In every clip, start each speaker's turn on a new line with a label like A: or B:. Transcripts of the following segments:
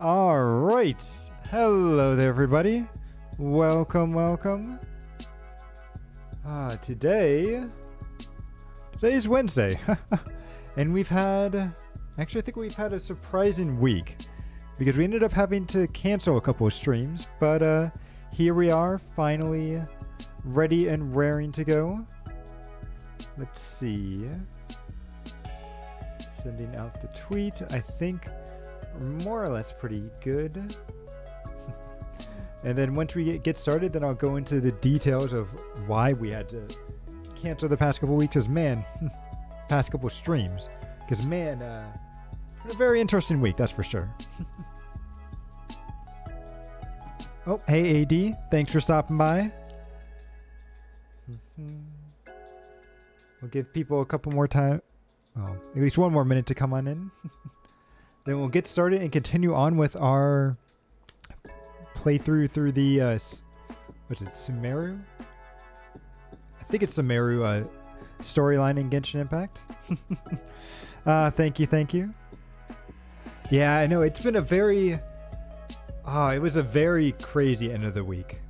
A: All right. Hello there, everybody. Welcome. Today's Wednesday. And I think we've had a surprising week because we ended up having to cancel a couple of streams, but here we are, finally ready and raring to go. Let's see. Sending out the tweet. I think more or less pretty good. And then once we get started, then I'll go into the details of why we had to cancel the past couple weeks. Because man, past couple streams. Because man, a very interesting week, that's for sure. Oh, hey AD, thanks for stopping by. We'll give people a couple more time. Well, at least one more minute to come on in. Then we'll get started and continue on with our playthrough through the, what's it, Sumeru? I think it's Sumeru storyline in Genshin Impact. Thank you. Yeah, I know, it's been it was a very crazy end of the week.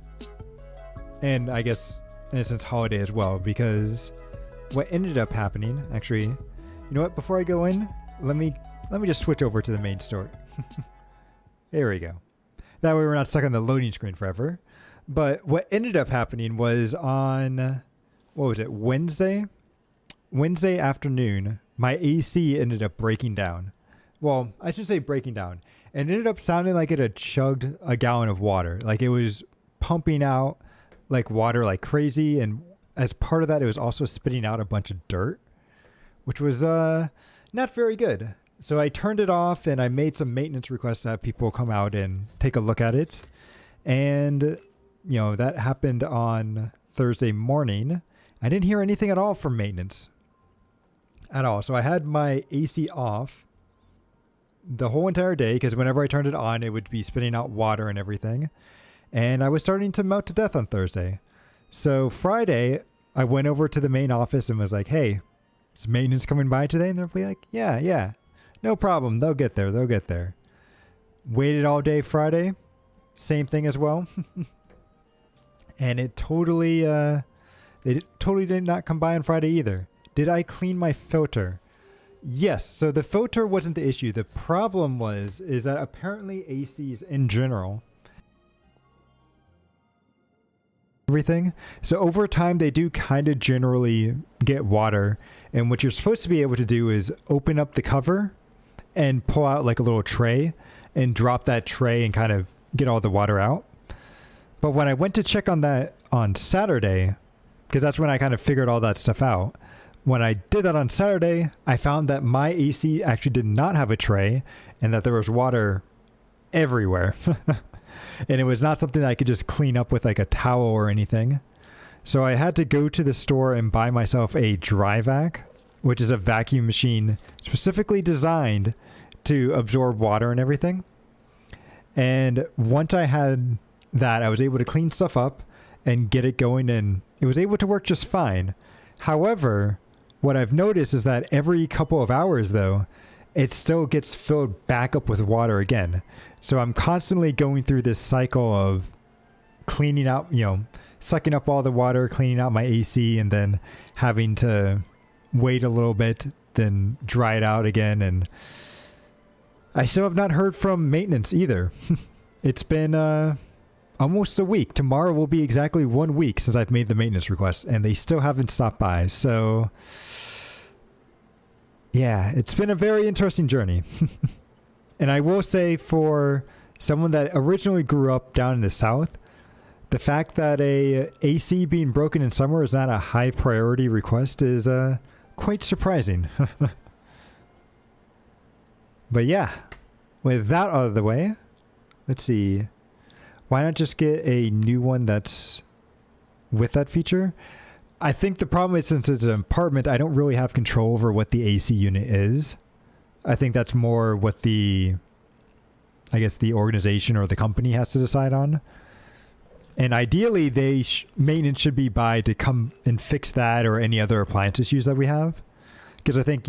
A: And I guess, in a sense, holiday as well, because what ended up happening, actually, you know what, before I go in, let me just switch over to the main story. There we go. That way we're not stuck on the loading screen forever. But what ended up happening was on, what was it, Wednesday afternoon, my AC ended up breaking down. Well, I should say breaking down. It ended up sounding like it had chugged a gallon of water. Like it was pumping out like water like crazy. And as part of that, it was also spitting out a bunch of dirt, which was not very good. So I turned it off and I made some maintenance requests to have people come out and take a look at it. And, you know, that happened on Thursday morning. I didn't hear anything at all from maintenance at all. So I had my AC off the whole entire day because whenever I turned it on, it would be spitting out water and everything. And I was starting to melt to death on Thursday. So Friday, I went over to the main office and was like, hey, is maintenance coming by today? And they'll be like, yeah. No problem. They'll get there. Waited all day Friday. Same thing as well. And they totally did not come by on Friday either. Did I clean my filter? Yes. So the filter wasn't the issue. The problem is that apparently ACs in general, everything. So over time, they do kind of generally get water. And what you're supposed to be able to do is open up the cover and pull out like a little tray and drop that tray and kind of get all the water out. But when I went to check on that on Saturday, because that's when I kind of figured all that stuff out. When I did that on Saturday, I found that my AC actually did not have a tray and that there was water everywhere. And it was not something that I could just clean up with like a towel or anything. So I had to go to the store and buy myself a dry vac, which is a vacuum machine specifically designed to absorb water and everything. And once I had that, I was able to clean stuff up and get it going, and it was able to work just fine. However, what I've noticed is that every couple of hours, though, it still gets filled back up with water again. So I'm constantly going through this cycle of cleaning out, sucking up all the water, cleaning out my AC, and then having to wait a little bit, then dry it out again. And I still have not heard from maintenance either. It's been almost a week. Tomorrow will be exactly 1 week since I've made the maintenance request, and they still haven't stopped by. So yeah, it's been a very interesting journey. And I will say, for someone that originally grew up down in the South, the fact that a AC being broken in summer is not a high priority request is quite surprising. But yeah, with that out of the way, let's see. Why not just get a new one that's with that feature? I think the problem is, since it's an apartment, I don't really have control over what the AC unit is. I think that's more what the organization or the company has to decide on. And ideally, maintenance should be by to come and fix that or any other appliance issues that we have. Because I think,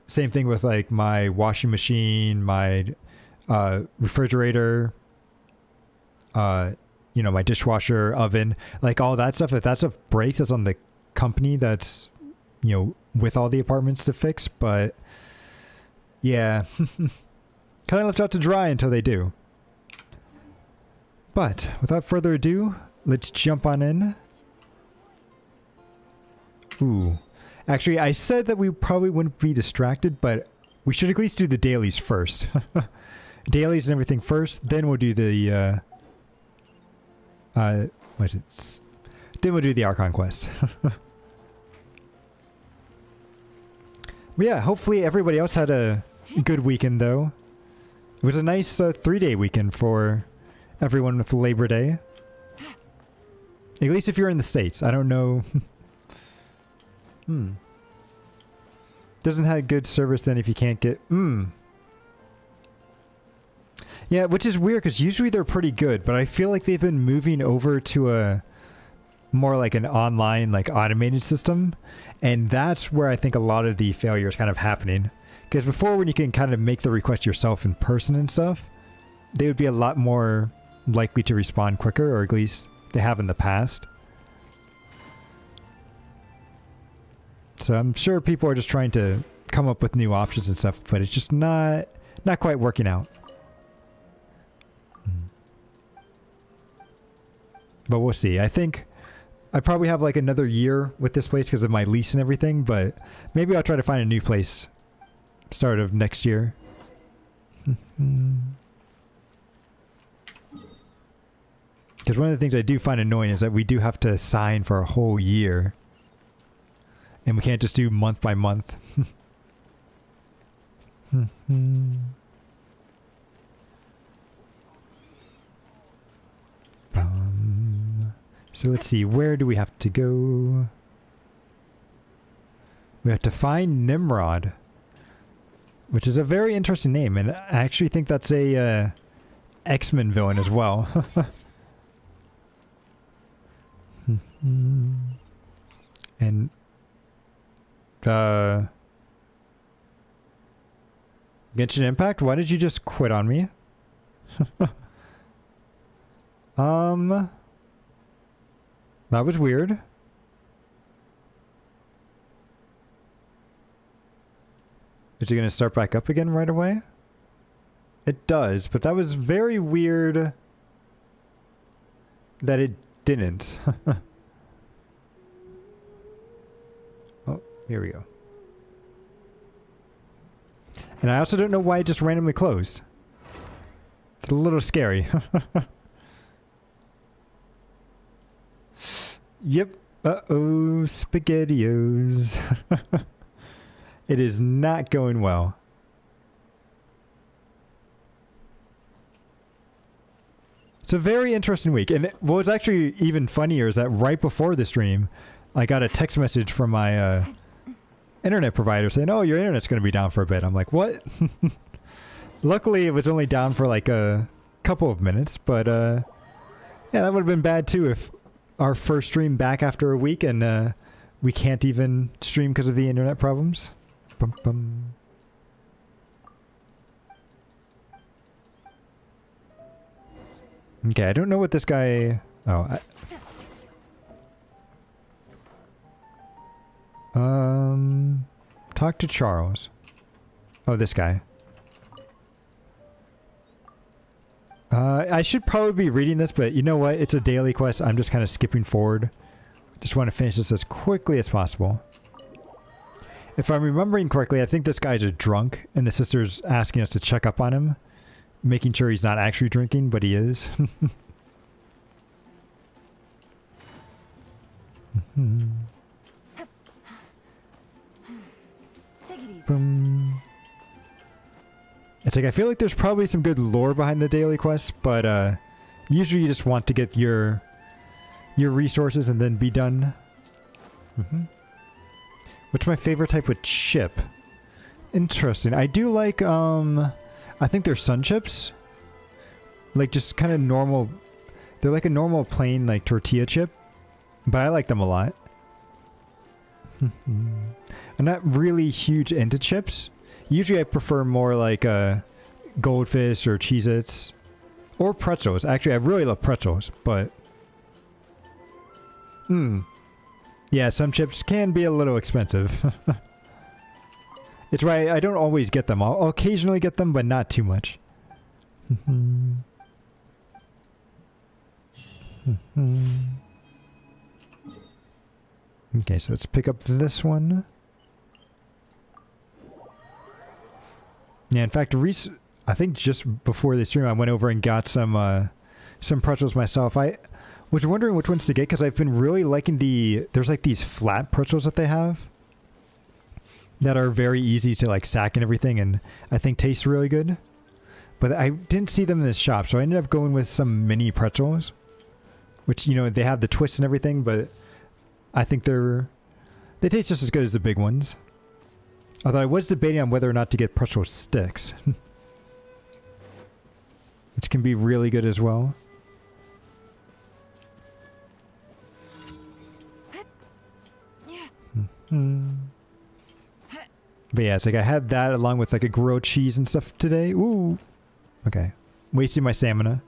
A: same thing with like my washing machine, my refrigerator, you know, my dishwasher, oven, like all that stuff. If that stuff breaks, that's on the company that's, you know, with all the apartments to fix. But yeah, kind of left out to dry until they do. But without further ado, let's jump on in. Ooh. Actually, I said that we probably wouldn't be distracted, but we should at least do the dailies first. Dailies and everything first, then we'll do the, what is it? Then we'll do the Archon Quest. But yeah, hopefully everybody else had a good weekend, though. It was a nice 3-day weekend for everyone with Labor Day. At least if you're in the States. I don't know. Doesn't have good service then if you can't get... Yeah, which is weird because usually they're pretty good, but I feel like they've been moving over to a more like an online, like automated system. And that's where I think a lot of the failure is kind of happening. Because before, when you can kind of make the request yourself in person and stuff, they would be a lot more likely to respond quicker, or at least they have in the past. So I'm sure people are just trying to come up with new options and stuff, but it's just not quite working out. But we'll see. I think I probably have like another year with this place because of my lease and everything, but maybe I'll try to find a new place start of next year. Because one of the things I do find annoying is that we do have to sign for a whole year. And we can't just do month by month. So let's see, where do we have to go? We have to find Nimrod, which is a very interesting name, and I actually think that's a X-Men villain as well. And Genshin Impact, why did you just quit on me? That was weird. Is it going to start back up again right away? It does, but that was very weird that it didn't. Oh, here we go. And I also don't know why it just randomly closed. It's a little scary. Yep. Uh-oh, SpaghettiOs. It is not going well. It's a very interesting week. And what was actually even funnier is that right before the stream, I got a text message from my internet provider saying, oh, your internet's going to be down for a bit. I'm like, what? Luckily, it was only down for like a couple of minutes. But yeah, that would have been bad too if our first stream back after a week and we can't even stream because of the internet problems. Bum, bum. Okay, I don't know what this guy... Oh, talk to Charles. Oh, this guy. I should probably be reading this, but you know what? It's a daily quest. I'm just kind of skipping forward. Just want to finish this as quickly as possible. If I'm remembering correctly, I think this guy's a drunk, and the sister's asking us to check up on him, making sure he's not actually drinking, but he is. Boom. It's like, I feel like there's probably some good lore behind the daily quests, but usually you just want to get your resources and then be done. What's my favorite type of chip? Interesting. I do like, I think they're sun chips. Like just kind of normal. They're like a normal plain like tortilla chip, but I like them a lot. I'm not really huge into chips. Usually I prefer more like goldfish or Cheez-Its. Or pretzels. Actually, I really love pretzels, but... Yeah, some chips can be a little expensive. It's right, I don't always get them. I'll occasionally get them, but not too much. Okay, so let's pick up this one. Yeah, in fact, I think just before the stream, I went over and got some pretzels myself. I was wondering which ones to get because I've been really liking there's like these flat pretzels that they have that are very easy to like stack and everything, and I think taste really good. But I didn't see them in this shop, so I ended up going with some mini pretzels, which, you know, they have the twists and everything, but I think they taste just as good as the big ones. Although I was debating on whether or not to get pretzel sticks, which can be really good as well. But yeah, it's like I had that along with like a grilled cheese and stuff today. Ooh. Okay. Wasting my stamina.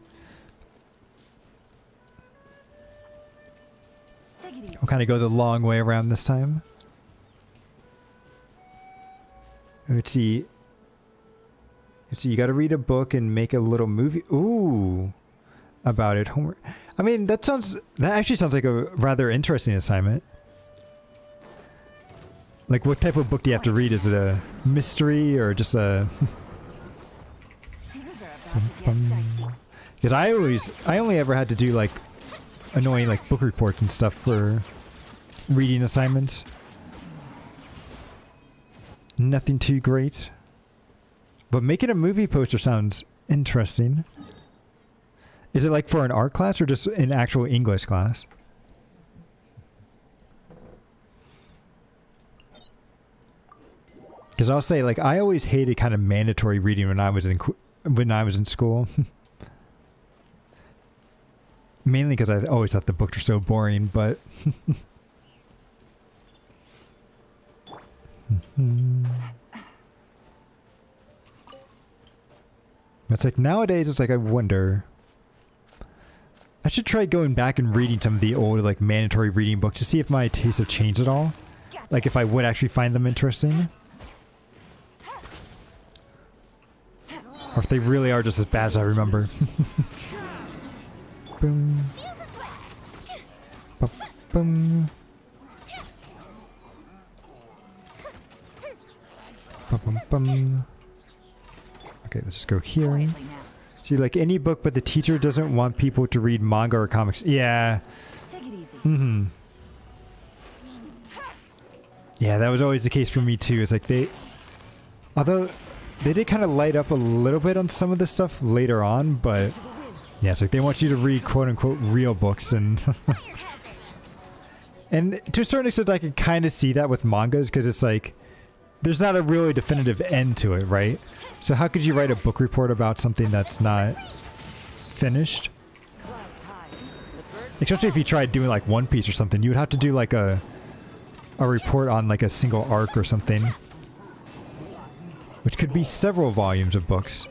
A: I'll kind of go the long way around this time. Let's see. You gotta read a book and make a little movie. Ooh. About it. Homework. I mean, that actually sounds like a rather interesting assignment. Like, what type of book do you have to read? Is it a mystery or just a... Because I only ever had to do, like, annoying, like, book reports and stuff for reading assignments. Nothing too great. But making a movie poster sounds interesting. Is it, like, for an art class or just an actual English class? Because I'll say, like, I always hated kind of mandatory reading when I was in school. Mainly because I always thought the books were so boring, but... It's like, nowadays, it's like, I wonder... I should try going back and reading some of the old, like, mandatory reading books to see if my tastes have changed at all. Like, if I would actually find them interesting. Or if they really are just as bad as I remember. Boom. Boom. Bum. Okay, let's just go here. See, like any book, but the teacher doesn't want people to read manga or comics. Yeah. Yeah, that was always the case for me too. It's like although they did kind of light up a little bit on some of the stuff later on, but yeah, it's like they want you to read quote-unquote real books, and and to a certain extent I can kind of see that with mangas, because it's like there's not a really definitive end to it, right? So how could you write a book report about something that's not finished? Especially if you tried doing like One Piece or something, you would have to do like a report on like a single arc or something, which could be several volumes of books.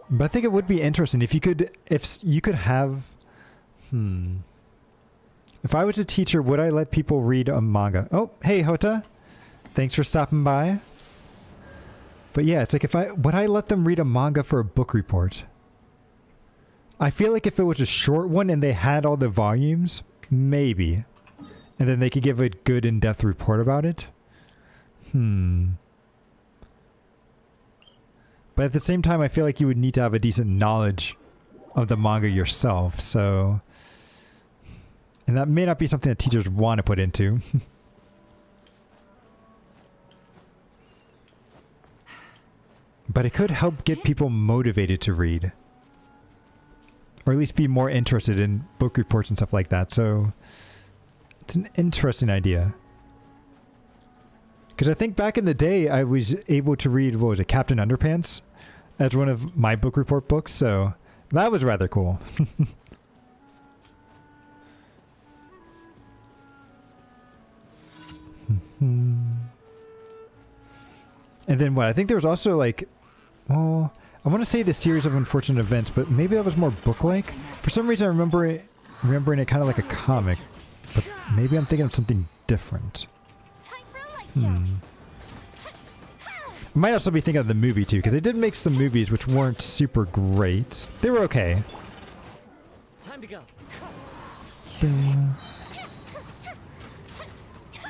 A: But I think it would be interesting if you could have... If I was a teacher, would I let people read a manga? Oh, hey, Hota. Thanks for stopping by. But yeah, it's like would I let them read a manga for a book report? I feel like if it was a short one and they had all the volumes, maybe. And then they could give a good in-depth report about it. But at the same time, I feel like you would need to have a decent knowledge of the manga yourself, so... And that may not be something that teachers want to put into. But it could help get people motivated to read. Or at least be more interested in book reports and stuff like that, so... It's an interesting idea. Because I think back in the day, I was able to read, what was it, Captain Underpants? As one of my book report books, so that was rather cool. And then what? I think there was also like, well, I want to say the series of unfortunate events, but maybe that was more book-like. For some reason, I remembering it kind of like a comic, but maybe I'm thinking of something different. I might also be thinking of the movie too, because they did make some movies which weren't super great. They were okay.
B: Time to go.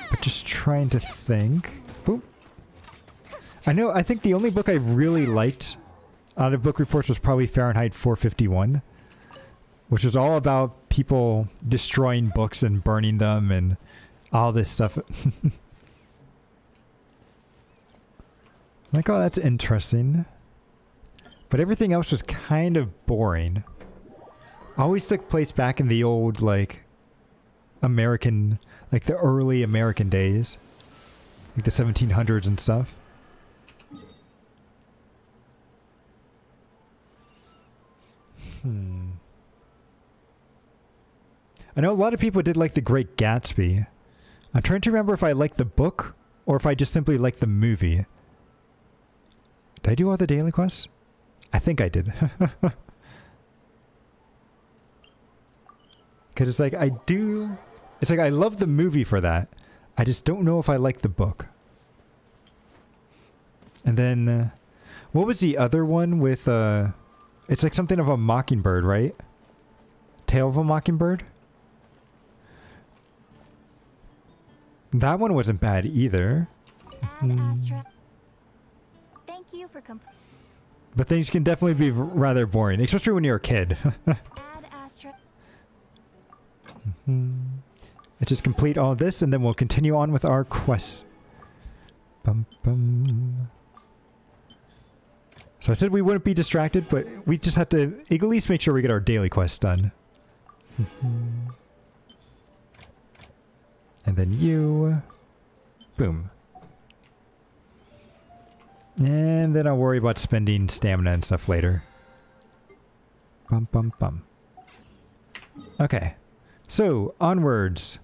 A: But just trying to think. Boop. I think the only book I really liked out of book reports was probably Fahrenheit 451, which was all about people destroying books and burning them and all this stuff. Like, oh, that's interesting. But everything else was kind of boring. Always took place back in the old, like, American, like the early American days. Like the 1700s and stuff. I know a lot of people did like The Great Gatsby. I'm trying to remember if I liked the book or if I just simply liked the movie. Did I do all the daily quests? I think I did. Because it's like, it's like I love the movie for that. I just don't know if I like the book. And then, what was the other one with, it's like something of a mockingbird, right? Tale of a Mockingbird? That one wasn't bad either.
C: Thank you for
A: but things can definitely be rather boring, especially when you're a kid. Let's just complete all this and then we'll continue on with our quest. Bum, bum. So I said we wouldn't be distracted, but we just have to at least make sure we get our daily quest done. And then you. Boom. And then I'll worry about spending stamina and stuff later. Bum bum bum. Okay. So, onwards.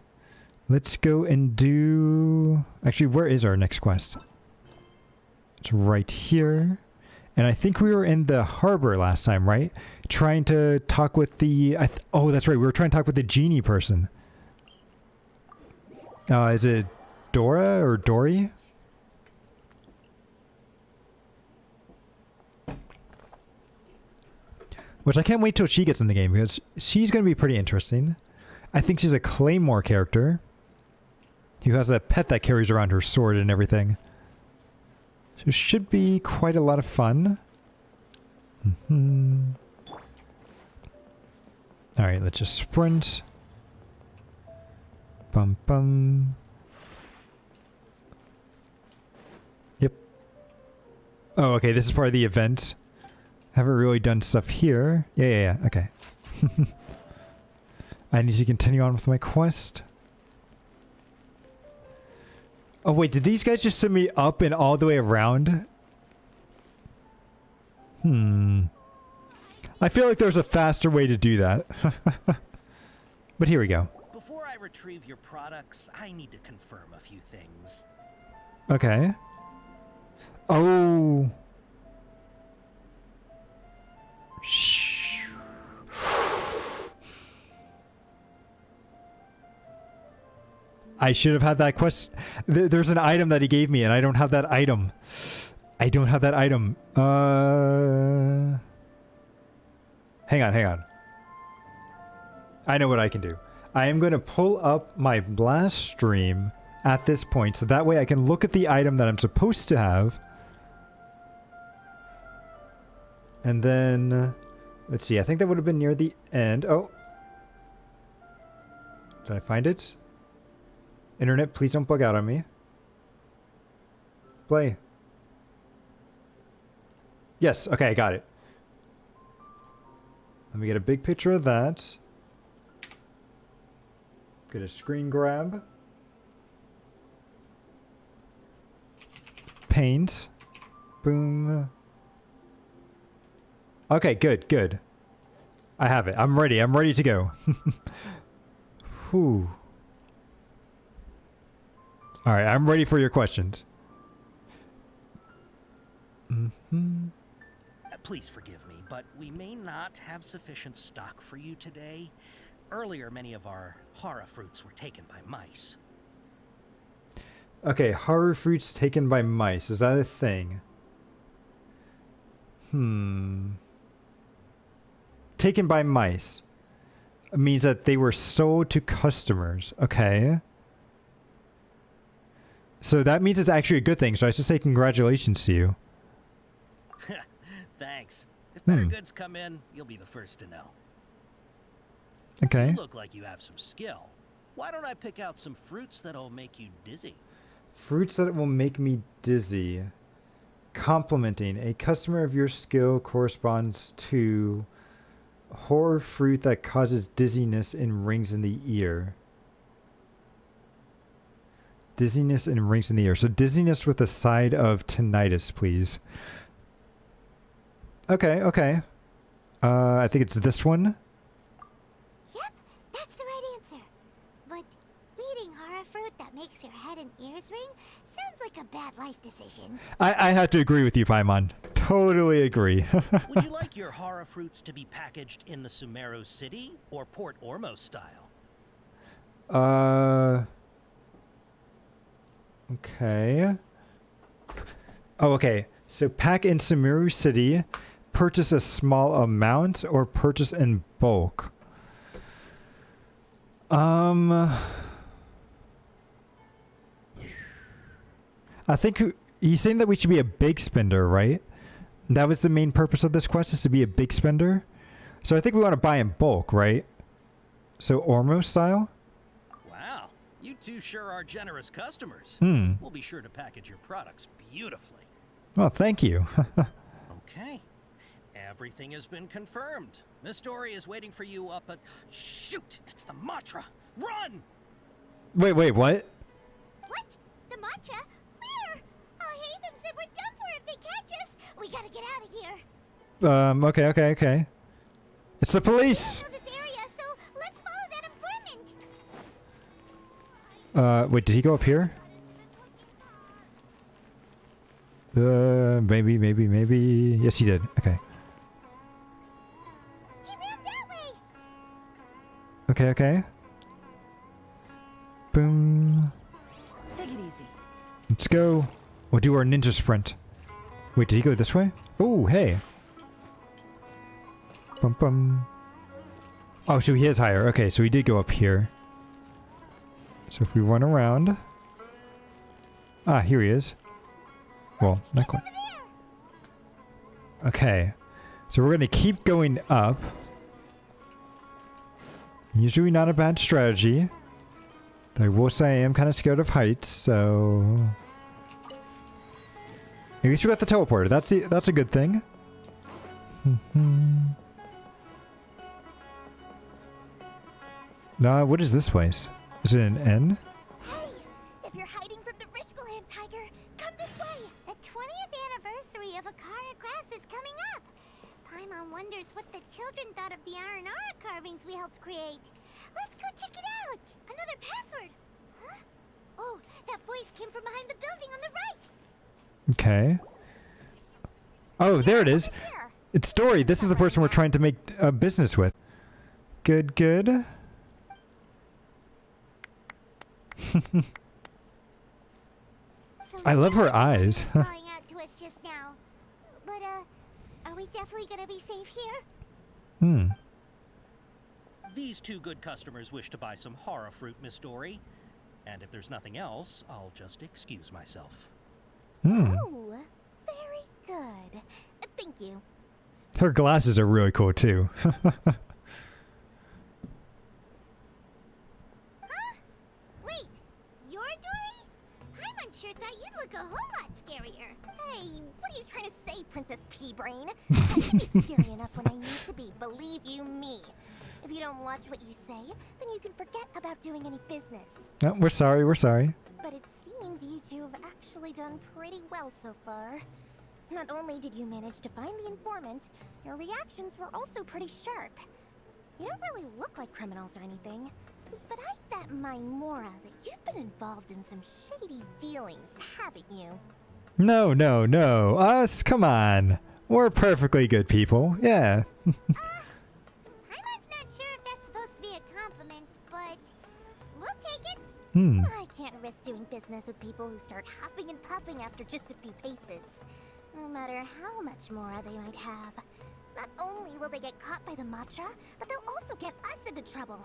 A: Let's go and do... Actually, where is our next quest? It's right here. And I think we were in the harbor last time, right? Trying to talk with the... oh, that's right. We were trying to talk with the genie person. Is it Dora or Dory? Which I can't wait till she gets in the game because she's going to be pretty interesting. I think she's a Claymore character who has a pet that carries around her sword and everything. So it should be quite a lot of fun. Alright, let's just sprint. Bum bum. Yep. Oh, okay, this is part of the event. Haven't really done stuff here. Yeah, okay. I need to continue on with my quest. Oh wait, did these guys just send me up and all the way around? I feel like there's a faster way to do that. But here we go.
B: Before I retrieve your products, I need to confirm a few things.
A: Okay. Oh. Shh. I should have had that quest. There's an item that he gave me and I don't have that item. I don't have that item. Hang on. I know what I can do. I am going to pull up my blast stream at this point so that way I can look at the item that I'm supposed to have. And then, let's see, I think that would have been near the end. Oh. Did I find it? Internet, please don't bug out on me. Play. Yes, okay, I got it. Let me get a big picture of that. Get a screen grab. Paint. Boom. Okay, good. I have it. I'm ready to go. Whew. All right, I'm ready for your questions.
B: Please forgive me, but we may not have sufficient stock for you today. Earlier, many of our hara fruits were taken by mice.
A: Okay, horror fruits taken by mice. Is that a thing? Taken by mice. It means that they were sold to customers. Okay. So that means it's actually a good thing. So I should say congratulations to you.
B: Thanks. If better goods come in, you'll be the first to know.
A: Okay.
B: You look like you have some skill. Why don't I pick out some fruits that'll make you dizzy?
A: Fruits that will make me dizzy. Complimenting. A customer of your skill corresponds to horror fruit that causes dizziness and rings in the ear. Dizziness and rings in the ear. So dizziness with a side of tinnitus, please. Okay, okay. I think it's this one.
C: Yep, that's the right answer. But eating horror fruit that makes your head and ears ring sounds like a bad life decision.
A: I have to agree with you, Paimon. Totally agree.
B: Would you like your hara fruits to be packaged in the Sumeru City or Port Ormos style?
A: Okay. Oh, okay. So pack in Sumeru City, purchase a small amount, or purchase in bulk. I think he's saying that we should be a big spender, right? That was the main purpose of this quest, is to be a big spender. So I think we want to buy in bulk, right? So Ormo style?
B: Wow, you two sure are generous customers. We'll be sure to package your products beautifully.
A: Well, thank you.
B: Okay. Everything has been confirmed. Miss Dory is waiting for you up at... Shoot! It's the Matra! Run!
A: Wait, what?
C: What? The matcha? Where? Oh, Hatham said we're done for if they catch us. We gotta get out of here.
A: Okay. It's the police!
C: We don't know this area, so let's follow that informant.
A: Wait, did he go up here? Maybe. Yes, he did. Okay.
C: He ran that way.
A: Okay. Boom.
D: Take it easy.
A: Let's go. We'll do our ninja sprint. Wait, did he go this way? Oh, hey. Bum. Oh, so he is higher. Okay, so he did go up here. So if we run around... Ah, here he is. Well, not quite. Okay. So we're going to keep going up. Usually not a bad strategy. I will say I am kind of scared of heights, so... At least we got the teleporter. That's a good thing. What is this place? Is it an inn?
C: Hey, if you're hiding from the Rishbaland tiger, come this way. The 20th anniversary of Akara Grass is coming up. Paimon wonders what the children thought of the Aranara carvings we helped create. Let's go check it out. Another password. Huh? Oh, that voice came from behind the building on the right.
A: Okay. Oh, there it is.
C: Here.
A: It's Dory. This is the person we're trying to make a business with. Good. I love her eyes.
C: Calling out to us just now. But are we definitely gonna be safe here?
B: These two good customers wish to buy some hara fruit, Miss Dory. And if there's nothing else, I'll just excuse myself.
C: Oh, very good. Thank you.
A: Her glasses are really cool too.
C: Wait, you're Dory? I'm unsure thought you'd look a whole lot scarier.
E: Hey, what are you trying to say, Princess Pea-Brain? I can be scary enough when I need to be, believe you me. If you don't watch what you say, then you can forget about doing any business.
A: Oh, we're sorry.
E: But it seems you two have actually done pretty well so far. Not only did you manage to find the informant, your reactions were also pretty sharp. You don't really look like criminals or anything. But I bet my Mora that you've been involved in some shady dealings, haven't you?
A: No, no, no. Us? Come on. We're perfectly good people. Yeah.
C: Paimon's not sure if that's supposed to be a compliment, but we'll take it.
E: I can't risk doing business with people who start huffing and puffing after just a few paces. No matter how much Mora they might have. Not only will they get caught by the Matra, but they'll also get us into trouble.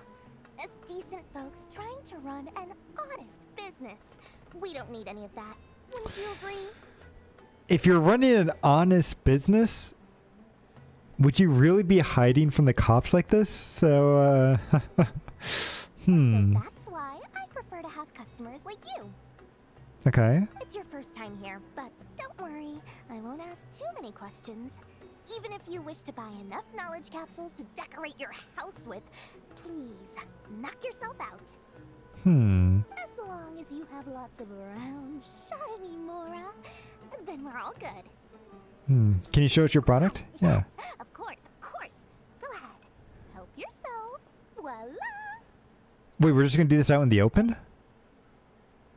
E: As decent folks trying to run an honest business. We don't need any of that. Wouldn't you agree?
A: If you're running an honest business, would you really be hiding from the cops like this? So,
E: So that's why I prefer to have customers like you.
A: Okay.
E: It's your first time here, but don't worry. I won't ask too many questions. Even if you wish to buy enough knowledge capsules to decorate your house with, please, knock yourself out. As long as you have lots of round, shiny Mora, then we're all good.
A: Can you show us your product? Yeah.
E: Yes, of course, of course. Go ahead. Help yourselves. Voila!
A: Wait, we're just gonna do this out in the open?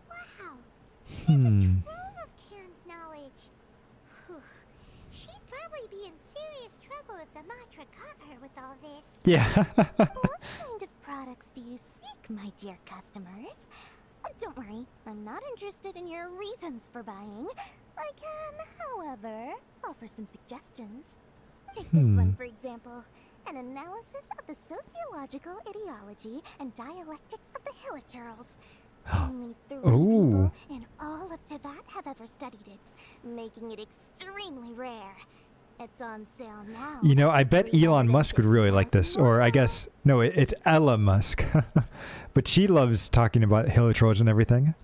C: Wow. She has a trove of canned knowledge. Whew. She'd probably be in serious trouble if the Matra caught her with all this.
A: Yeah.
E: What kind of products do you seek, my dear customers? Don't worry, I'm not interested in your reasons for buying. I can, however, offer some suggestions. Take this one, for example. An analysis of the sociological ideology and dialectics of the Hilichurls. Only 3 people in all of Teyvat have ever studied it, making it extremely rare. It's on sale now.
A: You know, I bet Elon Musk would really like this. Or I guess, no, it's Ella Musk. But she loves talking about hilichurls and everything.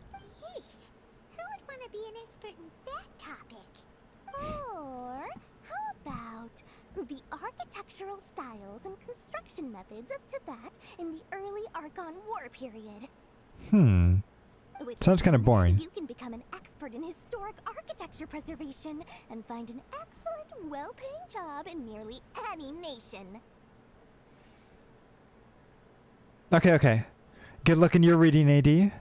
C: Yeesh. Who would want to be an expert in that topic?
E: Or how about the architectural styles and construction methods of Teyvat in the early Archon War period? With
A: Sounds kind of boring.
E: You can become an expert in historic architecture preservation and find an excellent, well-paying job in nearly any nation.
A: Okay. Good luck in your reading, AD.
C: Ooh,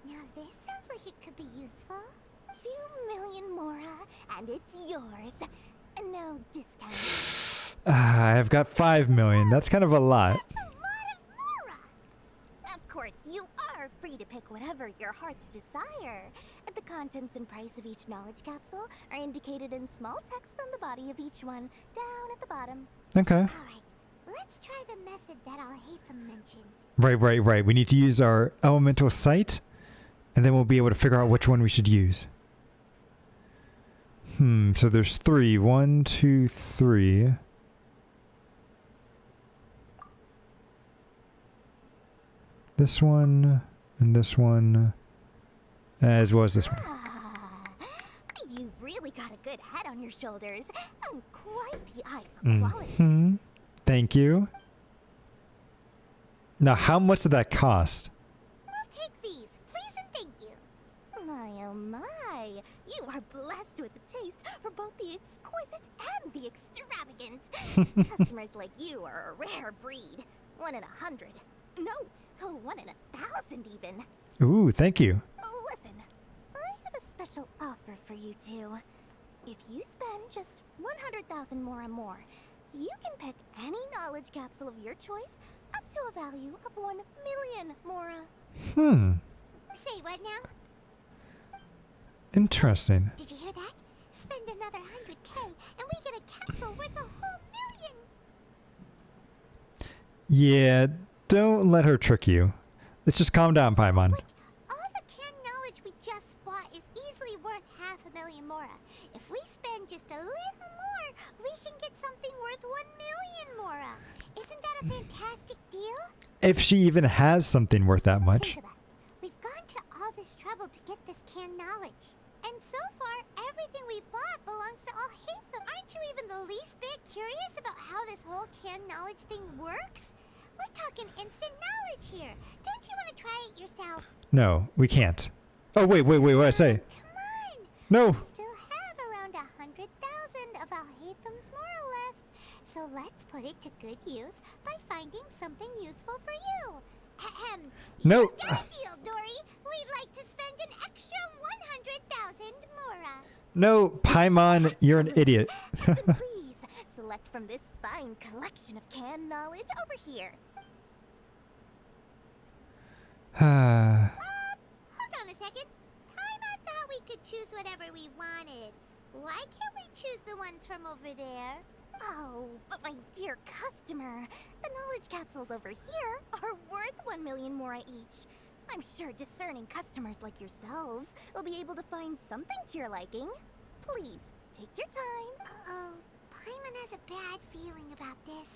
C: now this sounds like it could be useful.
E: 2 million Mora, and it's yours. No discount.
A: I've got 5 million. That's kind of a lot.
C: That's a lot of Mora.
E: Of course, you are free to pick whatever your heart's desire. The contents and price of each knowledge capsule are indicated in small text on the body of each one, down at the bottom.
A: Okay.
C: All right, let's try the method that Al-Haytham mentioned.
A: Right. We need to use our elemental sight, and then we'll be able to figure out which one we should use. So there's 3. 1, 2, 3. This one, and this one, as well as this one.
E: You've really got a good head on your shoulders, and quite the eye for quality.
A: Thank you. Now, how much did that cost?
C: We'll take these, please and thank you.
E: My oh my, you are blessed with a taste for both the exquisite and the extravagant. Customers like you are a rare breed. 1 in 100. No, 1 in 1,000 even.
A: Ooh, thank you.
E: Listen, I have a special offer for you two. If you spend just 100,000 more, you can pick any knowledge capsule of your choice up to a value of 1 million Mora.
C: Say what now?
A: Interesting.
C: Did you hear that? Spend another 100K and we get a capsule worth a whole million.
A: Yeah, don't let her trick you. Let's just calm down, Paimon.
C: But all the canned knowledge we just bought is easily worth 500,000 Mora. If we spend just a little more, we can get something worth 1 million Mora. Isn't that a fantastic deal?
A: If she even has something worth that much.
C: Think about it. We've gone to all this trouble to get this canned knowledge. And so far, everything we bought belongs to Al-Haytham. Aren't you even the least bit curious about how this whole canned knowledge thing works? We're talking instant knowledge here. Don't you want to try it yourself?
A: No, we can't. Oh, wait, what did I say?
C: Come on.
A: No.
C: We still have around 100,000 of Al-Haytham's Mora left. So let's put it to good use by finding something useful for you. Ahem.
A: No.
C: You've got a deal, Dory. We'd like to spend an extra 100,000 mora.
A: No, Paimon, you're an idiot.
E: Then please, select from this fine collection of canned knowledge over here.
C: Hold on a second. Paimon thought we could choose whatever we wanted. Why can't we choose the ones from over there?
E: Oh, but my dear customer, the knowledge capsules over here are worth 1 million mora each. I'm sure discerning customers like yourselves will be able to find something to your liking. Please, take your time.
C: Oh, Paimon has a bad feeling about this.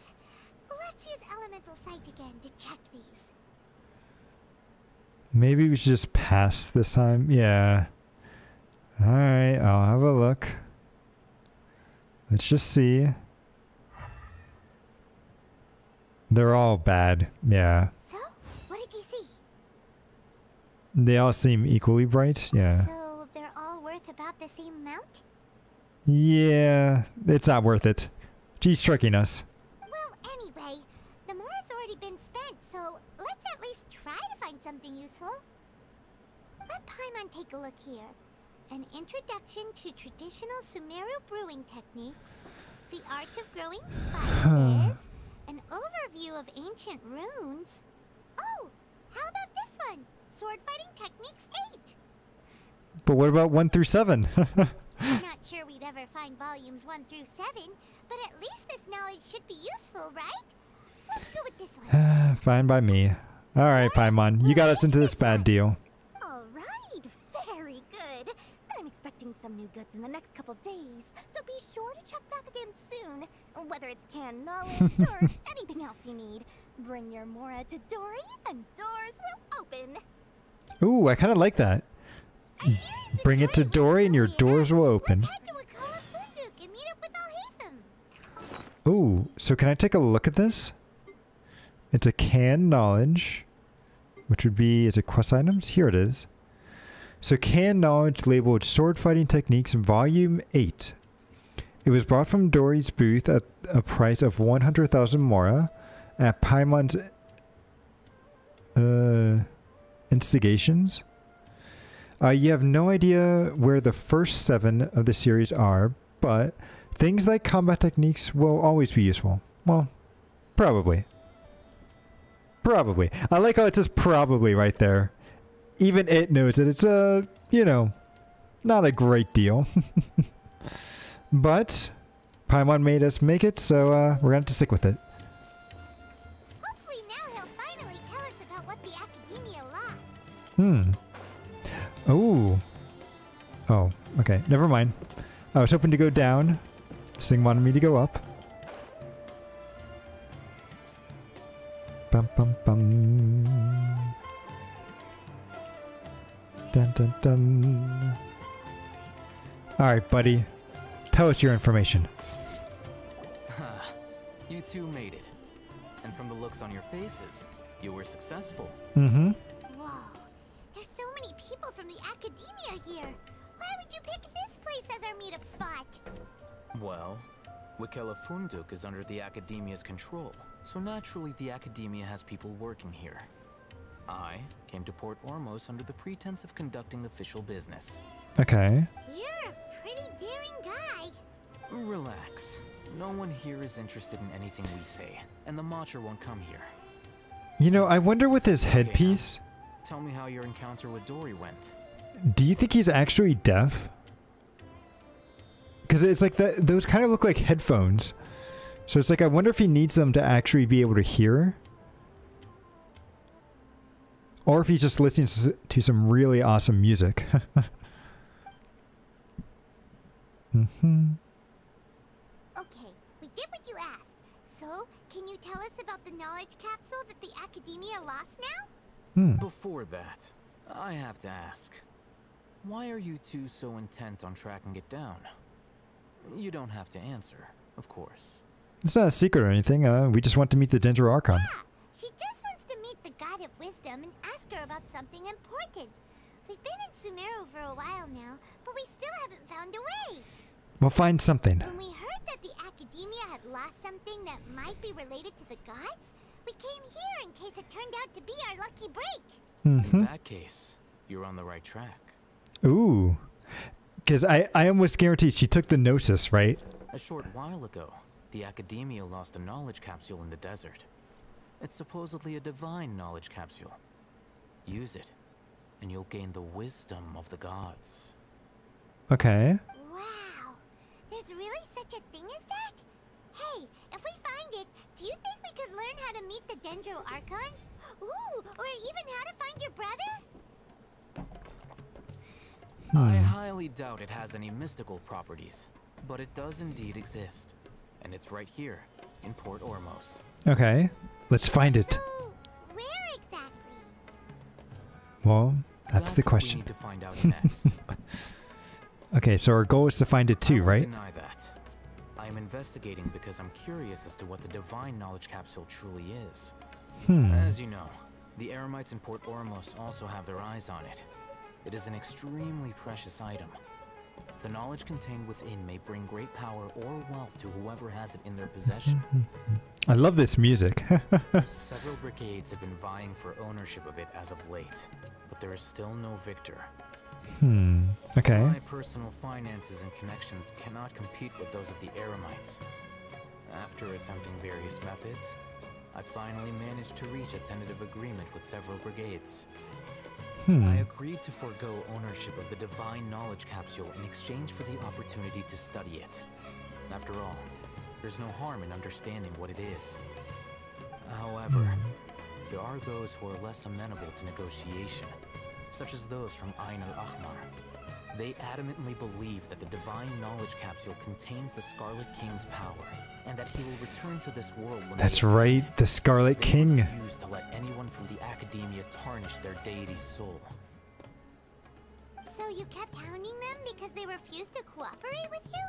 C: Let's use Elemental Sight again to check these.
A: Maybe we should just pass this time. Yeah. Alright, I'll have a look. Let's just see. They're all bad. Yeah.
C: So, what did you see?
A: They all seem equally bright. Yeah.
C: So, they're all worth about the same amount?
A: Yeah. It's not worth it. She's tricking us.
C: Well, anyway, the mora's already been spent, so let's at least try to find something useful. Let Paimon take a look here. An introduction to traditional Sumeru brewing techniques, the art of growing spices, an overview of ancient runes. Oh, how about this one? Sword fighting techniques 8.
A: But what about 1 through 7?
C: I'm not sure we'd ever find volumes 1 through 7, but at least this knowledge should be useful, right? Let's go with this one.
A: Fine by me. Alright, Paimon. You got us into this bad deal.
E: All right, very good. I'm expecting some new goods in the next couple days, so be sure to check back again soon. Whether it's canned knowledge or anything else you need, bring your mora to Dory and doors will open.
A: Ooh, I kind of like that. Bring it to Dory and your doors will open.
C: Let's head to Wakala Funduk and meet up with Alhaitham.
A: Ooh, so can I take a look at this? It's a canned knowledge, which would be, is it quest items? Here it is. So canned knowledge labeled sword fighting techniques volume 8. It was brought from Dory's booth at a price of 100,000 mora at Paimon's instigations. You have no idea where the first 7 of the series are, but things like combat techniques will always be useful. Well, probably. Probably. I like how it says probably right there. Even it knows that it's you know, not a great deal. But Paimon made us make it, so we're going to have to stick with it.
C: Hopefully now he'll finally tell us about what the Academia lost.
A: Oh. Oh, okay. Never mind. I was hoping to go down. This thing wanted me to go up. Bum bum bum. Dun dun dun. Alright, buddy. Tell us your information.
D: You two made it. And from the looks on your faces, you were successful.
A: Mm-hmm.
C: Whoa, there's so many people from the Academia here. Why would you pick this place as our meetup spot?
D: Well, Wakela Funduk is under the Academia's control, so naturally the Academia has people working here. I came to Port Ormos under the pretense of conducting official business.
A: Okay.
C: You're a pretty daring guy.
D: Relax. No one here is interested in anything we say, and the Matcher won't come here.
A: You know, I wonder with his headpiece,
D: Tell me how your encounter with Dory went.
A: do you think he's actually deaf? Because it's like that; those kind of look like headphones. So it's like, I wonder if he needs them to actually be able to hear. Or if he's just listening to some really awesome music. Mm-hmm.
C: Okay, we did what you asked. So, can you tell us about the knowledge capsule that the Academia lost now?
D: Before that, I have to ask, why are you two so intent on tracking it down? You don't have to answer, of course.
A: It's not a secret or anything. We just want to meet the Sumeru Archon.
C: Yeah, she just wants to meet the God of Wisdom and ask her about something important. We've been in Sumeru for a while now, but we still haven't found a way.
A: We'll find something.
C: When we heard that the Academia had lost something that might be related to the gods, we came here in case it turned out to be our lucky break.
D: In that case, you're on the right track.
A: Ooh. Because I almost guarantee she took the Gnosis, right?
D: A short while ago, the Academia lost a knowledge capsule in the desert. It's supposedly a divine knowledge capsule. Use it, and you'll gain the wisdom of the gods.
A: Okay.
C: Wow. There's really such a thing as that? Hey, if we find it, do you think we could learn how to meet the Dendro Archon? Ooh, or even how to find your brother?
D: I highly doubt it has any mystical properties, but it does indeed exist. And it's right here, in Port Ormos.
A: Okay. Let's find it.
C: So, where exactly?
A: Well, that's the
D: what we
A: question.
D: need to find out next.
A: Okay, so our goal is to find it too,
D: I won't
A: right?
D: deny that. I am investigating because I'm curious as to what the divine knowledge capsule truly is. As you know, the Eremites in Port Ormos also have their eyes on it. It is an extremely precious item. The knowledge contained within may bring great power or wealth to whoever has it in their possession.
A: I love this music.
D: Several brigades have been vying for ownership of it as of late, but there is still no victor.
A: Okay.
D: My personal finances and connections cannot compete with those of the Eremites. After attempting various methods, I finally managed to reach a tentative agreement with several brigades. I agreed to forego ownership of the divine knowledge capsule in exchange for the opportunity to study it. After all, there's no harm in understanding what it is. However, there are those who are less amenable to negotiation, such as those from Ain al-Ahmar. They adamantly believe that the divine knowledge capsule contains the Scarlet King's power, and that he will return to this world when
A: That's
D: they
A: right,
D: attain it.
A: the Scarlet
D: They
A: King.
D: refuse to let anyone from the Academia tarnish their deity's soul.
C: So you kept hounding them because they refused to cooperate with you?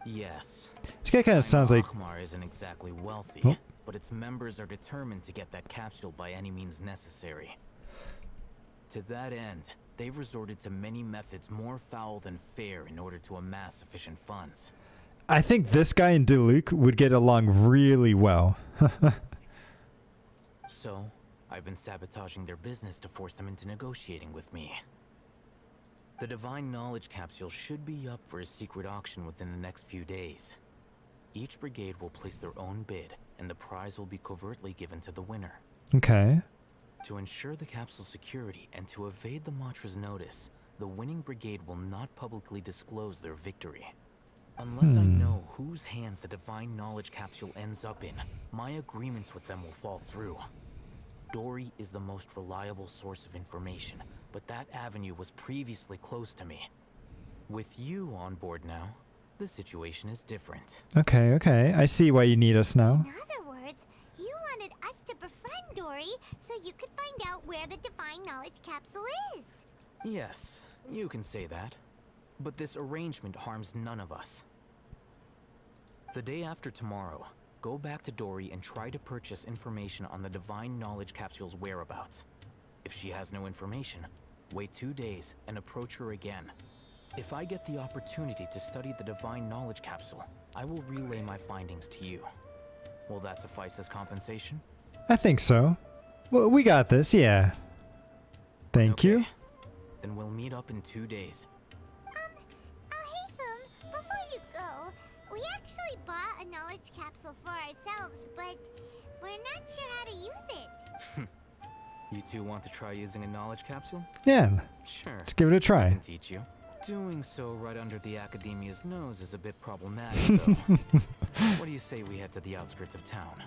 D: Yes.
A: This guy kind of sounds like...
D: Akhmar isn't exactly wealthy,
A: Oh.
D: but its members are determined to get that capsule by any means necessary. To that end, they've resorted to many methods more foul than fair in order to amass sufficient funds.
A: I think this guy and Diluc would get along really well.
D: So, I've been sabotaging their business to force them into negotiating with me. The divine knowledge capsule should be up for a secret auction within the next few days. Each brigade will place their own bid, and the prize will be covertly given to the winner.
A: Okay.
D: To ensure the capsule's security and to evade the Matra's notice, the winning brigade will not publicly disclose their victory. Unless I know whose hands the divine knowledge capsule ends up in, my agreements with them will fall through. Dory is the most reliable source of information, but that avenue was previously closed to me. With you on board now, the situation is different.
A: Okay, okay. I see why you need us now.
C: In other words, you wanted us to befriend Dory so you could find out where the divine knowledge capsule is.
D: Yes, you can say that. But this arrangement harms none of us. The day after tomorrow, go back to Dory and try to purchase information on the divine knowledge capsule's whereabouts. If she has no information, wait 2 days and approach her again. If I get the opportunity to study the divine knowledge capsule, I will relay my findings to you. Will that suffice as compensation?
A: I think so. Well, we got this, yeah. Thank you.
D: Okay. Then we'll meet up in 2 days.
C: Haytham, before you go, we actually bought a knowledge capsule for ourselves, but we're not sure how to use it.
D: You two want to try using a knowledge capsule?
A: Yeah,
D: Sure.
A: let's give it a
D: I
A: try.
D: can teach you. Doing so right under the Academia's nose is a bit problematic, though. What do you say we head to the outskirts of town?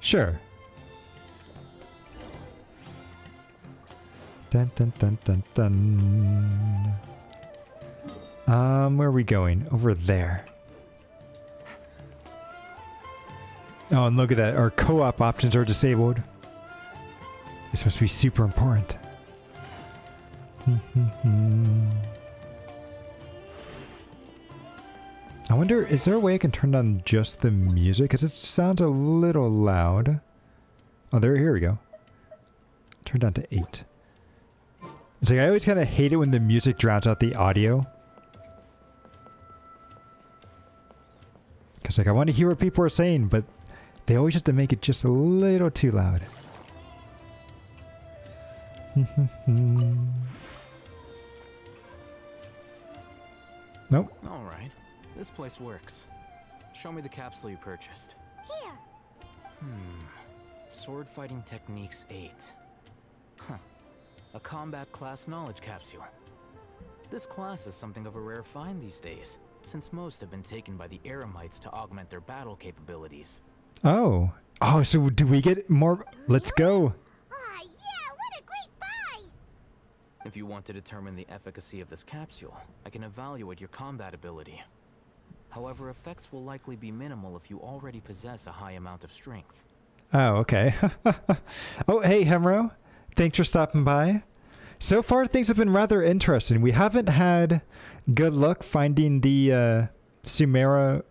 A: Sure. Dun dun dun dun dun. Where are we going? Over there. Oh, and look at that. Our co-op options are disabled. This must be super important. I wonder, is there a way I can turn down just the music? Because it sounds a little loud. Oh, here we go. Turn down to 8. It's like I always kind of hate it when the music drowns out the audio. It's like, I want to hear what people are saying, but they always have to make it just a little too loud. Nope.
D: All right. This place works. Show me the capsule you purchased.
C: Here.
D: Sword Fighting Techniques 8. Huh. A combat class knowledge capsule. This class is something of a rare find these days, since most have been taken by the Eremites to augment their battle capabilities.
A: Oh. Oh, so do we get more? Let's go.
C: Ah, yeah, what a great buy!
D: If you want to determine the efficacy of this capsule, I can evaluate your combat ability. However, effects will likely be minimal if you already possess a high amount of strength.
A: Oh, okay. Oh, hey, Hemro. Thanks for stopping by. So far, things have been rather interesting. We haven't had good luck finding the Sumeru,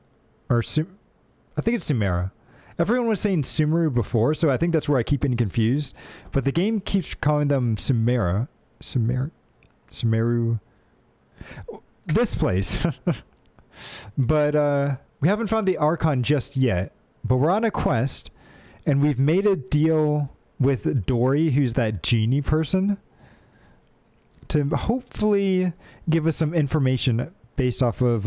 A: or I think it's Sumeru. Everyone was saying Sumeru before, so I think that's where I keep getting confused. But the game keeps calling them Sumeru. Sumeru. This place. But we haven't found the Archon just yet. But we're on a quest, and we've made a deal with Dory, who's that genie person, to hopefully give us some information based off of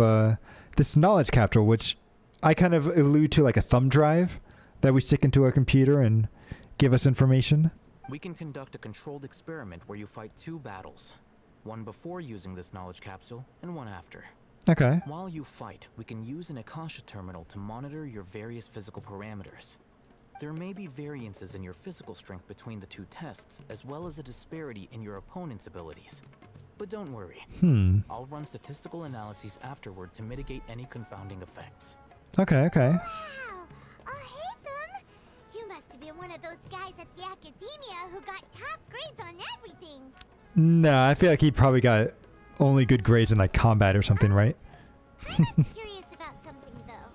A: this knowledge capsule, which I kind of allude to like a thumb drive that we stick into a computer and give us information.
D: We can conduct a controlled experiment where you fight 2 battles. One before using this knowledge capsule, and one after.
A: Okay.
D: While you fight, we can use an Akasha terminal to monitor your various physical parameters. There may be variances in your physical strength between the 2 tests, as well as a disparity in your opponent's abilities. But don't worry. I'll run statistical analyses afterward to mitigate any confounding effects.
A: Okay.
C: Wow! Oh, hey, Thumb! You must have been one of those guys at the academia who got top grades on everything.
A: No, I feel like he probably got only good grades in like combat or something, right?
C: I'm curious about something, though.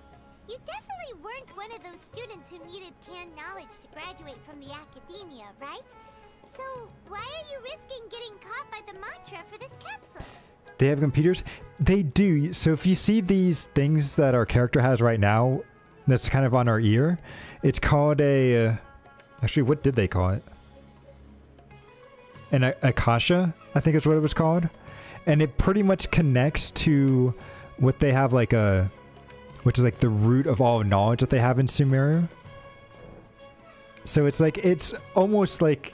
C: You definitely weren't one of those students who needed canned knowledge to graduate from the academia, right? So, why are you risking getting caught by the mantra for this capsule?
A: They have computers? They do. So if you see these things that our character has right now, that's kind of on our ear, it's called a... actually, what did they call it? An Akasha, I think is what it was called. And it pretty much connects to what they have, like a... which is like the root of all knowledge that they have in Sumeru. So it's like, it's almost like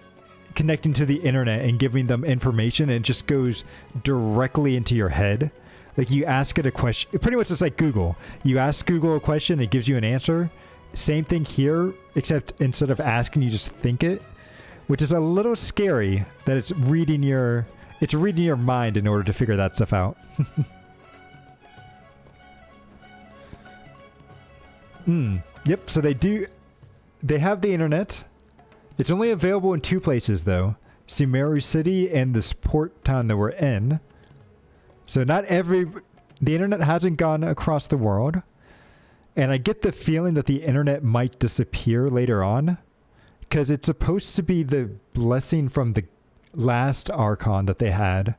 A: connecting to the internet and giving them information, and it just goes directly into your head. Like you ask it a question, it pretty much it's like Google. You ask Google a question, it gives you an answer. Same thing here, except instead of asking, you just think it, which is a little scary that it's reading your mind in order to figure that stuff out. Yep, so they have the internet. It's only available in 2 places though. Sumeru City and this port town that we're in. So the internet hasn't gone across the world. And I get the feeling that the internet might disappear later on, because it's supposed to be the blessing from the last Archon that they had.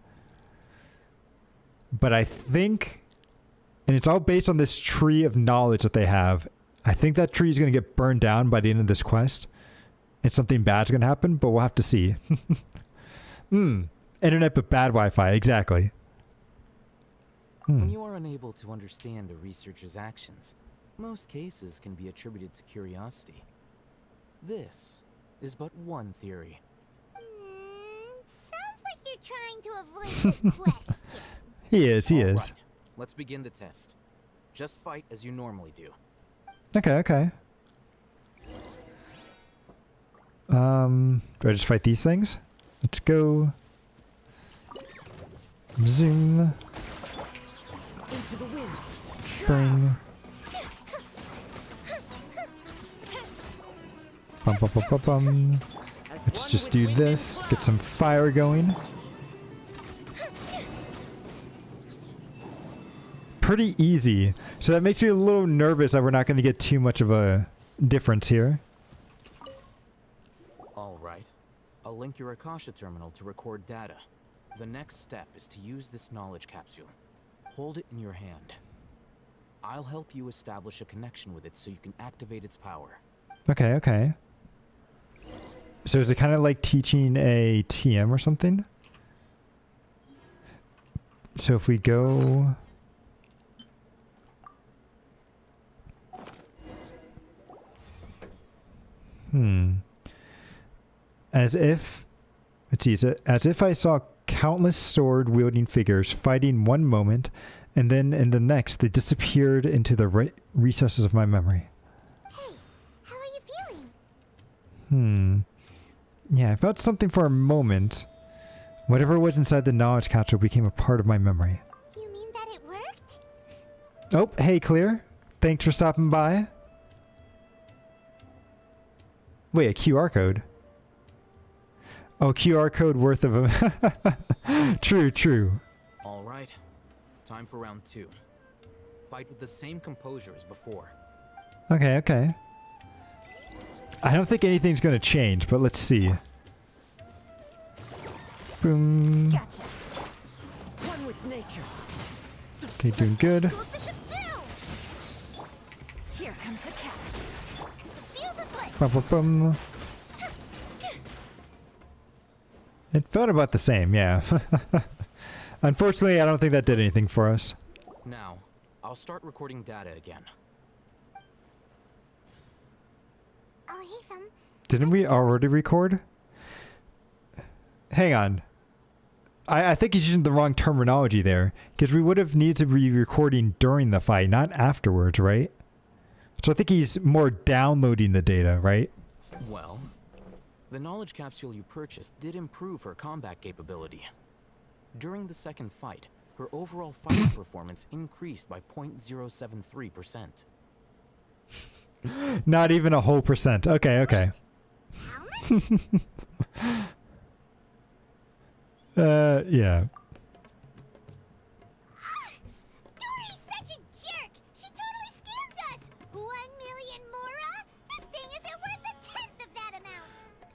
A: But I think, and it's all based on this tree of knowledge that they have, I think that tree is going to get burned down by the end of this quest. And something bad's going to happen, but we'll have to see. Internet but bad Wi-Fi, exactly.
D: When you are unable to understand a researcher's actions, most cases can be attributed to curiosity. This is but one theory.
C: Sounds like you're trying to avoid the question.
A: He is.
D: All right, let's begin the test. Just fight as you normally do.
A: Okay. Do I just fight these things? Let's go. Zoom.
B: Into the wind.
A: Bring. Bum. Let's just do this. Get some fire going. Pretty easy. So that makes me a little nervous that we're not going to get too much of a difference here.
D: All right. I'll link your Akasha terminal to record data. The next step is to use this knowledge capsule. Hold it in your hand. I'll help you establish a connection with it so you can activate its power.
A: Okay, okay. So is it kind of like teaching a TM or something? So if we go... As if... Let's see, as if I saw countless sword-wielding figures fighting one moment, and then in the next they disappeared into the recesses of my memory.
C: Hey, how are you feeling?
A: Yeah, I felt something for a moment. Whatever was inside the knowledge capsule became a part of my memory.
C: You mean that it worked?
A: Oh, hey, Clear. Thanks for stopping by. Wait, a QR code? Oh, QR code worth of a... True, true.
D: All right. Time for round 2. Fight with the same composure as before.
A: Okay, okay. I don't think anything's going to change, but let's see. Boom.
E: Gotcha. One with nature.
A: Okay, doing good.
E: Do what Bishop do. Here comes the catch. The fuse is lit.
A: Bum, bum, bum. It felt about the same, yeah. Unfortunately, I don't think that did anything for us.
D: Now, I'll start recording data again.
C: Oh, Ethan.
A: Didn't we already record? Hang on. I think he's using the wrong terminology there. Because we would have needed to be recording during the fight, not afterwards, right? So I think he's more downloading the data, right?
D: Well, the knowledge capsule you purchased did improve her combat capability. During the second fight, her overall fighting performance increased by 0.073%.
A: Not even a whole percent. Okay, okay.
C: How much?
A: Yeah.
C: Dory's such a jerk! She totally scammed us! 1 million mora? This thing isn't worth a tenth of that amount!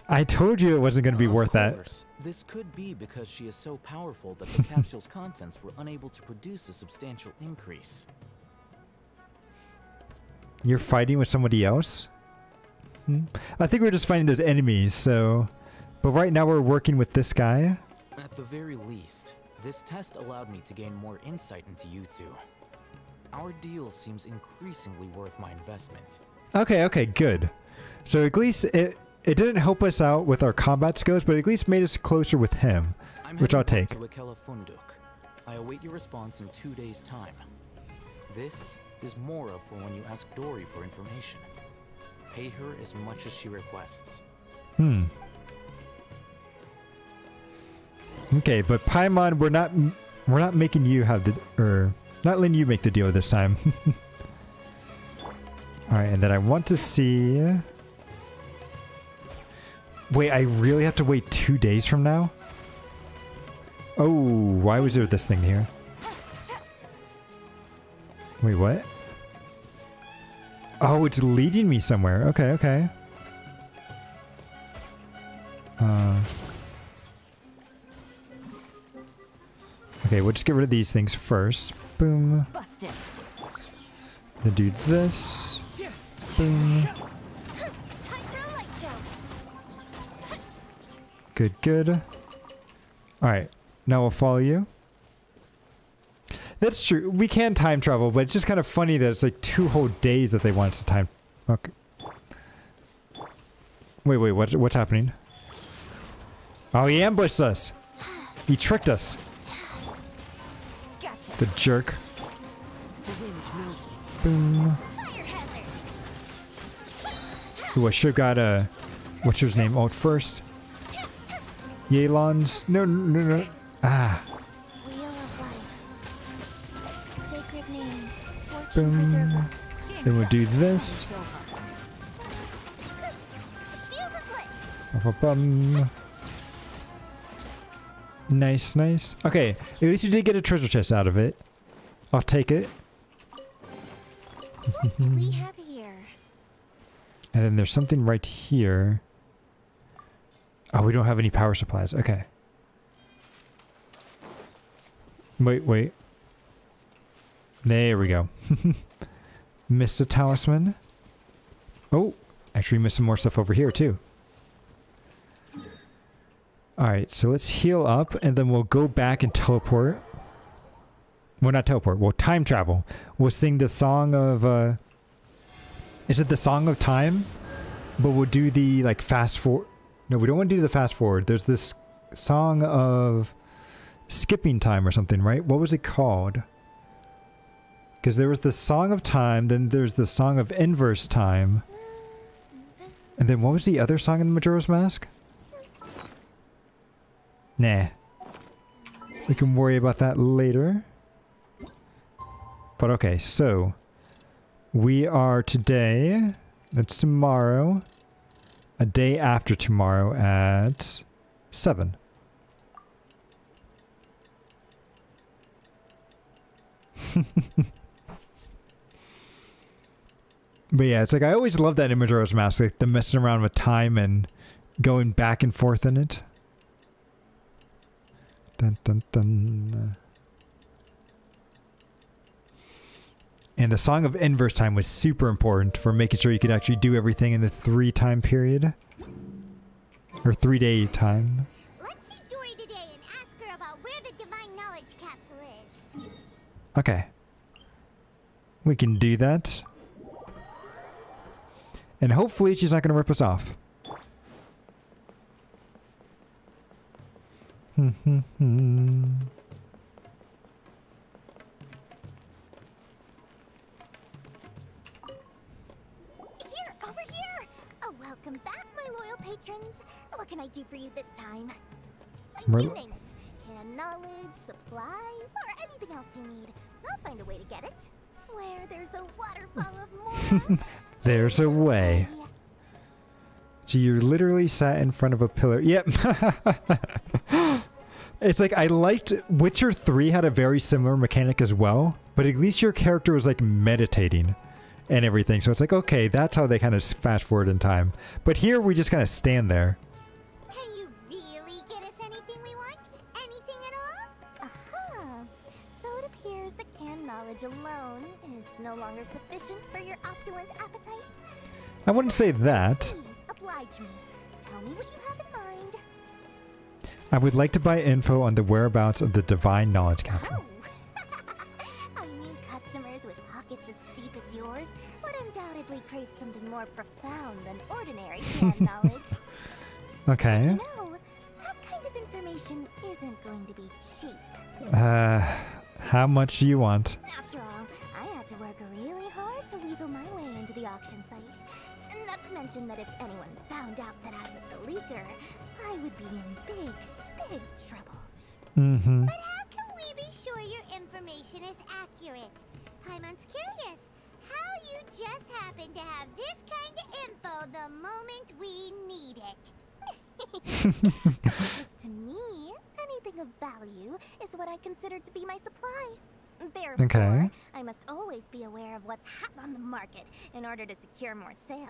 A: I told you it wasn't going to be worth that.
D: Of course, this could be because she is so powerful that the capsule's contents were unable to produce a substantial increase.
A: You're fighting with somebody else? I think we're just fighting those enemies, so... But right now we're working with this guy.
D: At the very least, this test allowed me to gain more insight into you two. Our deal seems increasingly worth my investment.
A: Okay, okay, good. So at least it didn't help us out with our combat skills, but at least made us closer with him, which I'll take.
D: To Akela Funduk. I await your response in 2 days' time. This is Mora for when you ask Dory for information. Pay her as much as she requests.
A: Okay, but Paimon, we're not making you have the, or not letting you make the deal this time. All right, and then I want to see. Wait, I really have to wait 2 days from now? Oh, why was there this thing here? Wait, what? Oh, it's leading me somewhere. Okay, okay. Okay, we'll just get rid of these things first. Boom.
E: Busted.
A: Then do this. Boom.
E: Time for a light show.
A: Good, good. Alright, now we'll follow you. That's true. We can time travel, but it's just kind of funny that it's like 2 whole days that they want us to time. Okay. Wait, what's happening? Oh, he ambushed us. He tricked us.
E: Gotcha.
A: The jerk.
E: The wind knows me.
A: Boom.
E: Fire hazard.
A: Ooh, I should have got what's his name ult first. Yelan's. No. Ah.
E: Wheel of life. Sacred name. Fortune
A: Boom.
E: preserver.
A: Then we'll do this.
E: Fuse is lit.
A: Ba-ba-bum. Nice, nice. Okay, at least you did get a treasure chest out of it. I'll take it.
E: What do we have here?
A: And then there's something right here. Oh, we don't have any power supplies. Okay. Wait. There we go. Missed a talisman. Oh, actually missed some more stuff over here too. Alright, so let's heal up and then we'll go back and teleport. Well, not teleport. We'll time travel. We'll sing the song of... Is it the Song of Time? But we'll do the like fast forward. No, we don't want to do the fast forward. There's this song of skipping time or something, right? What was it called? Because there was the Song of Time, then there's the Song of Inverse Time. And then what was the other song in the Majora's Mask? Nah. We can worry about that later. But okay, so we are today, that's tomorrow, a day after tomorrow at 7. But yeah, it's like I always love that in Majora's Mask, like the messing around with time and going back and forth in it. Dun dun dun. And the Song of Inverse Time was super important for making sure you could actually do everything in the 3 time period. Or 3-day time.
C: Let's see Dory today and ask her about where the Divine Knowledge Capsule is.
A: Okay. We can do that. And hopefully she's not going to rip us off.
E: Welcome back, my loyal patrons. What can I do for you this time?
A: Mer-
E: You name it. Can knowledge, supplies, or anything else you need. I'll find a way to get it. Where there's a waterfall of more.
A: There's a way. So you literally sat in front of a pillar. Yep. It's like I liked Witcher 3 had a very similar mechanic as well, but at least your character was like meditating and everything. So it's like, okay, that's how they kind of fast forward in time. But here we just kind of stand there.
C: Can you really get us anything we want? Anything at all?
E: Aha. So it appears that canned knowledge alone is no longer sufficient for your opulent appetite.
A: I wouldn't say that.
E: Please oblige me. Tell me what you have in mind.
A: I would like to buy info on the whereabouts of the Divine Knowledge Capsule.
E: I mean, customers with pockets as deep as yours would undoubtedly crave something more profound than ordinary canned knowledge.
A: Okay.
E: You know, that kind of information isn't going to be cheap.
A: How much do you want?
E: After all, I had to work really hard to weasel my way into the auction site. Not to mention that if anyone found out that I was the leaker, I would be in big, big trouble.
A: Mm-hmm.
C: But how can we be sure your information is accurate? Paimon's curious how you just happen to have this kind of info the moment we need it.
E: Because to me, anything of value is what I consider to be my supply. Therefore,
A: Okay.
E: I must always be aware of what's hot on the market in order to secure more sales.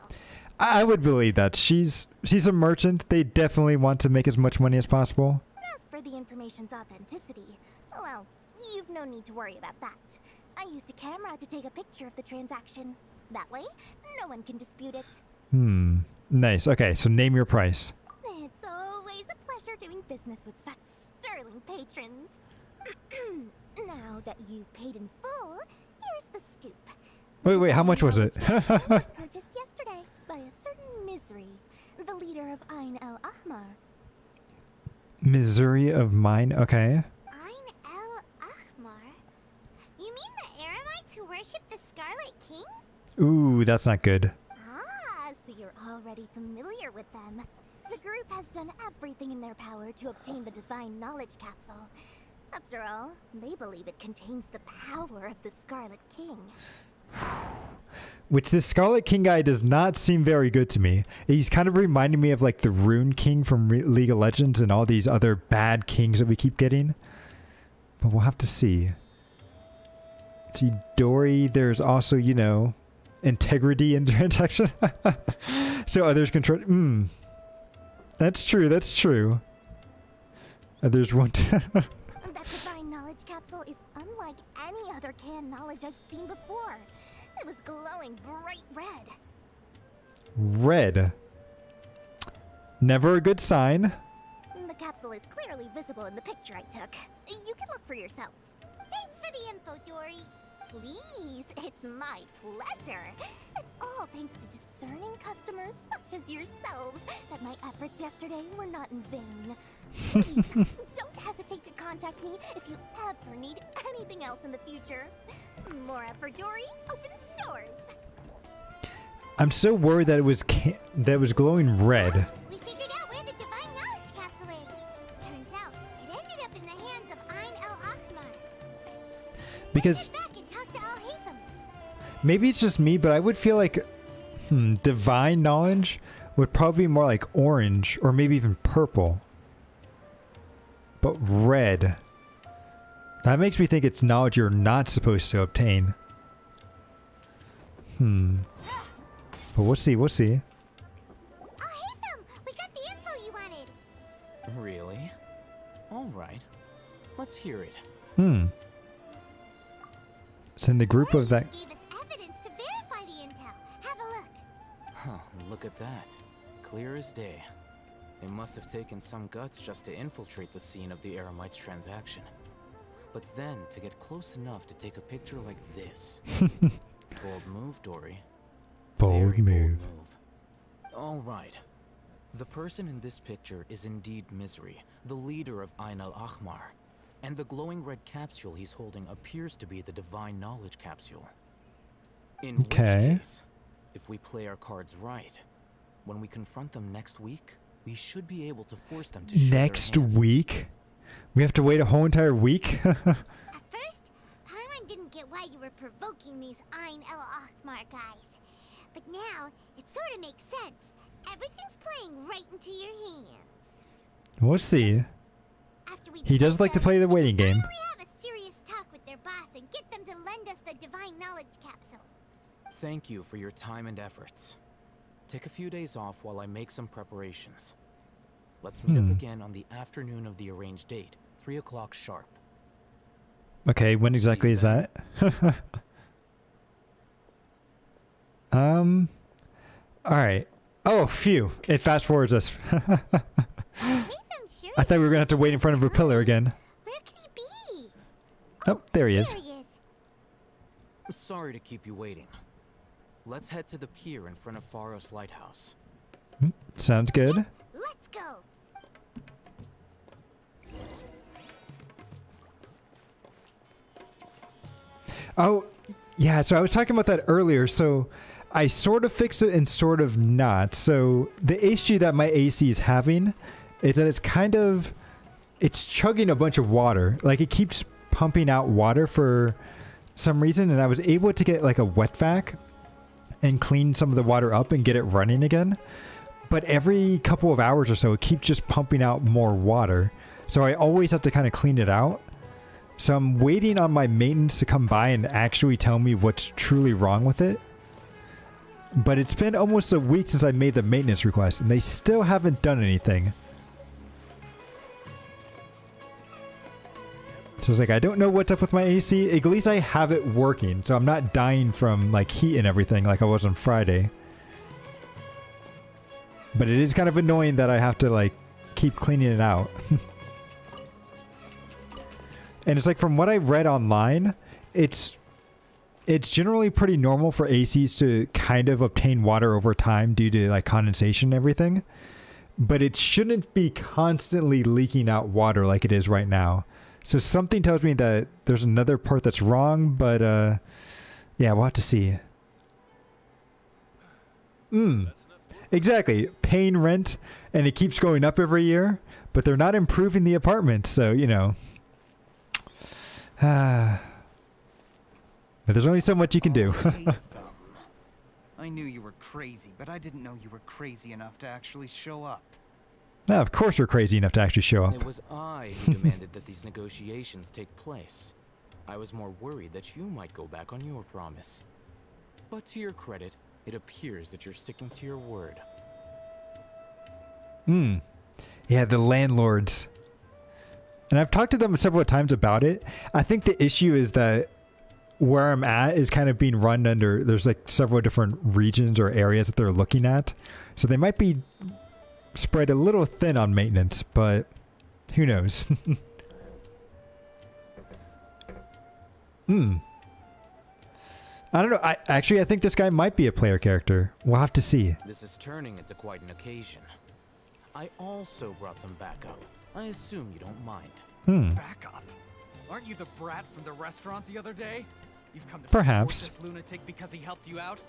A: I would believe that. She's a merchant. They definitely want to make as much money as possible.
E: As for the information's authenticity, well, you've no need to worry about that. I used a camera to take a picture of the transaction. That way, no one can dispute it.
A: Nice. Okay, so name your price.
E: It's always a pleasure doing business with such sterling patrons. Now that you've paid in full, here's the scoop.
A: Wait, how much was it?
E: was purchased yesterday by a certain Misery, the leader of Ain el Ahmar.
A: Missouri of mine. Okay.
C: Ain el Ahmar? You mean the Aramites who worship the Scarlet King?
A: Ooh, that's not good.
E: Ah, so you're already familiar with them. The group has done everything in their power to obtain the Divine Knowledge Capsule. After all, they believe it contains the power of the Scarlet King.
A: Which this Scarlet King guy does not seem very good to me. He's kind of reminding me of like the Rune King from League of Legends and all these other bad kings that we keep getting. But we'll have to see. See, Dory, there's also, you know, integrity in transaction. So others control. That's true, that's true. Others want to.
E: That Divine Knowledge Capsule is unlike unlike any other canned knowledge I've seen before. It was glowing bright red.
A: Red. Never a good sign.
E: The capsule is clearly visible in the picture I took. You can look for yourself.
C: Thanks for the info, Dory.
E: Please, it's my pleasure. It's all thanks to discerning customers such as yourselves that my efforts yesterday were not in vain. Please, don't hesitate to contact me if you ever need anything else in the future. More effort, Dory, opens doors.
A: I'm so worried that it was glowing red.
C: We figured out where the Divine Knowledge capsule is. Turns out, it ended up in the hands of Ain el-Ahmar.
A: Because
C: Get back and talk to Al-Haytham.
A: maybe it's just me, but I would feel like divine knowledge would probably be more like orange or maybe even purple. But red. That makes me think it's knowledge you're not supposed to obtain. But we'll see, we'll see.
C: Al-Haytham, we got the info you wanted.
D: Really? All right. Let's hear it.
A: It's in the group of that.
C: Gave us evidence to verify the intel. Have a look.
D: Huh, look at that. Clear as day. They must have taken some guts just to infiltrate the scene of the Eremites transaction. But then to get close enough to take a picture like this. Bold move, Dory.
A: Bold
D: Very
A: move.
D: All right. The person in this picture is indeed Misery, the leader of Ain al-Ahmar. And the glowing red capsule he's holding appears to be the Divine Knowledge capsule. In which case, if we play our cards right, when we confront them next week, we should be able to force them to show their
A: Next
D: hand.
A: week? We have to wait a whole entire week?
C: At first, Paimon didn't get why you were provoking these Ain el-Ahmar guys. But now, it sort of makes sense. Everything's playing right into your hands.
A: We'll see.
C: After we
A: He does like to play the waiting game.
C: finally have a serious talk with their boss and get them to lend us the Divine Knowledge capsule.
D: Thank you for your time and efforts. Take a few days off while I make some preparations. Let's meet up again on the afternoon of the arranged date, 3 o'clock sharp.
A: Okay, when exactly is that? Alright. Oh, phew. It fast forwards us.
C: Haytham sure
A: I thought we were gonna have to wait in front of a pillar again.
C: Where could he be?
A: Oh, there he is.
C: There he is.
D: Sorry to keep you waiting. Let's head to the pier in front of Pharos Lighthouse.
A: Sounds good.
C: Let's go.
A: Oh, yeah, so I was talking about that earlier. So I sort of fixed it and sort of not. So the issue that my AC is having is that it's chugging a bunch of water. Like it keeps pumping out water for some reason, and I was able to get like a wet vac and clean some of the water up and get it running again. But every couple of hours or so, it keeps just pumping out more water. So I always have to kind of clean it out. So I'm waiting on my maintenance to come by and actually tell me what's truly wrong with it. But it's been almost a week since I made the maintenance request, and they still haven't done anything. So it's like, I don't know what's up with my AC. At least I have it working, so I'm not dying from like heat and everything like I was on Friday. But it is kind of annoying that I have to like keep cleaning it out. And it's like, from what I've read online, it's generally pretty normal for ACs to kind of obtain water over time due to like condensation and everything. But it shouldn't be constantly leaking out water like it is right now. So something tells me that there's another part that's wrong, but yeah, we'll have to see. Exactly. Paying rent, and it keeps going up every year, but they're not improving the apartment, so, you know. But there's only so much you can do.
F: I knew you were crazy, but I didn't know you were crazy enough to actually show up.
A: Now, of course we're crazy enough to actually show up.
D: It was I who demanded that these negotiations take place. I was more worried that you might go back on your promise. But to your credit, it appears that you're sticking to your word.
A: Yeah, the landlords. And I've talked to them several times about it. I think the issue is that where I'm at is kind of being run under, there's like several different regions or areas that they're looking at. So they might be spread a little thin on maintenance, but who knows? I don't know. I think this guy might be a player character. We'll have to see.
D: This is turning into quite an occasion. I also brought some backup. I assume you don't mind.
F: Backup? Aren't you the brat from the restaurant the other day? You've come to
A: Perhaps.
F: support this lunatic because he helped you out?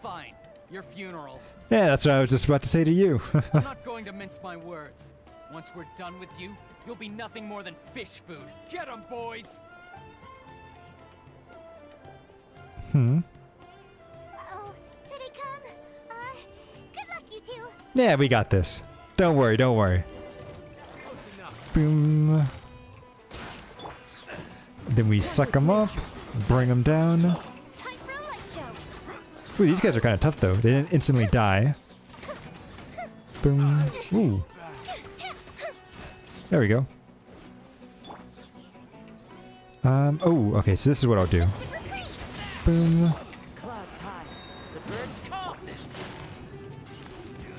F: Fine. Your funeral.
A: Yeah, that's what I was just about to say to you.
F: I'm not going to mince my words. Once we're done with you, you'll be nothing more than fish food. Get 'em, boys!
C: Oh, here they come. Good luck, you two.
A: Yeah, we got this. Don't worry, don't worry. Boom. Then we suck them up, bring them down.
E: Time for a light show.
A: Ooh, these guys are kind of tough though. They didn't instantly die. Boom. Ooh. There we go. Oh, okay, so this is what I'll do. Boom.
B: Clouds high. The birds come.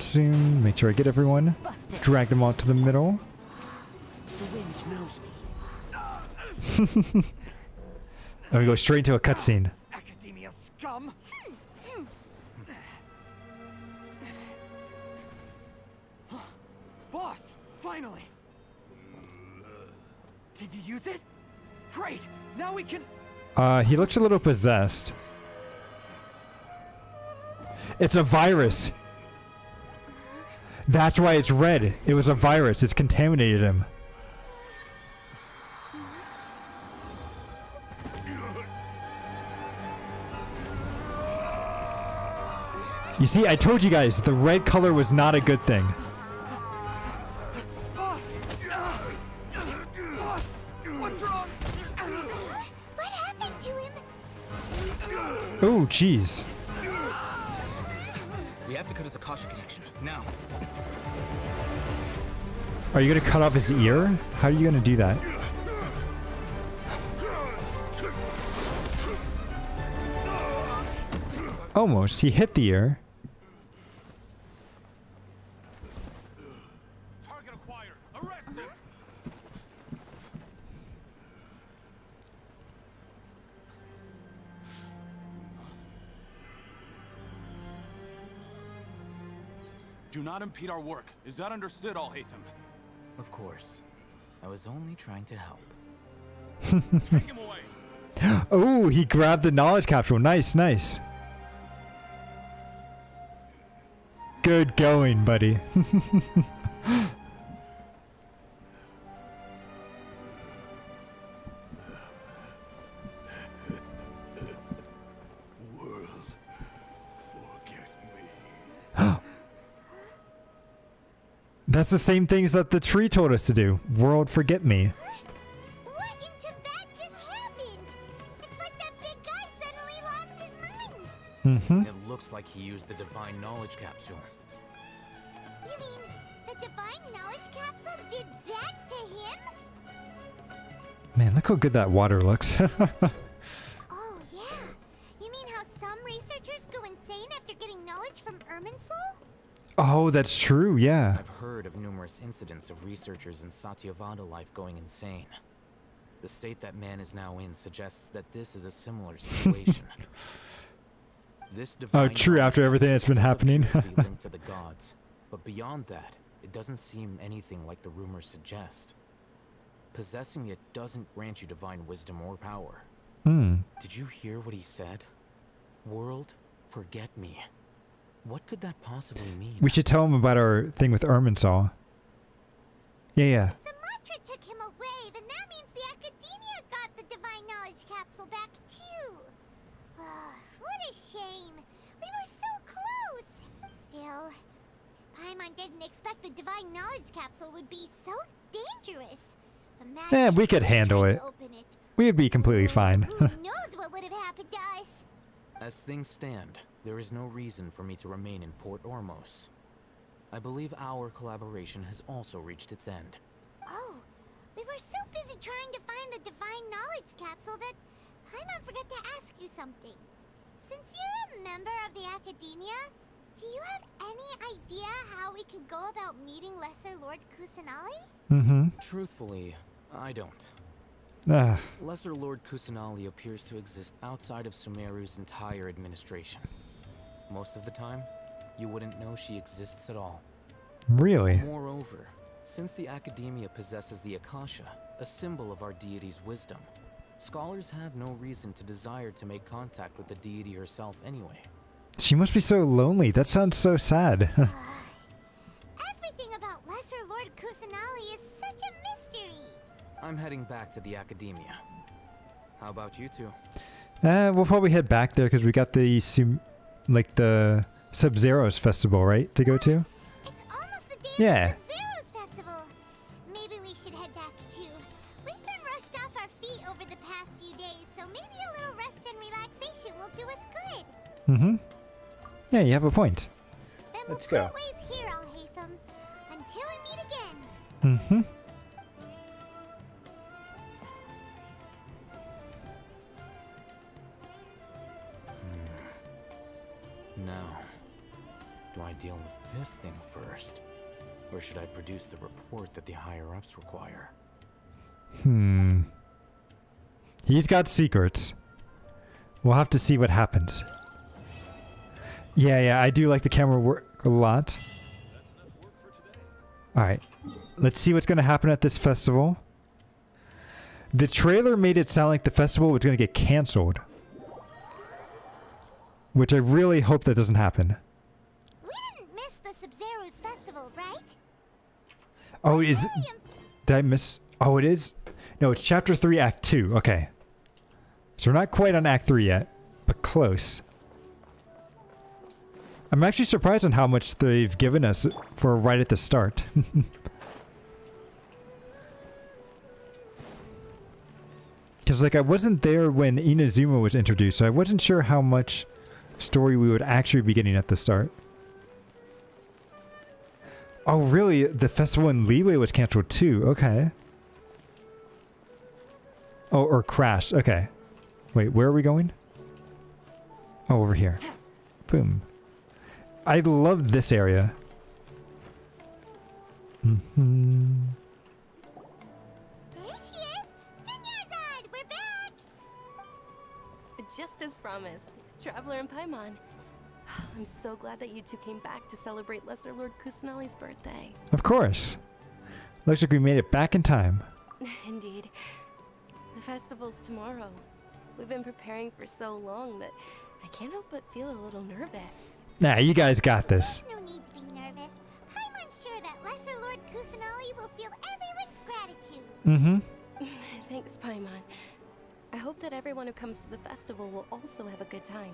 A: Zoom. Make sure I get everyone. Drag them all to the middle.
B: The wind knows me.
A: And we go straight into a cutscene.
F: Academia scum! Boss! Finally! Did you use it? Great! Now we can...
A: He looks a little possessed. It's a virus. That's why it's red. It was a virus. It's contaminated him. You see, I told you guys, the red color was not a good thing.
F: Boss! Boss! What's wrong?
C: What happened to him?
A: Oh, jeez.
D: We have to cut his Akasha connection. Now.
A: Are you gonna cut off his ear? How are you gonna do that? Almost. He hit the ear.
G: Target acquired. Arrest him. Do not impede our work. Is that understood, Alhaitham?
D: Of course. I was only trying to help.
G: Take him away.
A: Oh, he grabbed the knowledge capsule. Nice, nice. Good going, buddy.
G: World, forget me.
A: That's the same things that the tree told us to do. World, forget me.
C: What in Tibet just happened? It's like that big guy suddenly lost his mind.
D: It looks like he used the divine knowledge capsule.
C: You mean the divine knowledge capsule did that to him?
A: Man, look how good that water looks.
C: Oh, yeah. You mean how some researchers go insane after getting knowledge from Irminsul?
A: Oh, that's true, yeah.
D: I've heard of numerous incidents of researchers in Satyavada life going insane. The state that man is now in suggests that this is a similar situation. This divine
A: true, after
D: knowledge
A: everything that's been
D: does
A: happening.
D: appear to be linked to the gods, but beyond that, it doesn't seem anything like the rumors suggest. Possessing it doesn't grant you divine wisdom or power. Did you hear what he said? World, forget me. What could that possibly mean?
A: We should tell him about our thing with Irminsul. Yeah.
C: If the mantra took him away, then that means the Academia got the divine knowledge capsule back too. What a shame. We were so close. Still, Paimon didn't expect the divine knowledge capsule would be so dangerous. Imagine
A: we could
C: if they
A: handle
C: tried
A: it.
C: to open it.
A: We'd be completely fine.
C: Who knows what would have happened to us?
D: As things stand, there is no reason for me to remain in Port Ormos. I believe our collaboration has also reached its end.
C: Oh, we were were so busy trying to find the divine knowledge capsule that Paimon forgot to ask you something. Since you're a member of the Academia, do you have any idea how we could go about meeting Lesser Lord Kusanali?
A: Mm-hmm.
D: Truthfully, I don't.
A: Ah,
D: Lesser Lord Kusanali appears to exist outside of Sumeru's entire administration. Most of the time, you wouldn't know she exists at all.
A: really?
D: Moreover, since the Academia possesses the Akasha, a symbol of our deity's wisdom, scholars have no reason to desire to make contact with the deity herself anyway.
A: She must be so lonely. That sounds so sad.
C: Everything about Lesser Lord Kusanali is such a mystery.
D: I'm heading back to the Academia. How about you two?
A: We'll probably head back there because we got the the Sub-Zero's festival, right, to go to?
C: It's almost the day
A: Yeah.
C: of the Zero's festival. Maybe we should head back too. We've been rushed off our feet over the past few days, so maybe a little rest and relaxation will do us good.
A: Mm-hmm. Yeah, you have a point.
C: Then
A: Let's
C: we'll
A: go.
C: part ways here, Alhaitham. Until we meet again.
A: Mm-hmm.
D: Now, do I deal with this thing first? Or should I produce the report that the higher-ups require?
A: He's got secrets. We'll have to see what happens. Yeah, I do like the camera work a lot. Alright. Let's see what's going to happen at this festival. The trailer made it sound like the festival was going to get cancelled. Which I really hope that doesn't happen.
C: We didn't miss the Sub-Zero's festival, right?
A: Oh, did I miss? Oh, it is? No, it's Chapter 3, Act 2. Okay. So we're not quite on Act 3 yet, but close. I'm actually surprised on how much they've given us for right at the start. Because, like, I wasn't there when Inazuma was introduced, so I wasn't sure how much story we would actually be getting at the start. Oh, really? The festival in Liyue was cancelled too. Okay. Oh, or crashed. Okay. Wait, where are we going? Oh, over here. Boom. I love this area. Mm-hmm.
C: There she is! Dunyarzad! We're back!
H: Just as promised, Traveler and Paimon. I'm so glad that you two came back to celebrate Lesser Lord Kusanali's birthday.
A: Of course. Looks like we made it back in time.
H: Indeed. The festival's tomorrow. We've been preparing for so long that I can't help but feel a little nervous.
A: Nah, you guys got this.
C: No need to be nervous. Paimon's sure that Lesser Lord Kusanali will feel everyone's gratitude.
A: Mm-hmm.
H: Thanks, Paimon. I hope that everyone who comes to the festival will also have a good time.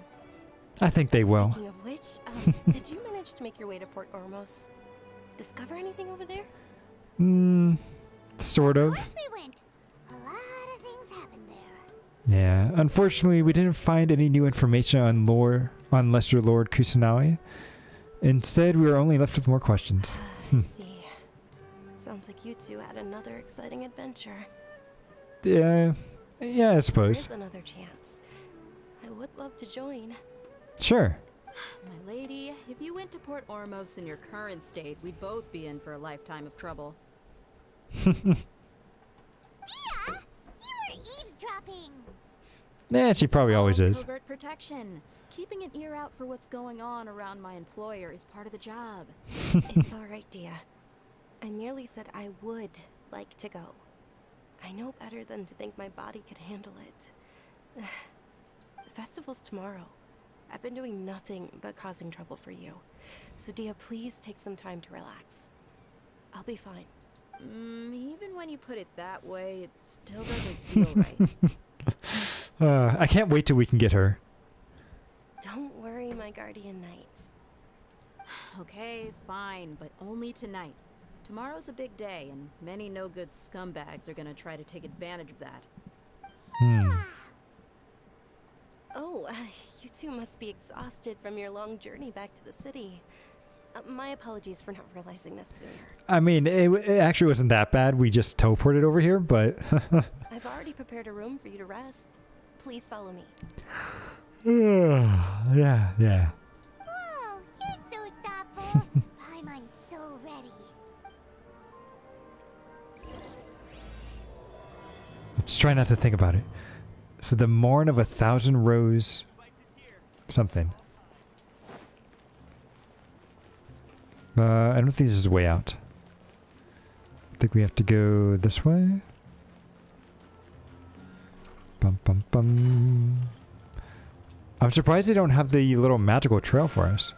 A: I think they will.
H: Speaking of which, did you manage to make your way to Port Ormos? Discover anything over there?
A: Sort
C: Of
A: of.
C: course we went. A lot of things happened there.
A: Yeah, unfortunately, we didn't find any new information on Lesser Lord Kusanali. Instead, we were only left with more questions.
H: I see. Sounds like you two had another exciting adventure.
A: Yeah, I
H: There
A: suppose.
H: is another chance. I would love to join.
A: Sure.
I: My lady, if you went to Port Ormos in your current state, we'd both be in for a lifetime of trouble.
C: Dia! You were eavesdropping!
A: Yeah, she probably always
I: All
A: is.
I: Covert protection. Keeping an ear out for what's going on around my employer is part of the job.
H: It's alright, Dia. I merely said I would like to go. I know better than to think my body could handle it. The festival's tomorrow. I've been doing nothing but causing trouble for you. So Dia, please take some time to relax. I'll be fine.
I: Even when you put it that way, it still doesn't feel right.
A: I can't wait till we can get her.
H: Don't worry, my guardian knight.
I: Okay, fine, but only tonight. Tomorrow's a big day, and many no-good scumbags are gonna try to take advantage of that.
H: Oh, you two must be exhausted from your long journey back to the city. My apologies for not realizing this sooner.
A: I mean, it actually wasn't that bad. We just teleported over here, but...
H: I've already prepared a room for you to rest. Please follow me.
A: yeah.
C: Whoa, you're so thoughtful. Paimon's so ready.
A: Just try not to think about it. So the morn of 1,000 rows... something. I don't think this is the way out. I think we have to go this way. Bum bum bum. I'm surprised they don't have the little magical trail for us.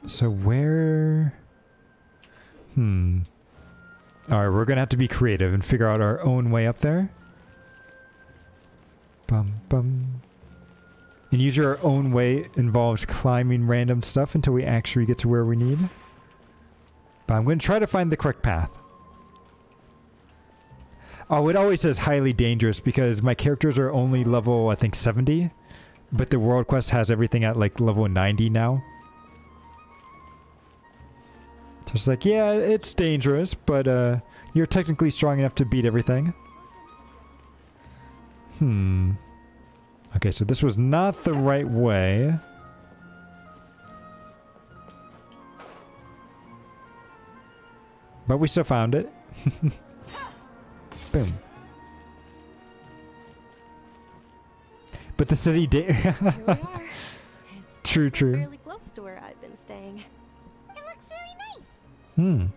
A: So where... Alright, we're gonna have to be creative and figure out our own way up there. Bum bum. And usually our own way involves climbing random stuff until we actually get to where we need. But I'm going to try to find the correct path. Oh, it always says highly dangerous because my characters are only level, I think, 70. But the world quest has everything at like level 90 now. So it's like, yeah, it's dangerous, but you're technically strong enough to beat everything. Okay, so this was not the right way. But we still found it. Boom. But the city did.
H: Here we are. It's
A: True.
H: fairly close to where I've been staying.
C: It looks really nice.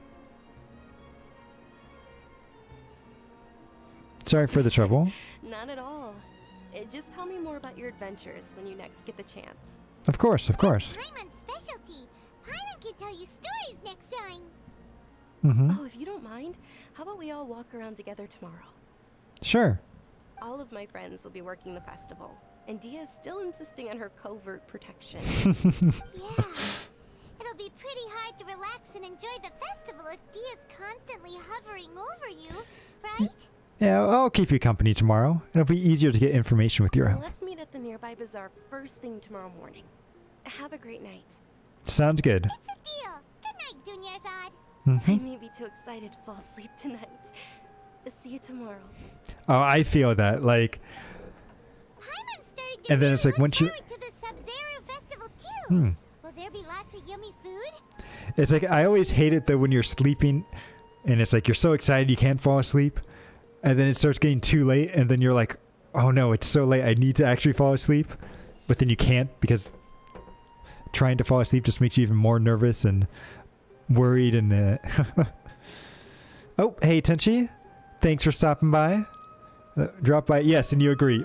A: Sorry for the trouble.
H: Not at all. Just tell me more about your adventures when you next get the chance.
A: Of course.
C: Paimon's specialty. Paimon can tell you stories next time.
H: Oh, if you don't mind, how about we all walk around together tomorrow?
A: Sure.
H: All of my friends will be working the festival, and Dia's still insisting on her covert protection.
C: Yeah. It'll be pretty hard to relax and enjoy the festival if Dia's constantly hovering over you, right?
A: Yeah, I'll keep you company tomorrow. It'll be easier to get information with your help.
H: Let's meet at the nearby bazaar first thing tomorrow morning. Have a great night.
A: Sounds good.
C: It's a deal. Good night, Dunyarzad.
H: I may be too excited to fall asleep tonight. See you tomorrow.
A: Oh, I feel that. Like,
C: Paimon's starting to
A: and then it's like once you...
C: to the Sub-Zero festival too. Will there be lots of yummy food?
A: It's like, I always hate it though when you're sleeping and it's like you're so excited you can't fall asleep. And then it starts getting too late, and then you're like, oh no, it's so late, I need to actually fall asleep. But then you can't, because trying to fall asleep just makes you even more nervous and worried and... Oh, hey Tenchi. Thanks for stopping by. Drop by. Yes, and you agree.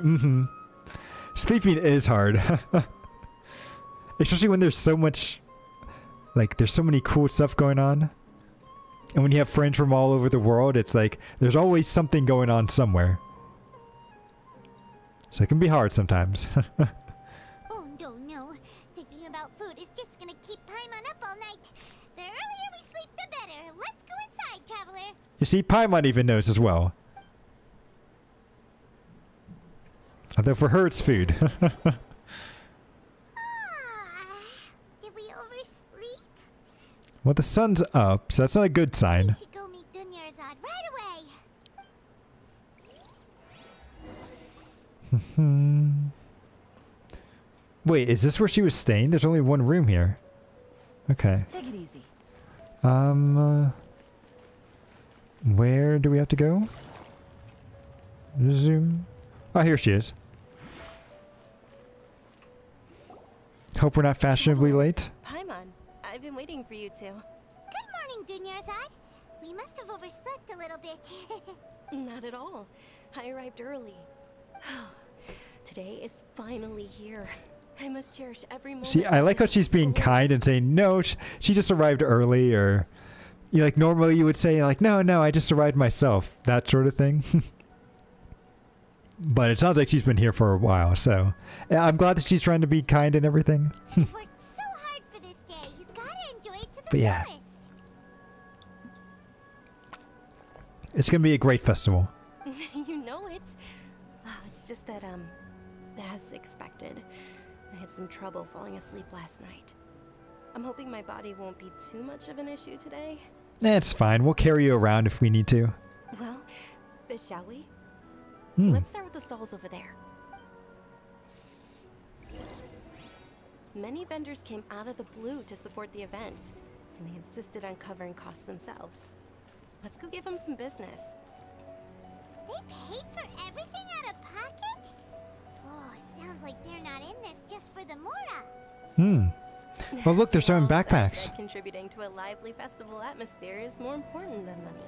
A: Sleeping is hard. Especially when there's so much... Like, there's so many cool stuff going on. And when you have friends from all over the world, it's like, there's always something going on somewhere. So it can be hard sometimes.
C: Oh no. Thinking about food is just gonna keep Paimon up all night. The earlier we sleep, the better. Let's go inside, traveler.
A: You see, Paimon even knows as well. Although for her, it's food.
C: Did we oversleep?
A: Well, the sun's up, so that's not a good sign.
C: We should go meet Dunyarzad right away.
A: Wait, is this where she was staying? There's only one room here. Okay.
I: Take it easy.
A: Where do we have to go? Zoom. Oh, here she is. Hope we're not fashionably late.
H: Paimon, I've been waiting for you two.
C: Good morning, Dunyarzad. We must have overslept a little bit.
H: Not at all. I arrived early. Today is finally here. I must cherish every moment.
A: See, I like how she's being kind and saying, no, she just arrived early, or... You like, normally you would say, like, no, I just arrived myself. That sort of thing. But it sounds like she's been here for a while, so... Yeah, I'm glad that she's trying to be kind and everything.
C: You've worked so hard for this day. You gotta enjoy it to the
A: But yeah.
C: fullest.
A: It's gonna be a great festival.
H: You know it. It's just that, as expected, I had some trouble falling asleep last night. I'm hoping my body won't be too much of an issue today.
A: It's fine. We'll carry you around if we need to.
H: Well, shall we?
A: Hmm.
H: Let's start with the stalls over there. Many vendors came out of the blue to support the event, and they insisted on covering costs themselves. Let's go give them some business.
C: They paid for everything out of pocket? Oh, sounds like they're not in this just for the Mora.
A: Hmm. Well, look, they're showing
H: Well said
A: backpacks.
H: that contributing to a lively festival atmosphere is more important than money.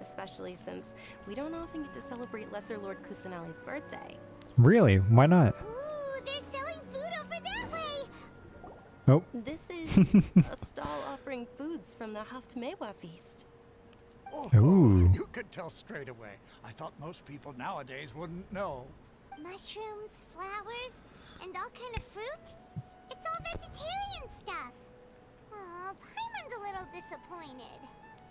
H: Especially since we don't often get to celebrate Lesser Lord Kusanali's birthday.
A: Really? Why not?
C: Ooh, they're selling food over that way.
A: Oh.
H: This is a stall offering foods from the Haftmewa feast.
J: Oh,
A: Ooh.
J: you could tell straight away. I thought most people nowadays wouldn't know.
C: Mushrooms, flowers, and all kind of fruit? It's all vegetarian stuff. Oh, Paimon's a little disappointed.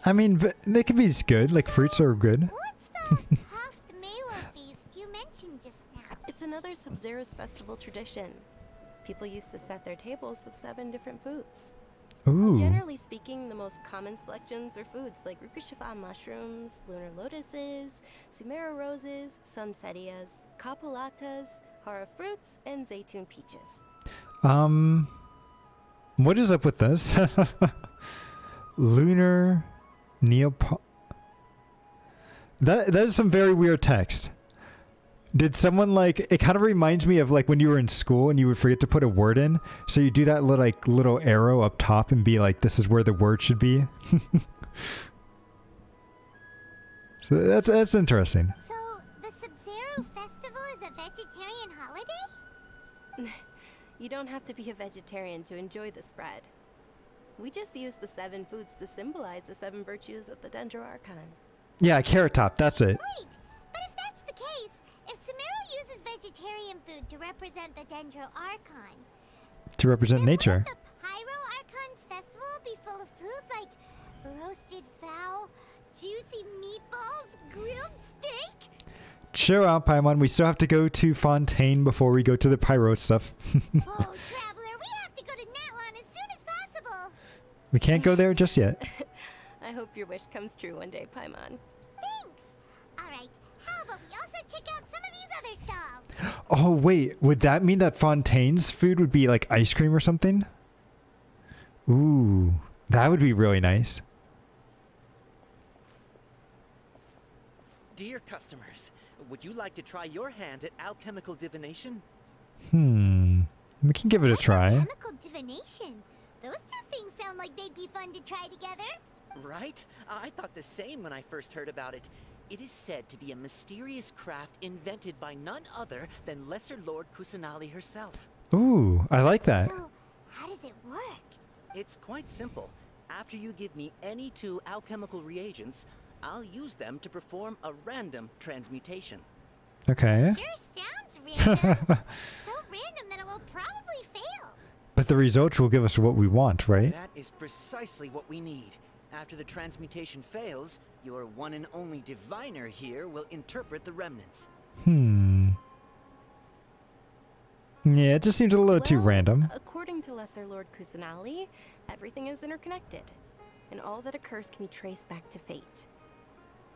A: I mean, they could be good. Like, fruits are good.
C: What's the Haftmewa feast you mentioned just now?
H: It's another Sub-Zero's festival tradition. People used to set their tables with 7 different foods.
A: Ooh.
H: Generally speaking, the most common selections were foods like Rukushifa mushrooms, lunar lotuses, Sumeru roses, sunsetias, capulatas, hara fruits, and zaytun peaches.
A: What is up with this? Lunar Neop. That is some very weird text. Did someone like it? Kind of reminds me of like when you were in school and you would forget to put a word in, so you do that little arrow up top and be like, "This is where the word should be." So that's interesting.
C: So, the Sub-Zero festival is a vegetarian holiday?
H: You don't have to be a vegetarian to enjoy the spread. We just use the 7 foods to symbolize the 7 virtues of the Dendro Archon.
A: Yeah, Carrot Top. That's it.
C: Wait, but if that's the case, if Sumeru uses vegetarian food to represent the Dendro Archon,
A: To represent
C: then
A: nature.
C: wouldn't the Pyro Archon's festival be full of food like roasted fowl, juicy meatballs, grilled steak?
A: Chill out, Paimon. We still have to go to Fontaine before we go to the pyro stuff.
C: Oh, traveler, we have to go to Natlon as soon as possible.
A: We can't go there just yet.
H: I hope your wish comes true one day, Paimon.
C: Thanks. All right, how about we also check out some of these other stalls?
A: Oh, wait. Would that mean that Fontaine's food would be like ice cream or something? Ooh, that would be really nice.
K: Dear customers, would you like to try your hand at alchemical divination?
A: We can give it a try.
C: Chemical divination. Those two things sound like they'd be fun to try together.
K: Right? I thought the same when I first heard about it. It is said to be a mysterious craft invented by none other than Lesser Lord Kusanali herself.
A: Ooh, I like that.
C: So, how does it work?
K: It's quite simple. After you give me any 2 alchemical reagents, I'll use them to perform a random transmutation.
A: Okay.
C: Sure sounds random. So random that it will probably fail.
A: But the results will give us what we want, right?
K: That is precisely what we need. After the transmutation fails, your one and only diviner here will interpret the remnants.
A: Yeah, it just seems a little too random.
H: According to Lesser Lord Kusanali, everything is interconnected, and all that occurs can be traced back to fate.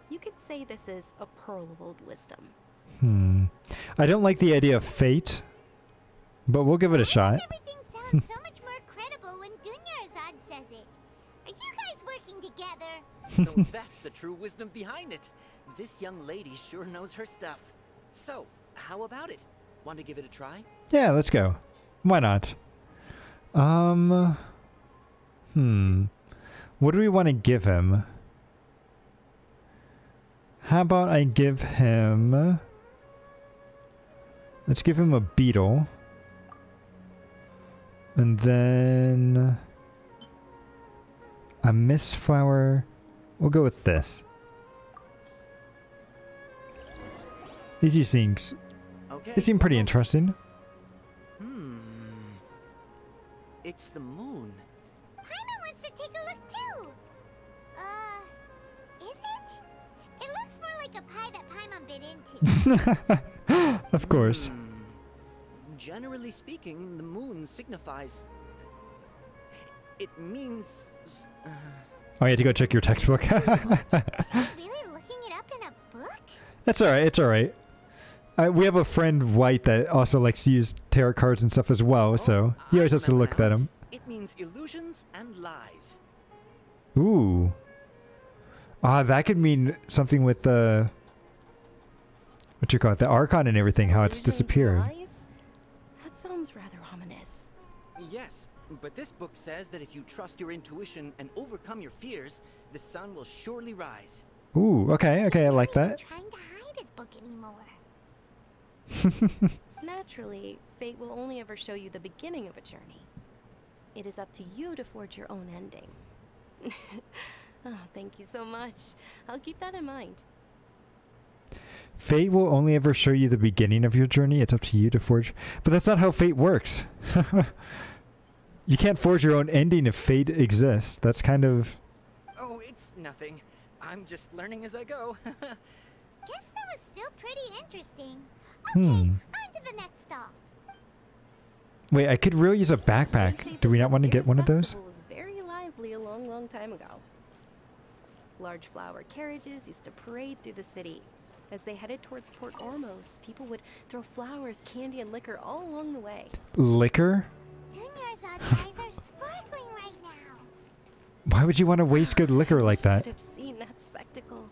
H: You could say this is a pearl of old wisdom.
A: I don't like the idea of fate, but we'll give it a shot.
C: Everything sounds so much more credible when Dunyarzad says it. Are you guys working together?
K: So that's the true wisdom behind it. This young lady sure knows her stuff. So, how about it? Want to give it a try?
A: Yeah, let's go. Why not? What do we want to give him? How about I give him... Let's give him a beetle. And then... a mist flower. We'll go with this. These things,
K: Okay.
A: they seem pretty interesting.
K: It's the moon.
C: Paimon wants to take a look too. Is it? It looks more like a pie that Paimon bit into.
A: Of course.
K: Generally speaking, the moon signifies... It means...
A: Oh, you had to go check your textbook.
C: Is he really looking it up in a book?
A: That's alright, it's alright. We have a friend, White, that also likes to use tarot cards and stuff as well, so he always has to look at them.
K: It means illusions and lies.
A: Ooh. Ah, that could mean something with the... what you call it? The Archon and everything, how it's
H: Illusions,
A: disappeared.
H: lies? That sounds rather ominous.
K: Yes, but this book says that if you trust your intuition and overcome your fears, the sun will surely rise.
A: Ooh, okay, okay, I like that.
C: Trying to hide his book anymore.
H: Naturally, fate will only ever show you the beginning of a journey. It is up to you to forge your own ending. Oh, thank you so much. I'll keep that in mind.
A: Fate will only ever show you the beginning of your journey. It's up to you to forge. But that's not how fate works. You can't forge your own ending if fate exists. That's kind of...
K: Oh, it's nothing. I'm just learning as I go.
C: Guess that was still pretty interesting. Okay,
A: Hmm.
C: on to the next stop.
A: Wait, I could really use a
H: They say
A: backpack. Do
H: the
A: we not want to get
H: Sub-Zero's
A: one of those?
H: festival was very lively a long, long time ago. Large flower carriages used to parade through the city. As they headed towards Port Ormos, people would throw flowers, candy, and liquor all along the way.
A: Liquor?
C: Dunyarzad's eyes are sparkling right now.
A: Why would you want to waste good liquor like that?
H: Could have seen that spectacle.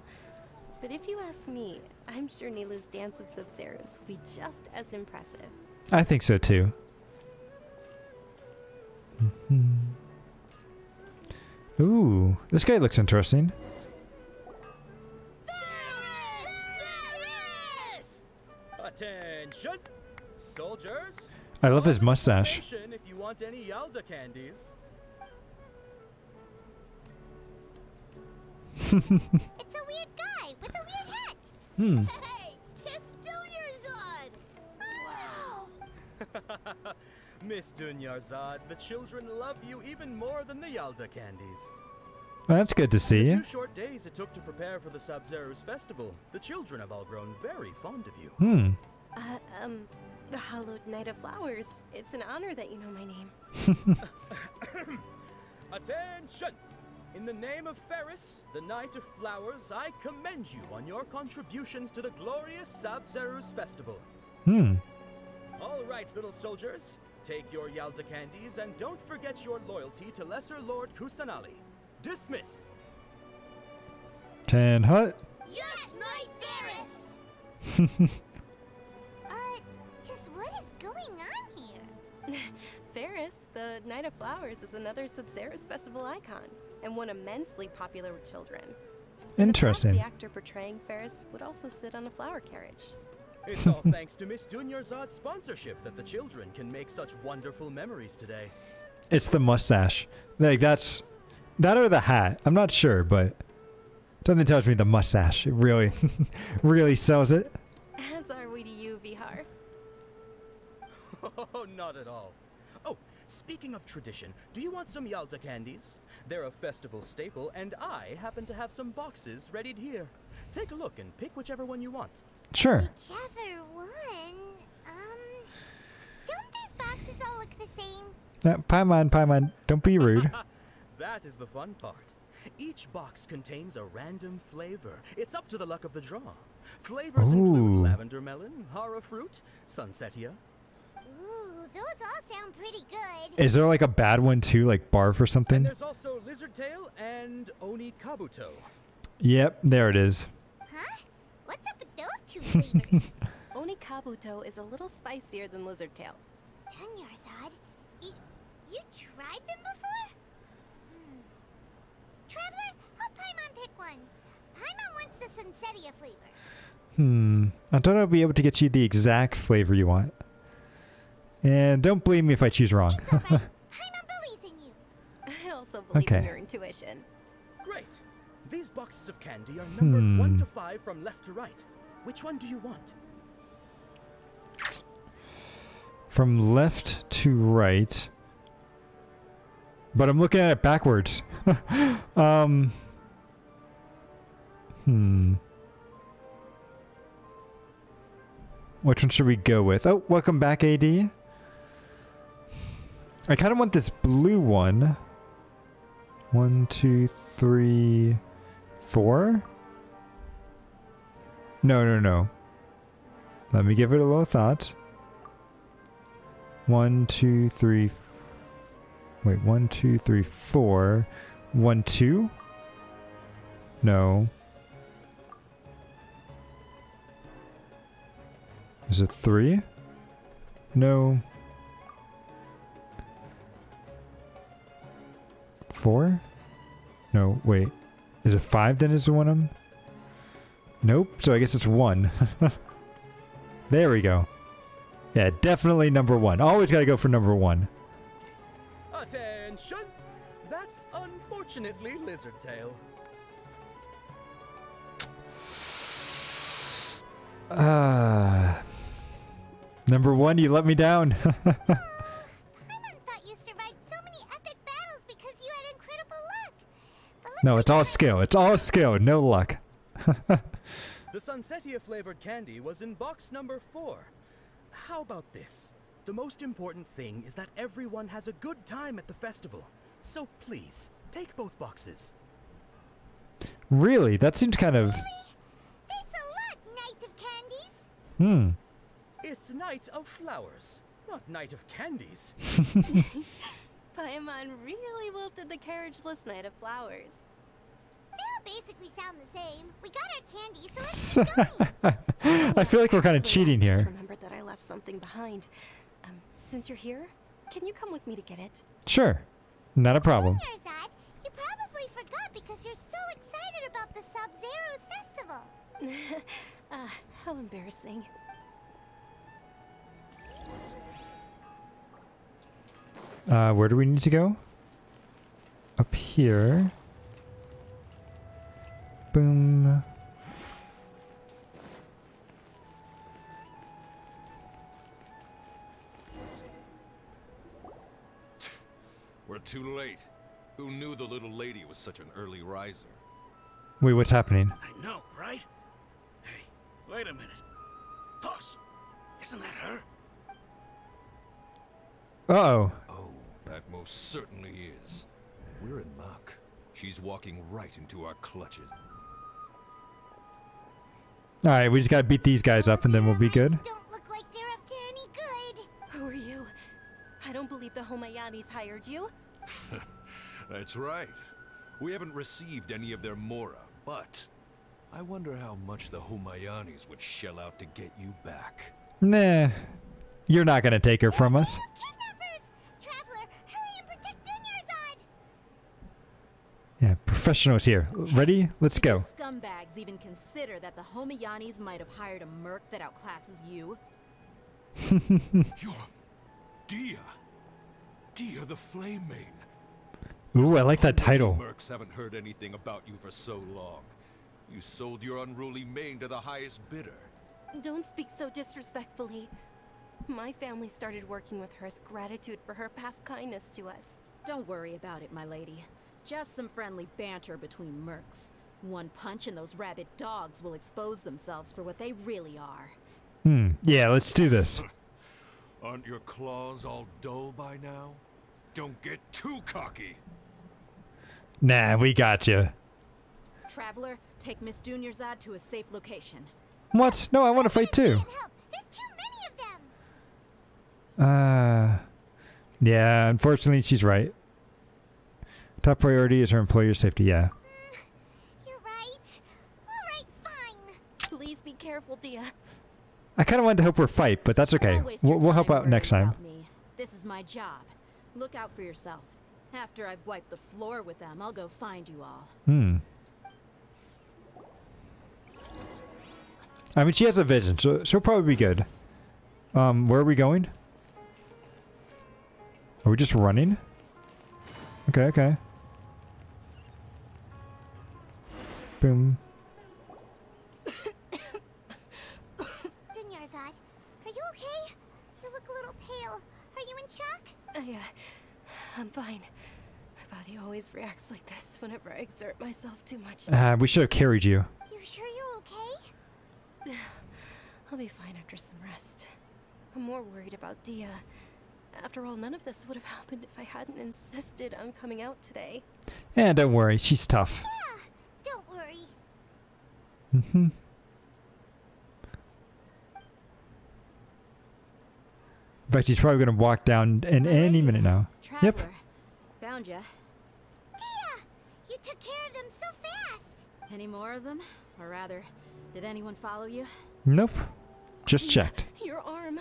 H: But if you ask me, I'm sure Nilu's dance of Sub-Zeros will be just as impressive.
A: I think so too. Ooh, this guy looks interesting.
F: Attention! Soldiers!
A: I love his mustache.
F: Attention if you want any Yalda candies.
C: It's a weird guy with a weird hat.
A: Hmm.
C: Hey, it's Dunyarzad. Wow.
F: Miss Dunyarzad, the children love you even more than the Yalda candies.
A: Well, that's good to see.
F: The few short days it took to prepare for the Sub-Zero's festival, the children have all grown very fond of you.
A: Hmm.
H: The Hallowed Knight of Flowers. It's an honor that you know my name.
F: Attention! In the name of Ferris, the Knight of Flowers, I commend you on your contributions to the glorious Sub-Zero's festival.
A: Hmm.
F: All right, little soldiers, take your Yalda candies and don't forget your loyalty to Lesser Lord Kusanali. Dismissed.
A: Ten Hut.
C: Yes, Knight Ferris. Just what is going on here?
H: Ferris, the Knight of Flowers, is another Sub-Zero's festival icon, and one immensely popular with children.
A: Interesting.
H: The actor portraying Ferris would also sit on a flower carriage.
F: It's all thanks to Miss Dunyarzad's sponsorship that the children can make such wonderful memories today.
A: It's the mustache. Like that's that or the hat. I'm not sure, but something tells me the mustache. It really, really sells it.
H: As are we to you, Vihar.
F: Oh, not at all. Oh, speaking of tradition, do you want some Yalda candies? They're a festival staple, and I happen to have some boxes readied here. Take a look and pick whichever one you want.
A: Sure.
C: Whichever one. Don't these boxes all look the same?
A: Paimon, don't be rude.
F: That is the fun part. Each box contains a random flavor. It's up to the luck of the draw. Flavors
A: Ooh.
F: include lavender melon, hara fruit, sunsetia.
C: Ooh, those all sound pretty good.
A: Is there like a bad one too, like barf or
F: And
A: something?
F: there's also lizard tail and oni kabuto.
A: Yep, there it is.
C: Huh? What's up with those two flavors?
H: Oni Kabuto is a little spicier than Lizard Tail.
C: Dunyarzad, you tried them before? Traveler, help Paimon pick one. Paimon wants the Sunsetia flavor.
A: I thought I'd be able to get you the exact flavor you want. And don't blame me if I choose wrong.
C: It's alright. Paimon believes in you.
H: I also believe in
A: Okay.
H: your intuition.
F: Great. These boxes of candy are numbered 1 to 5 from left to right. Which one do you want?
A: From left to right. But I'm looking at it backwards. Which one should we go with? Oh, welcome back, AD. I kind of want this blue one. 1, 2, 3, 4? No. Let me give it a little thought. 1, 2, 3. Wait, 1, 2, 3, 4. 1, 2? No. Is it 3? No. 4? No, wait. Is it 5 then is one of them? Nope, so I guess it's 1. There we go. Yeah, definitely number 1. Always gotta go for number 1.
F: Attention! That's unfortunately Lizardtail.
A: Number 1, you let me down.
C: Paimon thought you survived so many epic battles because you had incredible luck. But
A: No, it's all skill. It's all skill, no luck.
F: The Sunsetia flavored candy was in box number 4. How about this? The most important thing is that everyone has a good time at the festival. So please, take both boxes.
A: Really? That seems kind of...
C: thanks a lot, Knight of Candies.
A: Hmm.
F: It's Night of Flowers, not Night of Candies.
H: Paimon really wilted the carriageless Knight of Flowers.
C: They all basically sound the same. We got our candy, so let's keep going.
A: I feel like we're kind of
H: Actually,
A: cheating
H: I just
A: here.
H: remembered that I left something behind. Since you're here, can you come with me to get it?
A: Sure. Not a problem.
C: Yarzad, you probably forgot because you're so excited about the Sub-Zero's festival.
H: How embarrassing.
A: Where do we need to go? Up here. Boom.
L: We're too late. Who knew the little lady was such an early riser?
A: Wait, what's happening?
J: I know, right? Hey, wait a minute. Boss, isn't that her?
A: Uh-oh.
L: Oh, that most certainly is. We're in luck. She's walking right into our clutches.
A: Alright, we just gotta beat these guys up and then we'll be good.
C: Don't look like they're up to any good.
H: Who are you? I don't believe the Homayanis hired you.
L: That's right. We haven't received any of their mora, but I wonder how much the Humayanis would shell out to get you back.
A: Nah. You're not gonna take her from us.
C: Kidnappers! Traveler, hurry and protect Dunyarzad!
A: Yeah, professionals here. Ready? Let's go.
I: Scumbags even consider that the Homayanis might have hired a merc that outclasses you?
L: You're Dia. Dia the Flame Main.
A: Ooh, I like that title.
L: Mercs haven't heard anything about you for so long. You sold your unruly mane to the highest bidder.
H: Don't speak so disrespectfully. My family started working with her as gratitude for her past kindness to us.
I: Don't worry about it, my lady. Just some friendly banter between mercs. One punch and those rabid dogs will expose themselves for what they really are.
A: Yeah, let's do this.
L: Aren't your claws all dull by now? Don't get too cocky.
A: Nah, we got you.
I: Traveler, take Miss Dunyarzad to a safe location.
A: What? No, I want to fight too.
C: Can't help. There's too many of them.
A: Yeah, unfortunately she's right. Top priority is her employer's safety, yeah.
C: You're right. Alright, fine.
H: Please be careful, Dia.
A: I kind of wanted to help her fight, but that's okay.
I: Don't waste your
A: We'll help
I: time
A: out next
I: worrying
A: time.
I: about me. This is my job. Look out for yourself. After I've wiped the floor with them, I'll go find you all.
A: I mean, she has a vision, so she'll probably be good. Where are we going? Are we just running? Okay. Boom.
C: Dunyarzad, are you okay? You look a little pale. Are you in shock?
H: I'm fine. My body always reacts like this whenever I exert myself too much.
A: We should have carried you.
C: You sure you're okay?
H: I'll be fine after some rest. I'm more worried about Dia. After all, none of this would have happened if I hadn't insisted on coming out today.
A: And don't worry, she's tough.
C: Yeah, don't worry.
A: Mm-hmm. But she's probably gonna walk down in any minute now.
I: Traveler,
A: Yep.
I: found ya.
C: Dia, you took care of them so fast.
I: Any more of them? Or rather, did anyone follow you?
A: Nope. Just checked.
H: Your arm.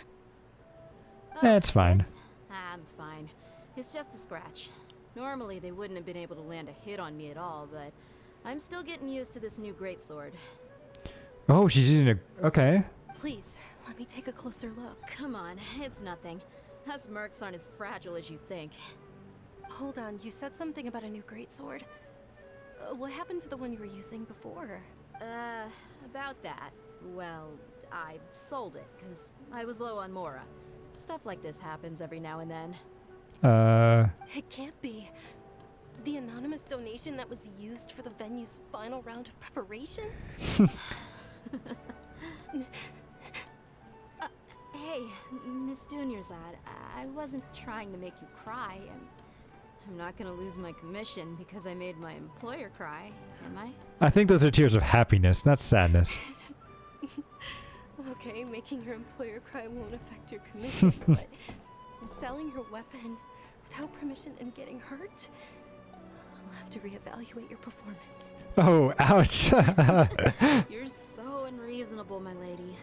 A: It's fine.
I: Yes? I'm fine. It's just a scratch. Normally, they wouldn't have been able to land a hit on me at all, but I'm still getting used to this new greatsword.
A: Oh, she's using a... Okay.
H: Please, let me take a closer look.
I: Come on, it's nothing. Us mercs aren't as fragile as you think.
H: Hold on, you said something about a new greatsword. What happened to the one you were using before?
I: About that. Well, I sold it, because I was low on Mora. Stuff like this happens every now and then.
H: It can't be. The anonymous donation that was used for the venue's final round of preparations?
I: Hey, Miss Dunyarzad, I wasn't trying to make you cry, and I'm not gonna lose my commission because I made my employer cry, am I?
A: I think those are tears of happiness, not sadness.
H: Okay, making your employer cry won't affect your commission, but selling your weapon without permission and getting hurt? I'll have to reevaluate your performance.
A: Oh, ouch.
I: You're so unreasonable, my lady.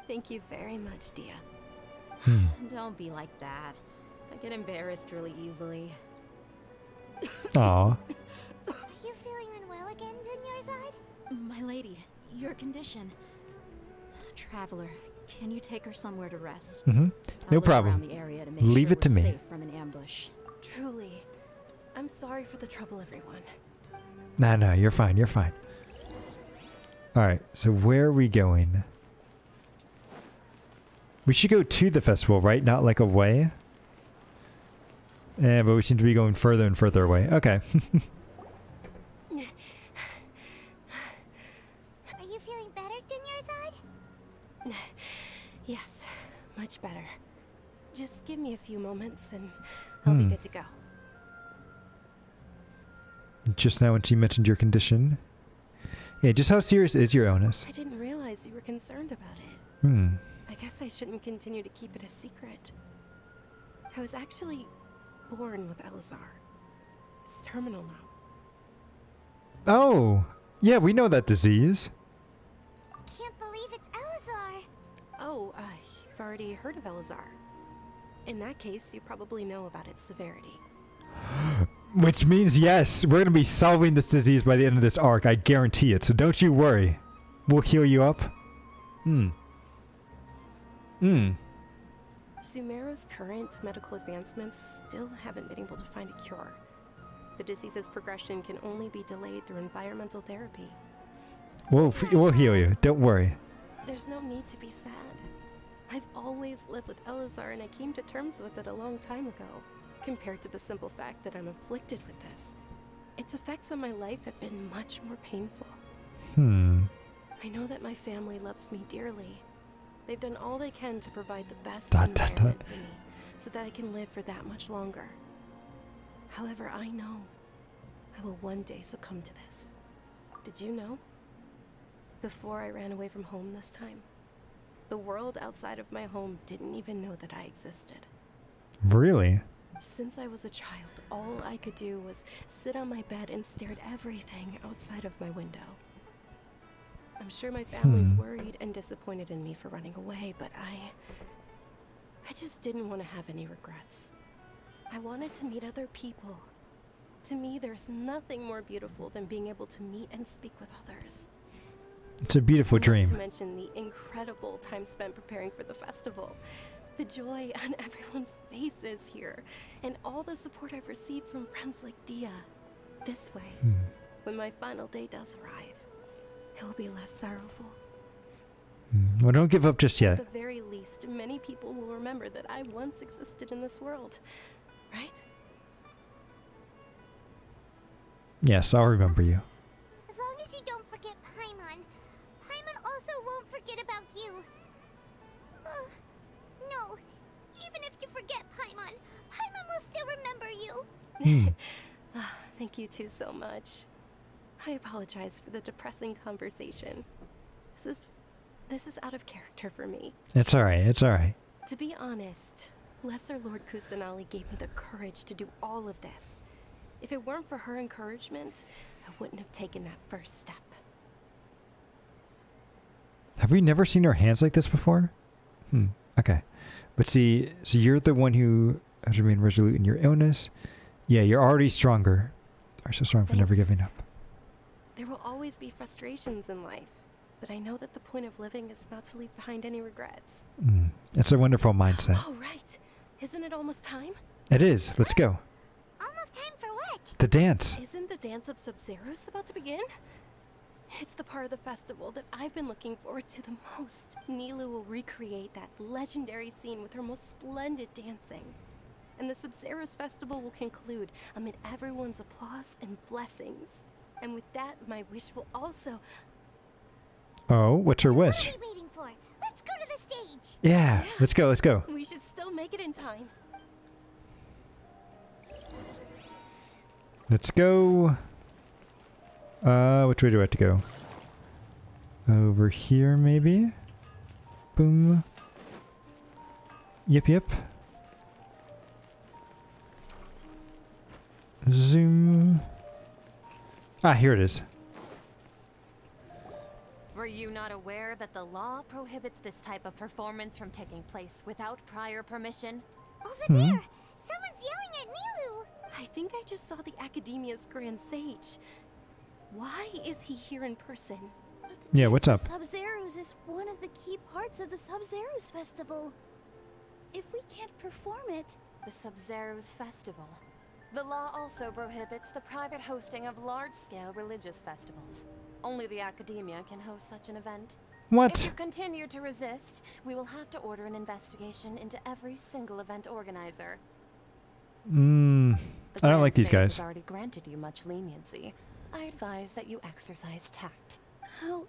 H: Thank you very much, Dia.
I: Don't be like that. I get embarrassed really easily.
A: Aw.
C: Are you feeling unwell again, Dunyarzad?
I: My lady, your condition. Traveler, can you take her somewhere to rest?
A: Mm-hmm.
I: I'll
A: No
I: look
A: problem.
I: around the area to make
A: Leave
I: sure
A: it to
I: we're
A: me.
I: safe from an ambush.
H: Truly. I'm sorry for the trouble, everyone.
A: No, you're fine, you're fine. Alright, so where are we going? We should go to the festival, right? Not like away? Yeah, but we seem to be going further and further away. Okay.
C: Are you feeling better, Dunyarzad?
H: Yes, much better. Just give me a few moments and I'll be good to go.
A: Just now when she mentioned your condition. Yeah, just how serious is your illness?
H: I didn't realize you were concerned about it. I guess I shouldn't continue to keep it a secret. I was actually born with Elazar. It's terminal now.
A: Oh, yeah, we know that disease.
C: Can't believe it's Elazar.
H: Oh, you've already heard of Elazar. In that case, you probably know about its severity.
A: Which means, yes, we're going to be solving this disease by the end of this arc. I guarantee it. So don't you worry. We'll heal you up.
H: Sumeru's current medical advancements still haven't been able to find a cure. The disease's progression can only be delayed through environmental therapy.
A: We'll heal you. Don't worry.
H: There's no need to be sad. I've always lived with Elazar and I came to terms with it a long time ago. Compared to the simple fact that I'm afflicted with this, its effects on my life have been much more painful. I know that my family loves me dearly. They've done all they can to provide the best environment for me, so that I can live for that much longer. However, I know I will one day succumb to this. Did you know? Before I ran away from home this time, the world outside of my home didn't even know that I existed.
A: Really?
H: Since I was a child, all I could do was sit on my bed and stare at everything outside of my window. I'm sure my family's worried and disappointed in me for running away, but I just didn't want to have any regrets. I wanted to meet other people. To me, there's nothing more beautiful than being able to meet and speak with others.
A: It's a beautiful dream.
H: Not to mention the incredible time spent preparing for the festival. The joy on everyone's faces here, and all the support I've received from friends like Dia. This way, when my final day does arrive, it will be less sorrowful.
A: Well, don't give up just yet.
H: At the very least, many people will remember that I once existed in this world, right?
A: Yes, I'll remember you.
C: As long as you don't forget Paimon. Paimon also won't forget about you. No, even if you forget Paimon, Paimon will still remember you.
H: Thank you two so much. I apologize for the depressing conversation. This is out of character for me.
A: It's alright, it's alright.
H: To be honest, Lesser Lord Kusanali gave me the courage to do all of this. If it weren't for her encouragement, I wouldn't have taken that first step.
A: Have we never seen her hands like this before? Okay. But see, so you're the one who has remained resolute in your illness. Yeah, you're already stronger. Are so strong for never giving up.
H: There will always be frustrations in life, but I know that the point of living is not to leave behind any regrets.
A: It's a wonderful mindset.
H: Oh, right. Isn't it almost time?
A: It is. Let's go.
C: Almost time for what?
A: The dance.
H: Isn't the dance of Sub-Zeros about to begin? It's the part of the festival that I've been looking forward to the most. Nilu will recreate that legendary scene with her most splendid dancing. And the Sub-Zeros festival will conclude amid everyone's applause and blessings. And with that, my wish will also...
A: Oh, what's her wish?
C: What are we waiting for? Let's go to the stage.
A: Yeah, let's go, let's go.
H: We should still make it in time.
A: Let's go. Which way do I have to go? Over here, maybe? Boom. Yep. Zoom. Ah, here it is.
M: Were you not aware that the law prohibits this type of performance from taking place without prior permission?
C: Over there! Someone's yelling at Nilu!
H: I think I just saw the Academia's Grand Sage. Why is he here in person?
A: Yeah, what's up?
E: Sub-Zeros is one of the key parts of the Sub-Zeros festival. If we can't perform it...
M: The Sub-Zeros Festival. The law also prohibits the private hosting of large-scale religious festivals. Only the Academia can host such an event.
A: What?
M: If you continue to resist, we will have to order an investigation into every single event organizer.
A: I don't like these
M: Grand Sage
A: guys.
M: has already granted you much leniency. I advise that you exercise tact.
E: How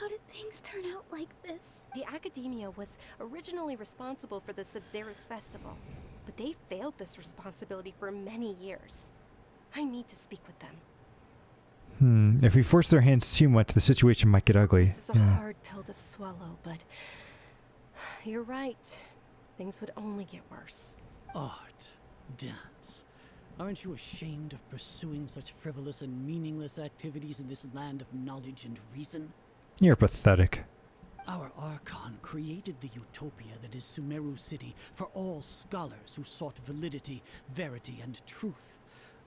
E: did things turn out like this?
H: The Academia was originally responsible for the Sub-Zeros festival, but they failed this responsibility for many years. I need to speak with them.
A: If we force their hands too much, the situation might get ugly.
H: This is a hard pill to swallow, but you're right. Things would only get worse.
J: Art, dance. Aren't you ashamed of pursuing such frivolous and meaningless activities in this land of knowledge and reason?
A: You're pathetic.
J: Our Archon created the utopia that is Sumeru City for all scholars who sought validity, verity, and truth,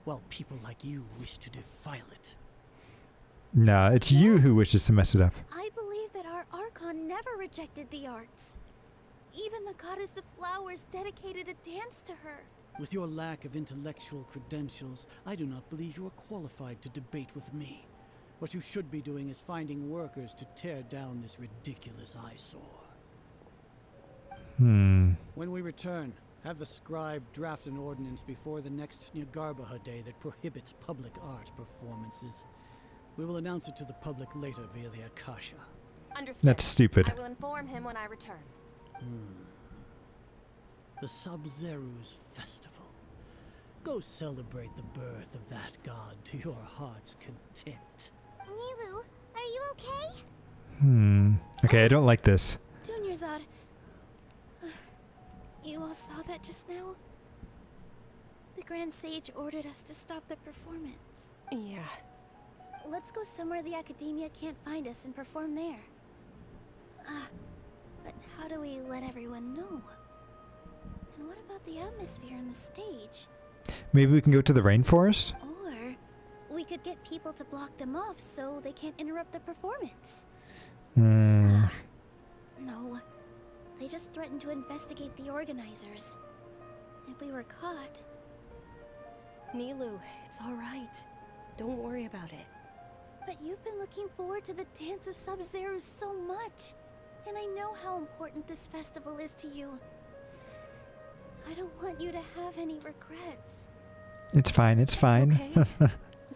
J: while people like you wish to defile it.
A: Nah, it's you who wishes to mess it up.
E: I believe that our Archon never rejected the arts. Even the goddess of flowers dedicated a dance to her.
J: With your lack of intellectual credentials, I do not believe you are qualified to debate with me. What you should be doing is finding workers to tear down this ridiculous eyesore. When we return, have the scribe draft an ordinance before the next Nyargarbaha Day that prohibits public art performances. We will announce it to the public later via the Akasha.
M: Understood.
A: That's stupid.
M: I will inform him when I return.
J: The Sub-Zeros Festival. Go celebrate the birth of that god to your heart's content.
C: Nilu, are you okay?
A: Okay, I don't like this.
E: Junior Zod. You all saw that just now? The Grand Sage ordered us to stop the performance.
H: Yeah.
E: Let's go somewhere the Academia can't find us and perform there. But how do we let everyone know? And what about the atmosphere on the stage?
A: Maybe we can go to the rainforest?
E: Or we could get people to block them off so they can't interrupt the performance. No. They just threatened to investigate the organizers. If we were caught...
H: Nilu, it's alright. Don't worry about it.
E: But you've been looking forward to the Dance of Sub-Zeros so much. And I know how important this festival is to you. I don't want you to have any regrets.
A: It's fine, it's fine.
H: Okay.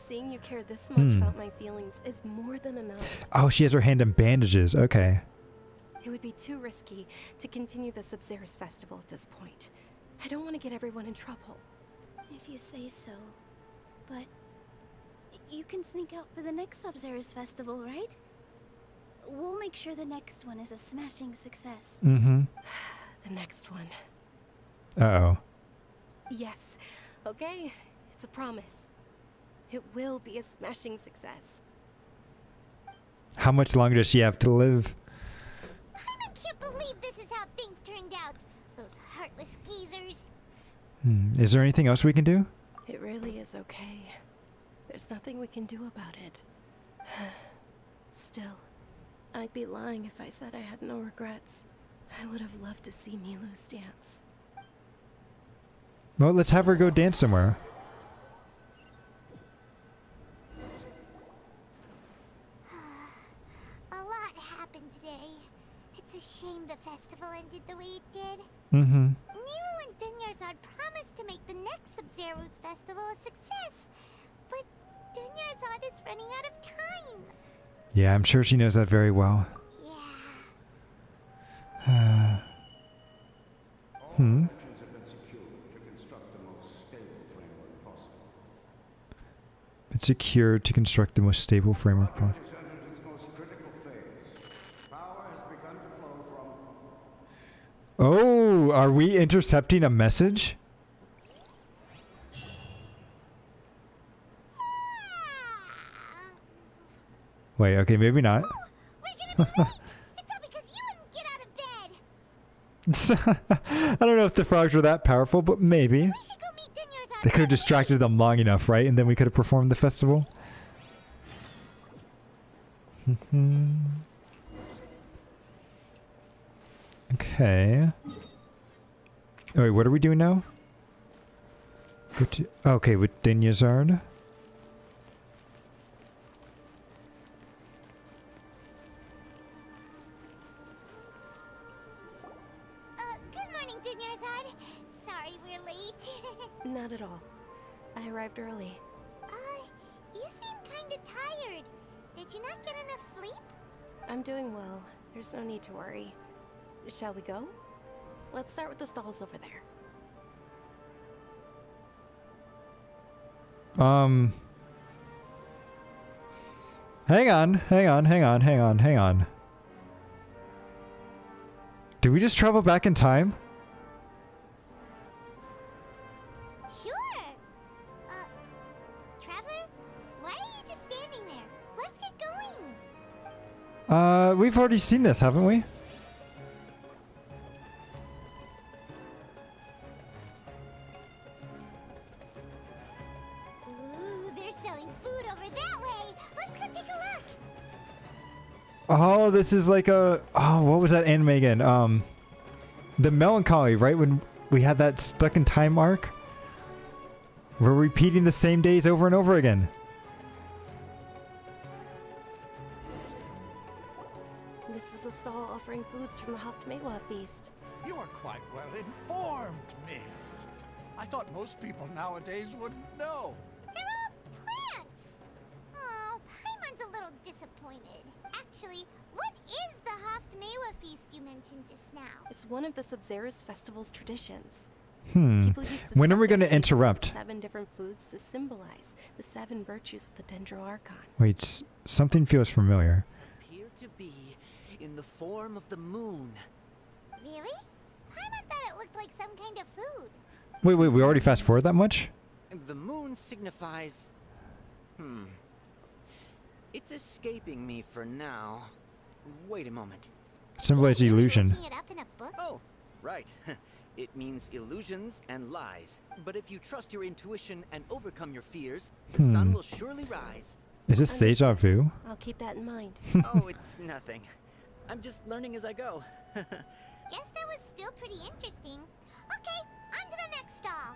H: Seeing you care this much about my feelings is more than enough.
A: Oh, she has her hand in bandages. Okay.
H: It would be too risky to continue the Sub-Zeros festival at this point. I don't want to get everyone in trouble.
I: If you say so. But you can sneak out for the next Sub-Zero's festival, right? We'll make sure the next one is a smashing success.
A: Mm-hmm.
H: The next one.
A: Uh-oh.
H: Yes. Okay. It's a promise. It will be a smashing success.
A: How much longer does she have to live?
C: I can't believe this is how things turned out. Those heartless geezers.
A: Is there anything else we can do?
H: It really is okay. There's nothing we can do about it. Still, I'd be lying if I said I had no regrets. I would have loved to see Nilou's dance.
A: Well, let's have her go dance somewhere.
C: A lot happened today. It's a shame the festival ended the way it did.
A: Mm-hmm.
C: Nilou and Dunyarzad promised to make the next Sub-Zero's festival a success. But Dunyarzad is running out of time.
A: Yeah, I'm sure she knows that very well.
C: Yeah.
A: It's secured to construct the most stable framework possible. Oh, are we intercepting a message? Wait, okay, maybe not.
C: We're gonna be late. It's all because you wouldn't get out of bed.
A: I don't know if the frogs were that powerful, but maybe.
C: We should go meet Dunyarzad.
A: They could have distracted them long enough, right? And then we could have performed the festival. Okay. Oh, wait, what are we doing now? Okay, with Dunyarzad.
C: Good morning, Dunyarzad. Sorry we're late.
H: Not at all. I arrived early.
C: You seem kinda tired. Did you not get enough sleep?
H: I'm doing well. There's no need to worry. Shall we go? Let's start with the stalls over there.
A: Hang on. Did we just travel back in time?
C: Sure. Traveler? Why are you just standing there? Let's get going.
A: We've already seen this, haven't we?
C: Ooh, they're selling food over that way. Let's go take a look.
A: Oh, this is like a... Oh, what was that anime again? The Melancholy, right? When we had that stuck in time arc? We're repeating the same days over and over again.
H: This is a stall offering foods from the Haftmewa feast.
N: You are quite well informed, miss. I thought most people nowadays wouldn't know.
C: They're all plants. Oh, Paimon's a little disappointed. Actually, what is the Haftmewa feast you mentioned just now?
H: It's one of the Sub-Zero's festival's traditions.
A: When are we going to interrupt?
H: 7 different foods to symbolize the 7 virtues of the Dendro Archon.
A: Wait, something feels familiar.
K: Appear to be in the form of the moon.
C: Really? Paimon thought it looked like some kind of food.
A: Wait, we already fast forward that much?
K: The moon signifies... It's escaping me for now. Wait a moment.
A: Symbolize illusion.
C: Looking it up in a book?
K: Oh, right. It means illusions and lies. But if you trust your intuition and overcome your fears, the sun will surely rise.
A: Is this deja vu?
H: I'll keep that in mind.
K: Oh, it's nothing. I'm just learning as I go.
C: Guess that was still pretty interesting. Okay, on to the next stall.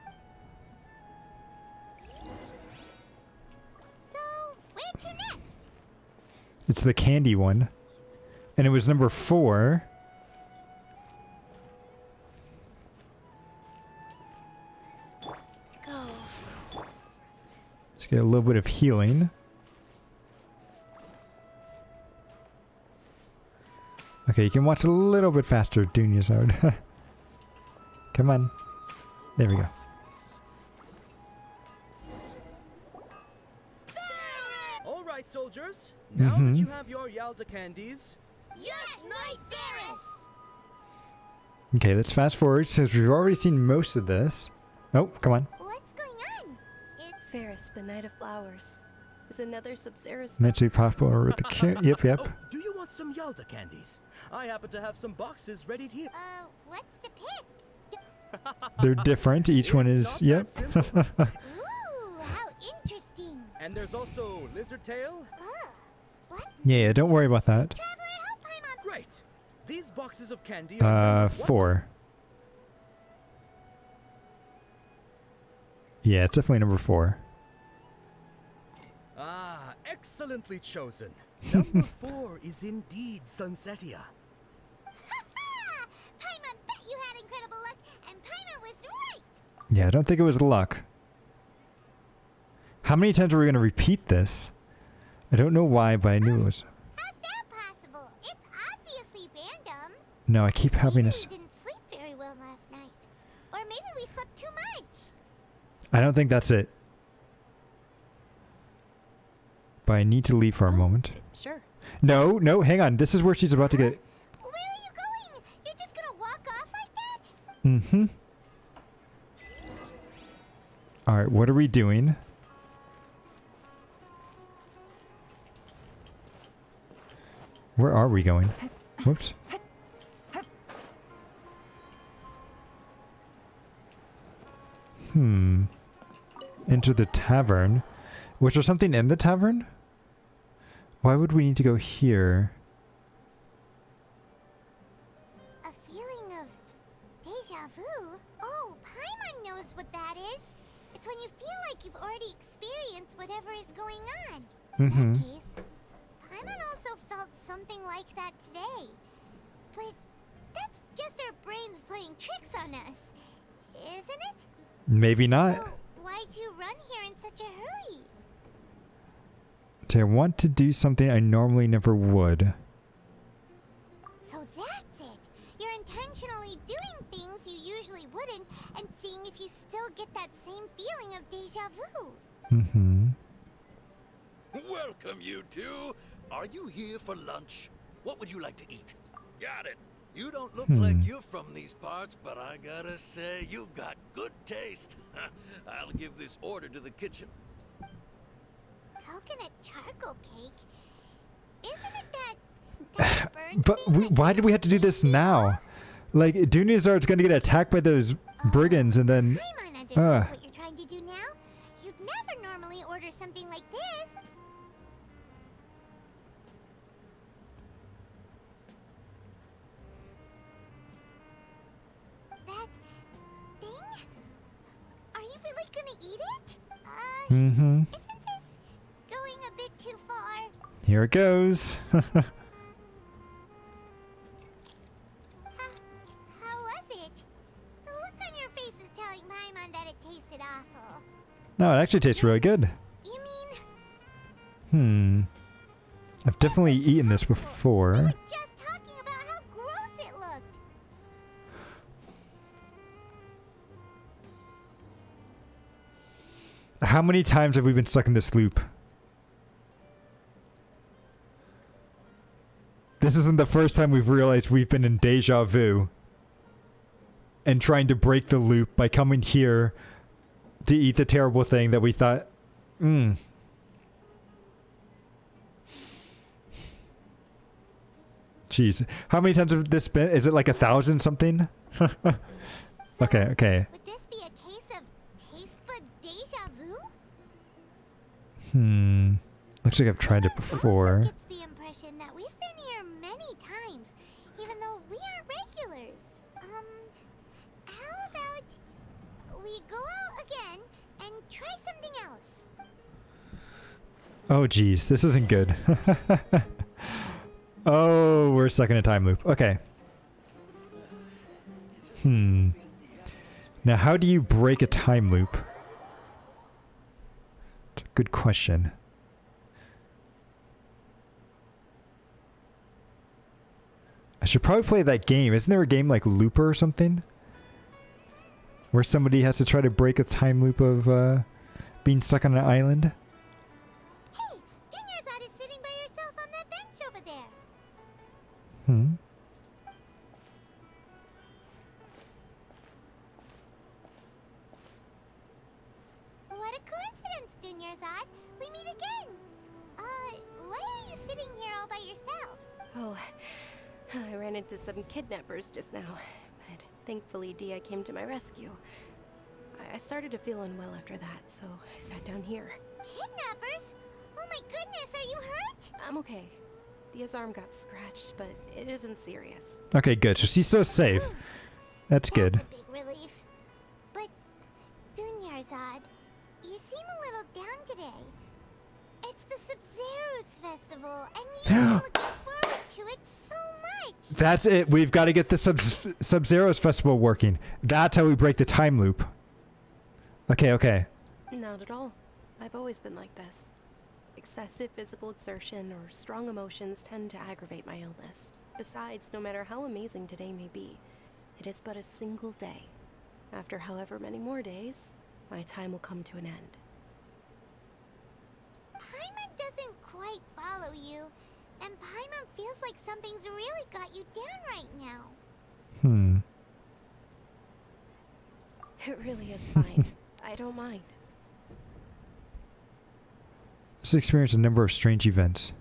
C: So, where to next?
A: It's the candy one. And it was number 4.
I: Go.
A: Let's get a little bit of healing. Okay, you can watch a little bit faster, Dunyarzad. Come on. There we go.
F: right, soldiers. Now
A: Mm-hmm.
F: that you have your Yalda candies,
C: Yes, Knight Varus!
A: Okay, let's fast forward since we've already seen most of this. Oh, come on.
C: What's going on?
H: Ferris, the Knight of Flowers, is another Sub-Zero
A: Meant to be popular with the kid. Yep, yep.
F: oh, do you want some Yalda candies? I happen to have some boxes ready here.
C: What's the pick?
A: They're different. Each one
F: It's
A: is.
F: not
A: Yep.
F: that simple.
C: Ooh, how interesting.
F: And there's also lizard tail.
C: What?
A: Yeah, don't worry about that.
C: Traveler, help Paimon.
F: Great. These boxes of candy are numbered
A: 4. Yeah, it's definitely number 4.
F: Ah, excellently chosen. Number 4 is indeed Sunsetia.
C: Paimon bet you had incredible luck, and Paimon was right.
A: Yeah, I don't think it was luck. How many times are we going to repeat this? I don't know why, but I knew it was.
C: How's that possible? It's obviously random.
A: No, I keep having
C: Maybe
A: this.
C: we didn't sleep very well last night. Or maybe we slept too much.
A: I don't think that's it. But I need to leave for a moment.
H: Sure.
A: No, no, hang on. This is where she's about to get.
C: Where are you going? You're just gonna walk off like that?
A: Mm-hmm. Alright, what are we doing? Where are we going? Whoops. Enter the tavern. Was there something in the tavern? Why would we need to go here?
C: A feeling of deja vu? Oh, Paimon knows what that is. It's when you feel like you've already experienced whatever is going on. In that case, Paimon also felt something like that today. But that's just our brains playing tricks on us, isn't it?
A: Maybe not.
C: So, why'd you run here in such a hurry?
A: I want to do something I normally never would.
C: So that's it. You're intentionally doing things you usually wouldn't and seeing if you still get that same feeling of deja vu.
O: Welcome, you two. Are you here for lunch? What would you like to eat? Got it. You don't look like you're from these parts, but I gotta say, you've got good taste. I'll give this order to the kitchen.
C: Coconut charcoal cake? Isn't it that burnt
A: But
C: thing
A: why did we have to do this now? Like, Dunizard's gonna get attacked by those brigands and then...
C: Paimon understands what you're trying to do now. You'd never normally order something like this. That thing? Are you really gonna eat it? Isn't this going a bit too far?
A: Here it goes.
C: How was it? The look on your face is telling Paimon that it tasted awful.
A: No, it actually tastes really good.
C: You mean
A: I've definitely eaten this before.
C: just talking about how gross it looked?
A: How many times have we been stuck in this loop? This isn't the first time we've realized we've been in deja vu. And trying to break the loop by coming here to eat the terrible thing that we thought, Jeez. How many times have this been? Is it like 1,000 something? Okay, okay.
C: Would this be a case of taste bud deja vu?
A: Looks like I've tried it before.
C: Gets the impression that we've been here many times, even though we aren't regulars. How about we go out again and try something else?
A: Oh, geez. This isn't good. Oh, we're stuck in a time loop. Okay. Now, how do you break a time loop? It's a good question. I should probably play that game. Isn't there a game like Looper or something? Where somebody has to try to break a time loop of being stuck on an island?
C: Hey, Dinner's
H: into some kidnappers just now, but thankfully Dia came to my rescue. I started to feel unwell after that, so I sat down here.
C: Kidnappers? Oh my goodness, are you hurt?
H: I'm okay. Dia's arm got scratched, but it isn't serious.
A: Okay, good. So she's so safe. That's good.
C: That's a big relief. But, Dunyarzad, you seem a little down today. It's the Sub-Zero's festival, and you've been looking forward to it so much.
A: That's it. We've got to get the Sub-Zero's festival working. That's how we break the time loop. Okay, okay.
H: Not at all. I've always been like this. Excessive physical exertion or strong emotions tend to aggravate my illness. Besides, no matter how amazing today may be, it is but a single day. After however many more days, my time will come to an end.
C: Paimon doesn't quite follow you, and Paimon feels like something's really got you down right now.
H: It really is fine. I don't mind.
A: Just experienced a number of strange events.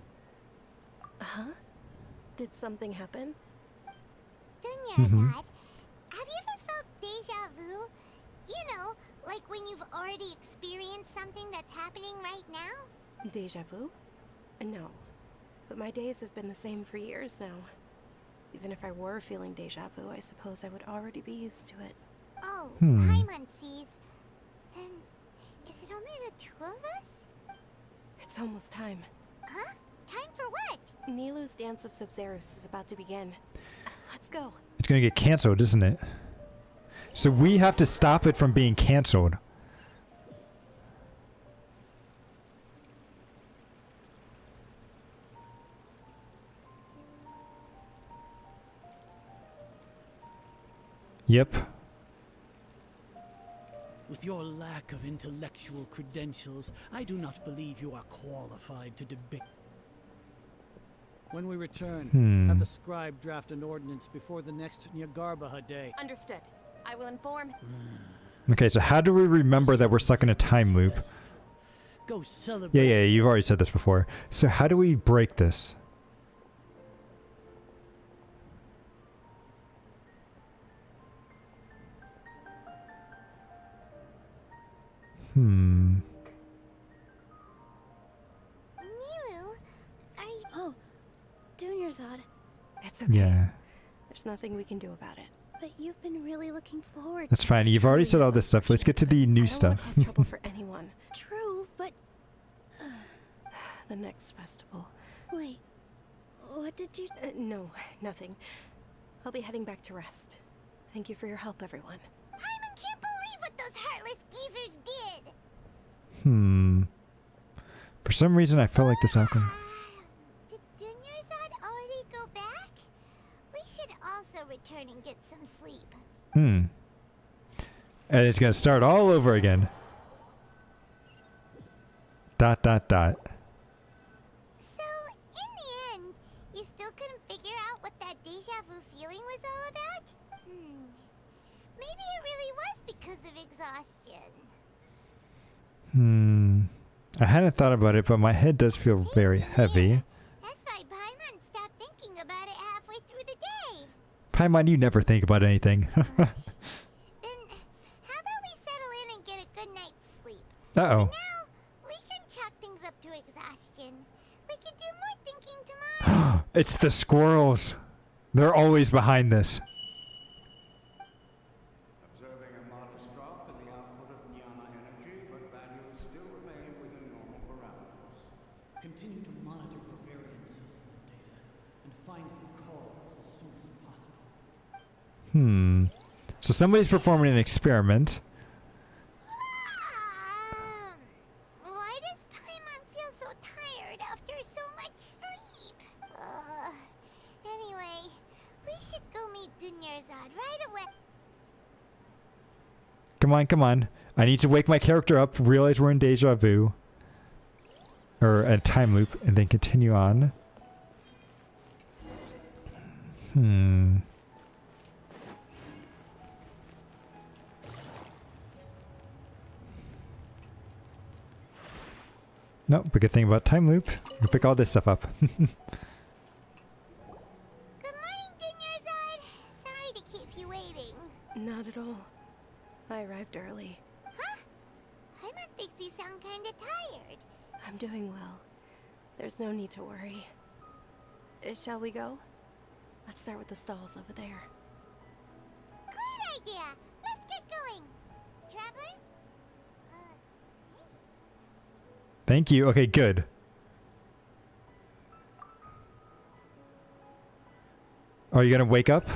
H: Huh? Did something happen?
C: Dunyarzad, have you ever felt deja vu? You know, like when you've already experienced something that's happening right now?
H: Deja vu? No. But my days have been the same for years now. Even if I were feeling deja vu, I suppose I would already be used to it.
C: Oh, Paimon sees. Then, is it only the two of us?
H: It's almost time.
C: Huh? Time for what?
H: Nilou's Dance of Sub-Zeros is about to begin. Let's go.
A: It's going to get canceled, isn't it? So we have to stop it from being canceled. Yep.
J: With your lack of intellectual credentials, I do not believe you are qualified to debate. When we return, have the scribe draft an ordinance before the next Nyagarbha day.
M: Understood. I will inform.
A: Okay, so how do we remember that we're stuck in a time loop?
J: Go celebrate.
A: Yeah, you've already said this before. So how do we break this?
C: Nilou, are you...
E: Oh, Dunyarzad.
H: It's okay.
A: Yeah.
H: There's nothing we can do about it.
E: But you've been really looking forward
A: That's
E: to
A: fine.
E: it.
A: You've already said all this stuff. Let's get to the new
H: I don't
A: stuff.
H: want to cause trouble for anyone.
E: True, but...
H: The next festival.
E: Wait, what did you...
H: No, nothing. I'll be heading back to rest. Thank you for your help, everyone.
C: Paimon can't believe what those heartless geezers did!
A: For some reason, I felt like this outcome.
C: Did Dunyarzad already go back? We should also return and get some sleep.
A: And it's gonna start all over again. ...
C: So, in the end, you still couldn't figure out what that deja vu feeling was all about? Maybe it really was because of exhaustion.
A: I hadn't thought about it, but my head does feel very heavy.
C: That's why Paimon stopped thinking about it halfway through the day.
A: Paimon, you never think about anything.
C: Then, how about we settle in and get a good night's sleep?
A: Uh-oh.
C: Now, we can chalk things up to exhaustion. We can do more thinking tomorrow.
A: It's the squirrels. They're always behind this.
N: Observing a modest drop in the output of Jnana energy, but values still remain within normal parameters.
J: Continue to monitor for variances in the data and find the cause as soon as possible.
A: So somebody's performing an experiment.
C: Why does Paimon feel so tired after so much sleep? Anyway, we should go meet Dunyarzad right away.
A: Come on. I need to wake my character up, realize we're in deja vu. Or a time loop, and then continue on. Nope, but good thing about time loop, you can pick all this stuff up.
C: Good morning, Dunyarzad.
H: I'm doing well. There's no need to worry. Shall we go? Let's start with the stalls over there.
C: Great idea! Let's get going! Traveler?
A: Thank you. Okay, good. Are you gonna wake up?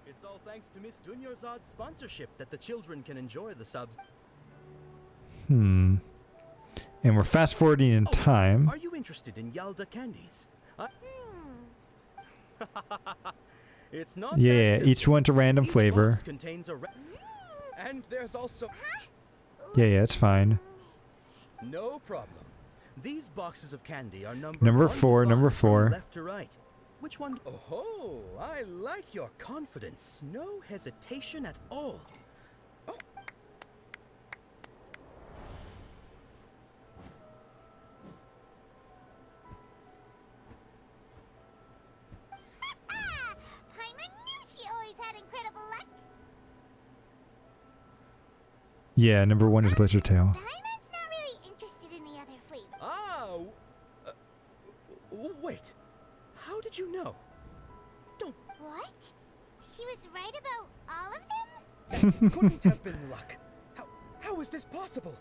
F: It's all thanks to Miss Dunyarzad's sponsorship that the children can enjoy the subs.
A: And we're fast forwarding in time.
F: Are you interested in Yalda candies? It's not
A: Yeah,
F: that simple.
A: each one's a random
F: Each
A: flavor.
F: box contains a and there's also
A: Yeah, it's fine.
F: no problem. These boxes of candy are numbered
A: Number
F: 1 to
A: 4,
F: 5
A: number
F: from
A: 4.
F: left to right. Which one? Oh, I like your confidence. No hesitation at all. Oh.
C: Paimon knew she always had incredible luck.
A: Yeah, number 1 is Lizard Tail.
C: Paimon's not really interested in the other flavor.
F: Oh. Wait. How did you know?
C: What? She was right about all of them?
F: That couldn't have been luck. How is this possible?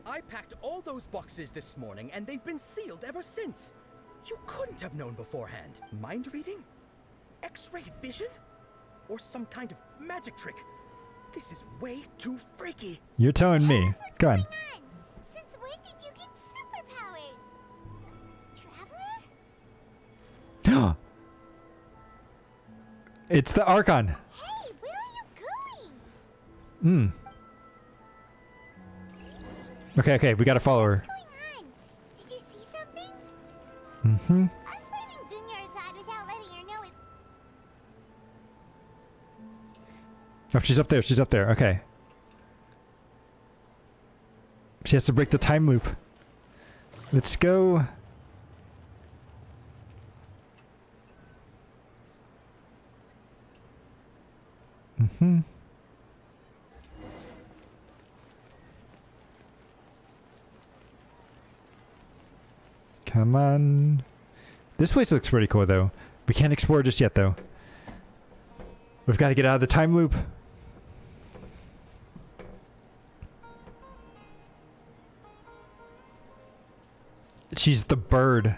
F: I packed all those boxes this morning and they've been sealed ever since. You couldn't have known beforehand. Mind reading? X-ray vision? Or some kind of magic trick? This is way too freaky.
A: You're telling me. Go on.
C: Since when did you get superpowers? Traveler?
A: It's the Archon.
C: Hey, where are you going?
A: Okay, we gotta follow her.
C: What's going on? Did you see something? Us leaving Dunyarzad without letting her know is...
A: Oh, she's up there, okay. She has to break the time loop. Let's go. Come on. This place looks pretty cool, though. We can't explore just yet, though. We've got to get out of the time loop. She's the bird.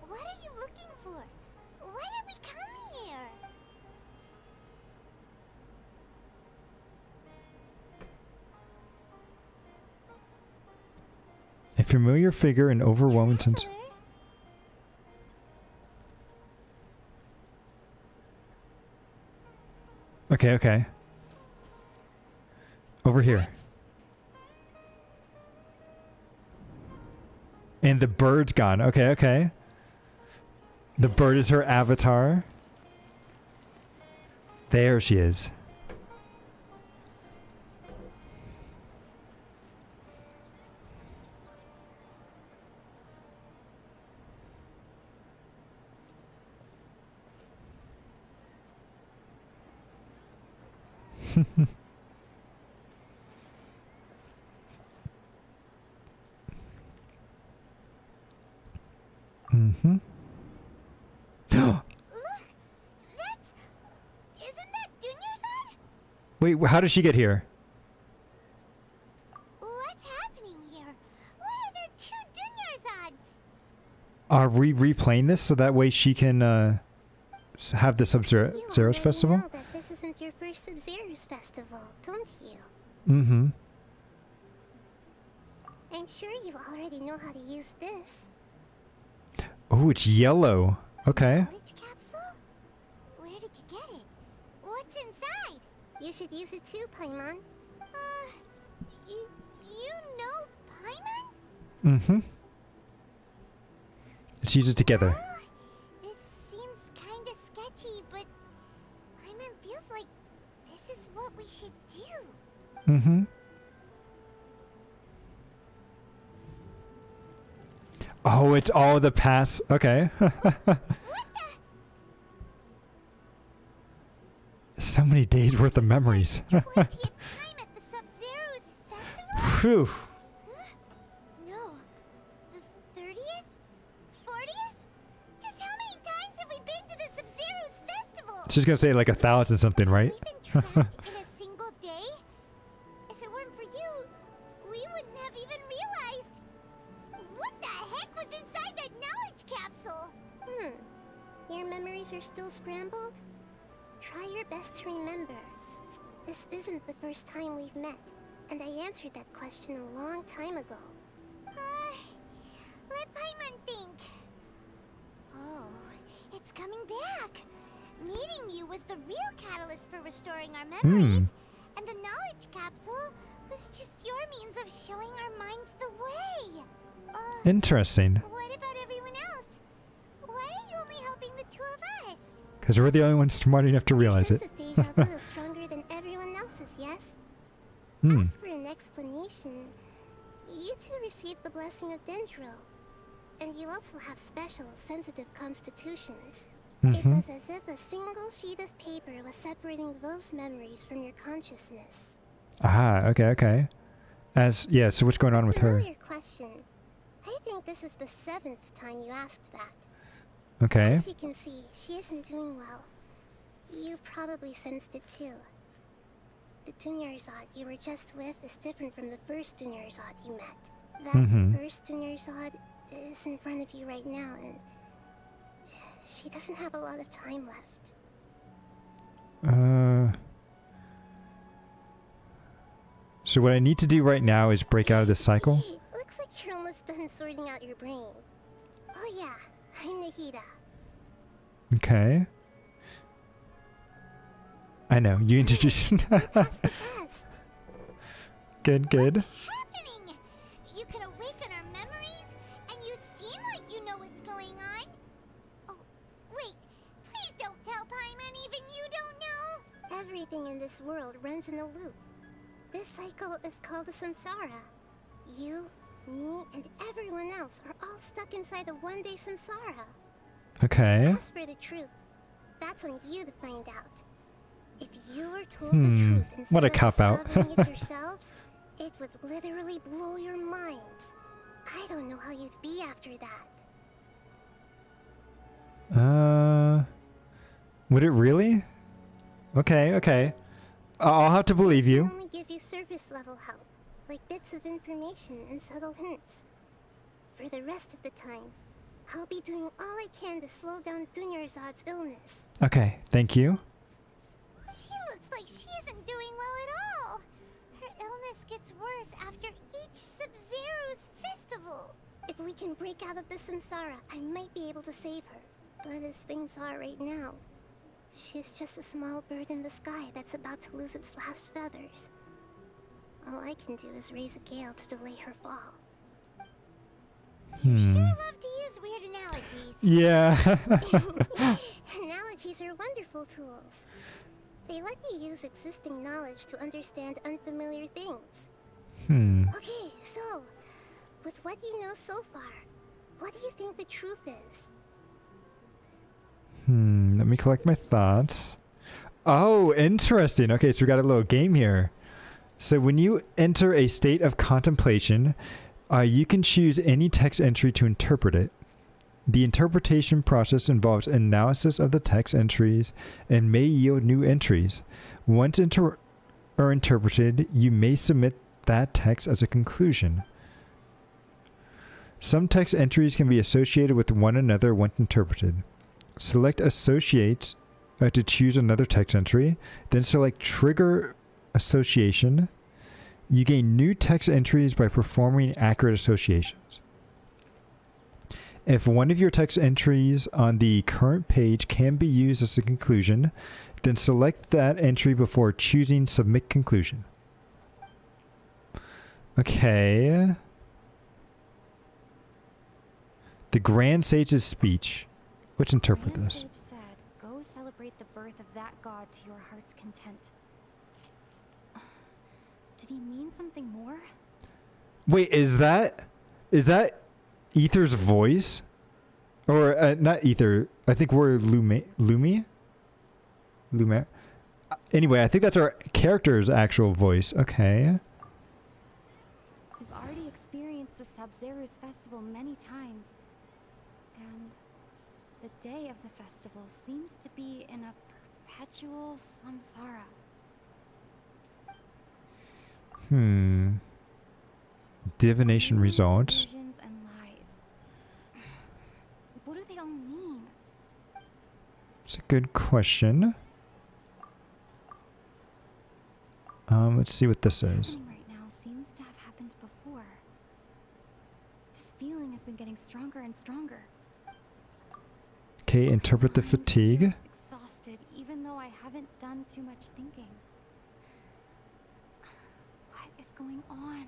C: What are you looking for? Why did we come here?
A: A familiar figure in overwhelming sense. Okay. Over here. And the bird's gone. Okay. The bird is her avatar. There she is.
C: Isn't that Dunyarzad?
A: Wait, how did she get here?
C: What's happening here? Why are there 2 Dunyarzads?
A: Are we replaying this so that way she can have the Sub-Zero's festival?
E: You know that this isn't your first Sub-Zero's festival, don't you? I'm sure you already know how to use this.
A: Oh, it's yellow. Okay.
C: Knowledge capsule? Where did you get it? What's inside?
E: You should use it too, Paimon.
C: You know Paimon?
A: Let's use it together.
C: This seems kinda sketchy, but Paimon feels like this is what we should do.
A: Oh, it's all the past. Okay. So many days worth of memories.
C: 20th time at
A: Whew.
C: No. The 30th? 40th? Just how many times have we been to the Sub-Zero's festival?
A: She's gonna say like 1,000 something, right?
C: In a single day? If it weren't for you, we wouldn't have even realized. What the heck was inside that knowledge capsule?
E: Your memories are still scrambled? Try your best to remember. This isn't the first time we've met, and I answered that question a long time ago.
C: Let Paimon think. Oh, it's coming back. Meeting you was the real catalyst for restoring our memories, and the knowledge capsule was just your means of showing our minds the way.
A: Interesting.
C: What about everyone else? Why are you only helping the two of us?
A: Because we're the only ones smart enough to realize it.
E: Your sense of deja vu is stronger than everyone else's, yes? As for an explanation, you two received the blessing of Dendro, and you also have special, sensitive constitutions. It was as if a single sheet of paper was separating those memories from your consciousness.
A: Ah, okay. So what's going on with her?
E: Familiar question. I think this is the 7th time you asked that.
A: Okay.
E: As you can see, she isn't doing well. You probably sensed it too. The Dunyarzad you were just with is different from the first Dunyarzad you met. That first Dunyarzad is in front of you right now, and she doesn't have a lot of time left.
A: So what I need to do right now is break out of this cycle?
E: Hey, looks like you're almost done sorting out your brain. Oh yeah, I'm Nahida.
A: Okay. I know, you introduced...
E: Passed the test.
A: Good.
C: What's happening? You can awaken our memories, and you seem like you know what's going on. Oh, wait. Please don't tell Paimon even you don't know.
E: Everything in this world runs in a loop. This cycle is called the samsara. You, me, and everyone else are all stuck inside the one-day samsara.
A: Okay.
E: As for the truth, that's on you to find out. If you were told the truth instead
A: what a
E: of
A: cop-out.
E: discovering it yourselves, it would literally blow your minds. I don't know how you'd be after that.
A: Would it really? Okay. I'll have to believe you.
E: I can only give you surface level help, like bits of information and subtle hints. For the rest of the time, I'll be doing all I can to slow down Dunyarzad's illness.
A: Okay, thank you.
C: She looks like she isn't doing well at all. Her illness gets worse after each Sub-Zero's festival.
E: If we can break out of the samsara, I might be able to save her. But as things are right now, she's just a small bird in the sky that's about to lose its last feathers. All I can do is raise a gale to delay her fall.
C: You sure love to use weird analogies.
A: Yeah.
E: Analogies are wonderful tools. They let you use existing knowledge to understand unfamiliar things. Okay, so, with what you know so far, what do you think the truth is?
A: Let me collect my thoughts. Oh, interesting. Okay, so we got a little game here. So when you enter a state of contemplation, you can choose any text entry to interpret it. The interpretation process involves analysis of the text entries and may yield new entries. Once interpreted, you may submit that text as a conclusion. Some text entries can be associated with one another once interpreted. Select Associate to choose another text entry, then select Trigger Association. You gain new text entries by performing accurate associations. If one of your text entries on the current page can be used as a conclusion, then select that entry before choosing Submit Conclusion. Okay. The Grand Sage's speech. Let's interpret this.
M: Sage said, "Go celebrate the birth of that god to your heart's content." Did he mean something more?
A: Wait, is that Ether's voice? Or not Ether. I think we're Lumi. Anyway, I think that's our character's actual voice. Okay.
P: Sabzeru's festival many times, and the day of the festival seems to be in a perpetual samsara.
A: Divination results.
P: Illusions and lies. What do they all mean?
A: It's a good question. Let's see what this is.
P: Right now seems to have happened before. This feeling has been getting stronger and stronger.
A: Okay, interpret the fatigue.
P: Exhausted, even though I haven't done too much thinking. What is going on?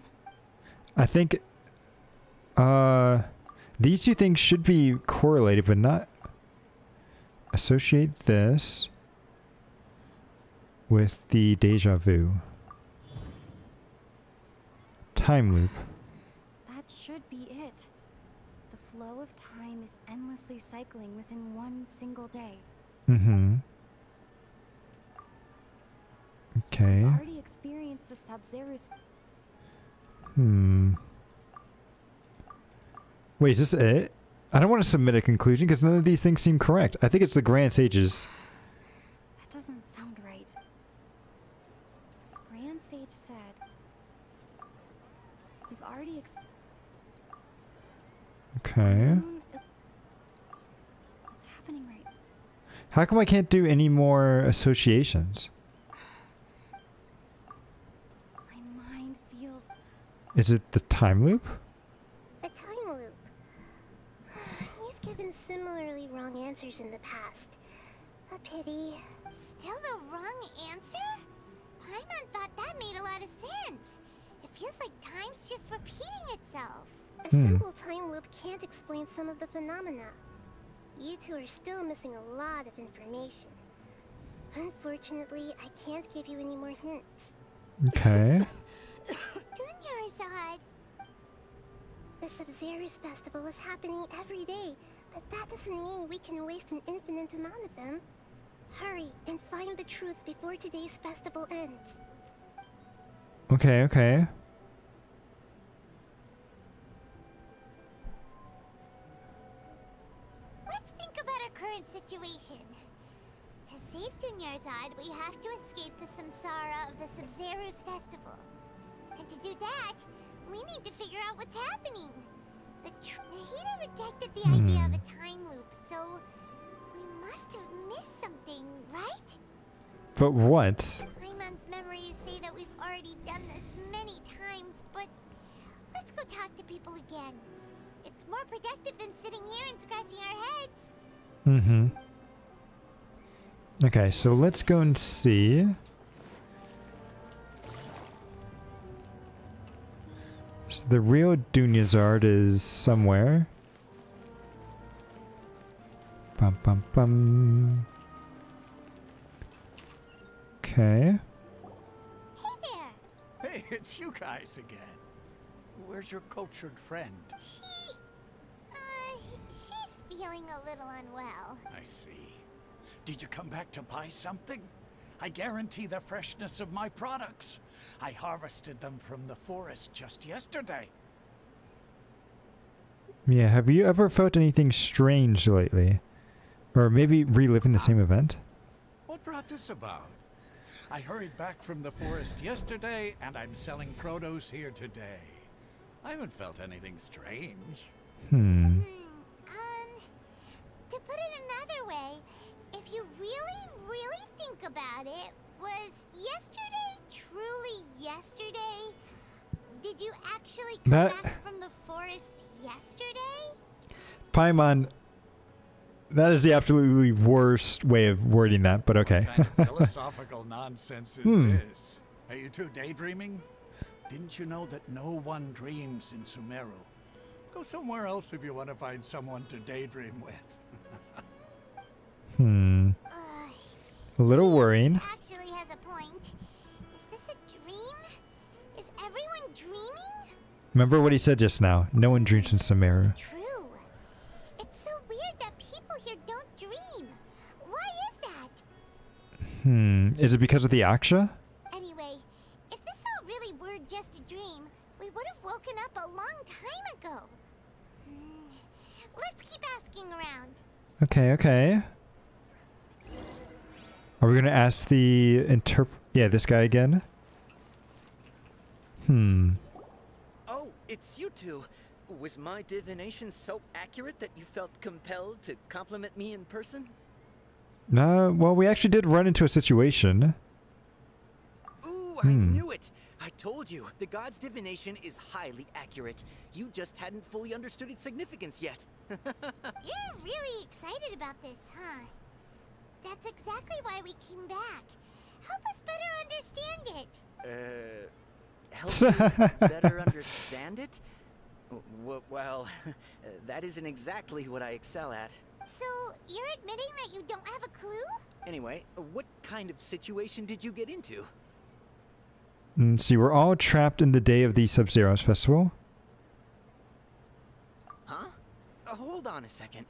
A: I think these two things should be correlated, but not. Associate this with the deja vu. Time loop.
P: That should be it. The flow of time is endlessly cycling within one single day.
A: Okay.
P: I've already experienced the Sabzeru's.
A: Wait, is this it? I don't want to submit a conclusion because none of these things seem correct. I think it's the Grand Sages.
P: That doesn't sound right. Grand Sage said we've already
A: Okay.
P: What's happening right?
A: How come I can't do any more associations?
P: My mind feels.
A: Is it the time loop?
E: A time loop. You've given similarly wrong answers in the past. A pity.
C: Still the wrong answer? Paimon thought that made a lot of sense. It feels like time's just repeating itself.
E: A simple time loop can't explain some of the phenomena. You two are still missing a lot of information. Unfortunately, I can't give you any more hints.
A: Okay.
C: Dunyarzad.
E: The Sabzeru's festival is happening every day, but that doesn't mean we can waste an infinite amount of them. Hurry and find the truth before today's festival ends.
A: Okay, okay.
C: Let's think about our current situation. To save Dunyarzad, we have to escape the samsara of the Sabzeru's festival. And to do that, we need to figure out what's happening. The Nahida rejected the idea of a time loop, so we must have missed something, right?
A: But what?
C: Paimon's memories say that we've already done this many times, but let's go talk to people again. It's more productive than sitting here and scratching our heads.
A: Okay, so let's go and see. So the real Dunyarzad is somewhere. Bum bum bum. Okay.
C: Hey there!
N: Hey, it's you guys again. Where's your cultured friend?
C: She's feeling a little unwell.
N: I see. Did you come back to buy something? I guarantee the freshness of my products. I harvested them from the forest just yesterday.
A: Yeah, have you ever felt anything strange lately? Or maybe reliving the same event?
N: What brought this about? I hurried back from the forest yesterday, and I'm selling produce here today. I haven't felt anything strange.
C: To put it another way, if you really think about it, was yesterday truly yesterday? Did you actually come back from the forest yesterday?
A: Paimon, that is the absolutely worst way of wording that, but okay.
N: What kind of philosophical nonsense is this? Are you two daydreaming? Didn't you know that no one dreams in Sumeru? Go somewhere else if you want to find someone to daydream with.
A: A little worrying.
C: Actually has a point. Is this a dream? Is everyone dreaming?
A: Remember what he said just now. No one dreams in Sumeru.
C: True. It's so weird that people here don't dream. Why is that?
A: Is it because of the Aksha?
C: Anyway, if this all really were just a dream, We would have woken up a long time ago. Let's keep asking around.
A: Okay, okay. Are we gonna ask the yeah, this guy again?
K: Oh, it's you two. Was my divination so accurate that you felt compelled to compliment me in person?
A: Well, we actually did run into a situation.
K: Ooh, I knew it! I told you, the god's divination is highly accurate. You just hadn't fully understood its significance yet.
C: You're really excited about this, huh? That's exactly why we came back. Help us better understand it.
K: Help you better understand it? Well, that isn't exactly what I excel at.
C: So, you're admitting that you don't have a clue?
K: Anyway, what kind of situation did you get into?
A: See, we're all trapped in the day of the Sub-Zero's festival.
K: Huh? Hold on a second.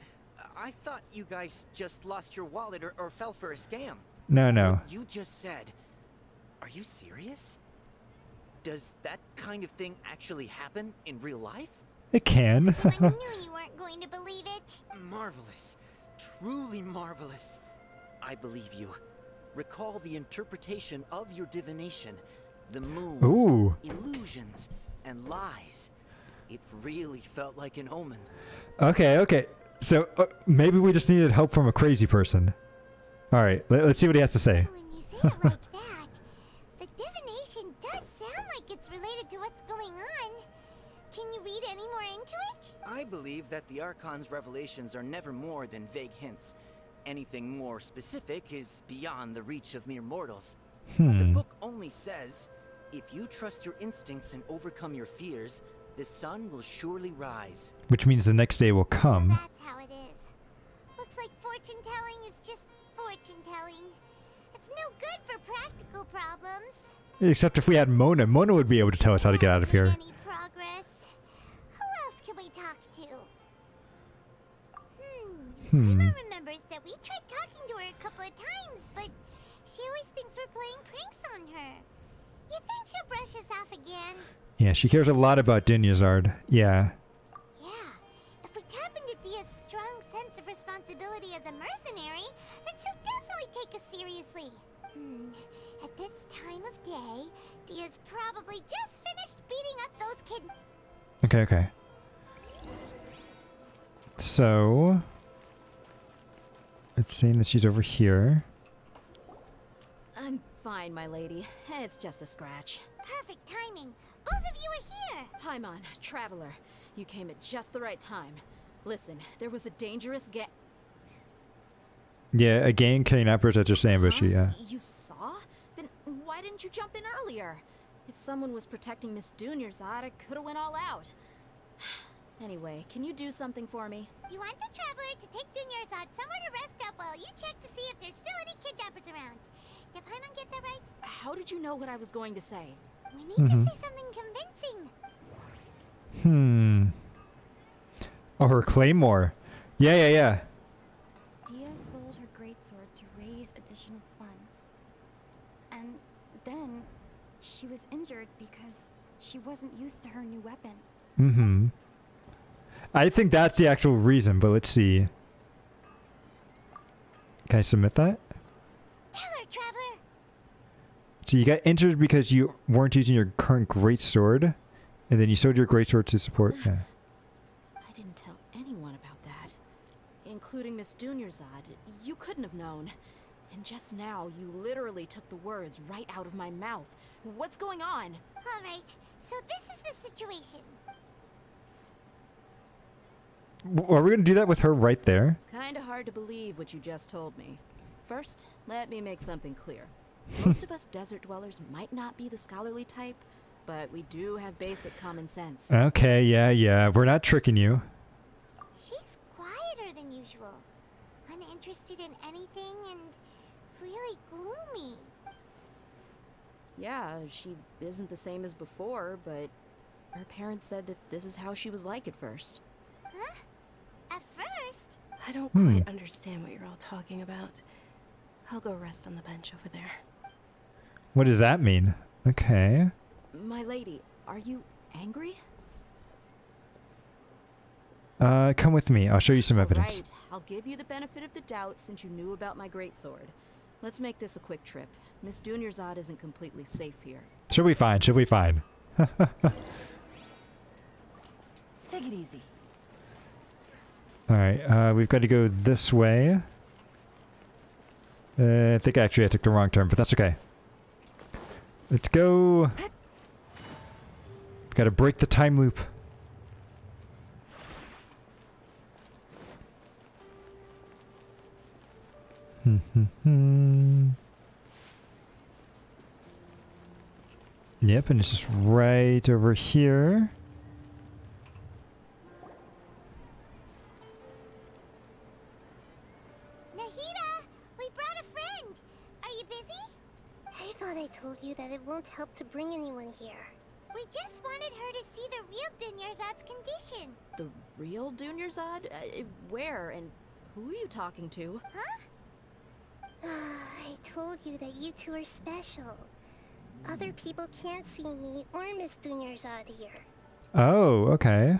K: I thought you guys just lost your wallet or fell for a scam.
A: No.
K: You just said. Are you serious? Does that kind of thing actually happen in real life?
A: It can.
C: I knew you weren't going to believe it.
K: Marvelous. Truly marvelous. I believe you. Recall the interpretation of your divination. The moon,
A: Ooh.
K: illusions, and lies. It really felt like an omen.
A: Okay. So, maybe we just needed help from a crazy person. Alright, let's see what he has to say.
C: When you say it like that, the divination does sound like it's related to what's going on. Can you read any more into it?
K: I believe that the Archon's revelations are never more than vague hints. Anything more specific is beyond the reach of mere mortals. The book only says, if you trust your instincts and overcome your fears, the sun will surely rise.
A: Which means the next day will come.
C: That's how it is. Looks like fortune-telling is just fortune-telling. It's no good for practical problems.
A: Except if we had Mona. Mona would be able to tell us how to get out of here.
C: Any progress? Who else can we talk to? Emma remembers that we tried talking to her a couple of times, but she always thinks we're playing pranks on her. You think she'll brush us off again?
A: Yeah, she cares a lot about Dinyazard. Yeah.
C: Yeah. If we tap into Dia's strong sense of responsibility as a mercenary, then she'll definitely take us seriously. At this time of day, Dia's probably just finished beating up those kids.
A: Okay. So, it's saying that she's over here.
I: I'm fine, my lady. It's just a scratch.
C: Perfect timing. Both of you are here.
I: Paimon, Traveler. You came at just the right time. Listen, there was a dangerous
A: Yeah, a gang kidnappers that just ambushed you, yeah.
I: You saw? Then why didn't you jump in earlier? If someone was protecting Miss Dunyarzad, I could have went all out. Anyway, can you do something for me?
C: You want the Traveler to take Dunyarzad somewhere to rest up while you check to see if there's still any kidnappers around. Did Paimon get that right?
I: How did you know what I was going to say?
C: We need to say something convincing.
A: Oh, her claymore. Yeah.
P: Dia sold her greatsword to raise additional funds. And then she was injured because she wasn't used to her new weapon.
A: I think that's the actual reason, but let's see. Can I submit that?
C: Tell her, Traveler.
A: So you got injured because you weren't using your current greatsword, and then you sold your greatsword to support. Yeah.
I: I didn't tell anyone about that, including Miss Dunyarzad. You couldn't have known. And just now, you literally took the words right out of my mouth. What's going on?
C: All right, so this is the situation.
A: Are we gonna do that with her right there?
I: It's kind of hard to believe what you just told me. First, let me make something clear. Most of us desert dwellers might not be the scholarly type, but we do have basic common sense.
A: Okay, yeah. We're not tricking you.
C: She's quieter than usual. Uninterested in anything and really gloomy.
I: Yeah, she isn't the same as before, but her parents said that this is how she was like at first.
C: Huh? At first?
M: I don't quite understand what you're all talking about. I'll go rest on the bench over there.
A: What does that mean? Okay.
I: My lady, are you angry?
A: Come with me. I'll show you some evidence.
I: Right, I'll give you the benefit of the doubt since you knew about my greatsword. Let's make this a quick trip. Miss Dunyarzad isn't completely safe here.
A: She'll be fine. She'll be fine.
M: Take it easy.
A: Alright, we've got to go this way. I think actually I took the wrong turn, but that's okay. Let's go. Got to break the time loop. Yep, and it's just right over here.
C: Nahida, we brought a friend. Are you busy?
E: I thought I told you that it won't help to bring anyone here.
C: We just wanted her to see the real Dunyarzad's condition.
I: The real Dunyarzad? Where and who are you talking to?
C: Huh?
E: I told you that you two are special. Other people can't see me or Miss Dunyarzad here.
A: Oh, okay.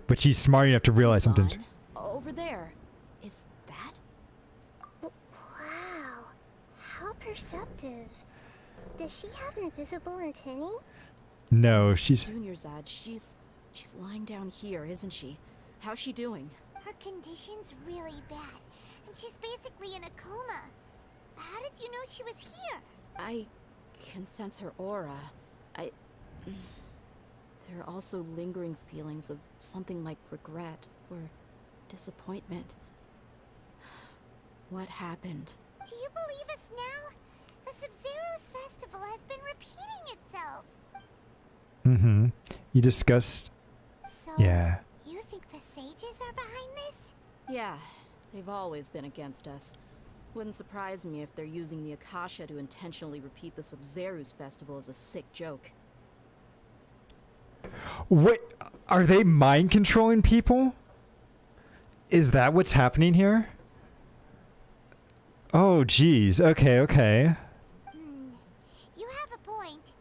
A: But she's smart enough to realize something.
I: Over there. Is that?
E: Wow. How perceptive. Does she have invisible antennae?
A: No, she's...
I: Dunyarzad, she's lying down here, isn't she? How's she doing?
C: Her condition's really bad, and she's basically in a coma. How did you know she was here?
I: I can sense her aura. There are also lingering feelings of something like regret or disappointment. What happened?
C: Do you believe us now? The Sub-Zero's festival has been repeating itself.
A: Mm-hmm. You discussed...
C: So,
A: yeah.
C: You think the sages are behind this?
I: Yeah, they've always been against us. Wouldn't surprise me if they're using the Akasha to intentionally repeat the Sub-Zero's festival as a sick joke.
A: What? Are they mind controlling people? Is that what's happening here? Oh, geez. Okay, okay.
C: You have a point.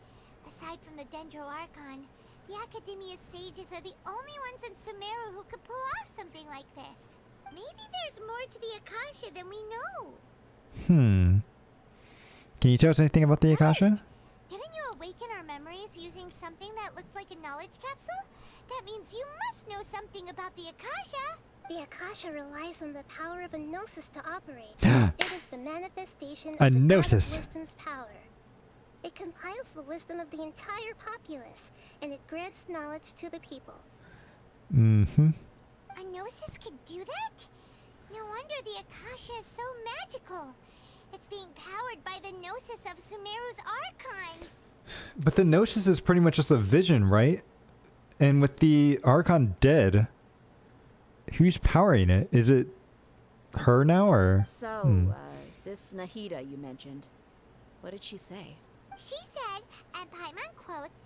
C: Aside from the Dendro Archon, the Academia's sages are the only ones in Sumeru who could pull off something like this. Maybe there's more to the Akasha than we know.
A: Can you tell us anything about the Akasha?
C: Didn't you awaken our memories using something that looked like a knowledge capsule? That means you must know something about the Akasha.
E: The Akasha relies on the power of a gnosis to operate. It is the manifestation of the
A: gnosis.
E: God of wisdom's power. It compiles the wisdom of the entire populace, and it grants knowledge to the people.
A: Mm-hmm.
C: A gnosis can do that? No wonder the Akasha is so magical. It's being powered by the gnosis of Sumeru's Archon.
A: But the gnosis is pretty much just a vision, right? And with the Archon dead, who's powering it? Is it her now, or?
I: So, this Nahida you mentioned, what did she say?
C: She said, and Paimon quotes,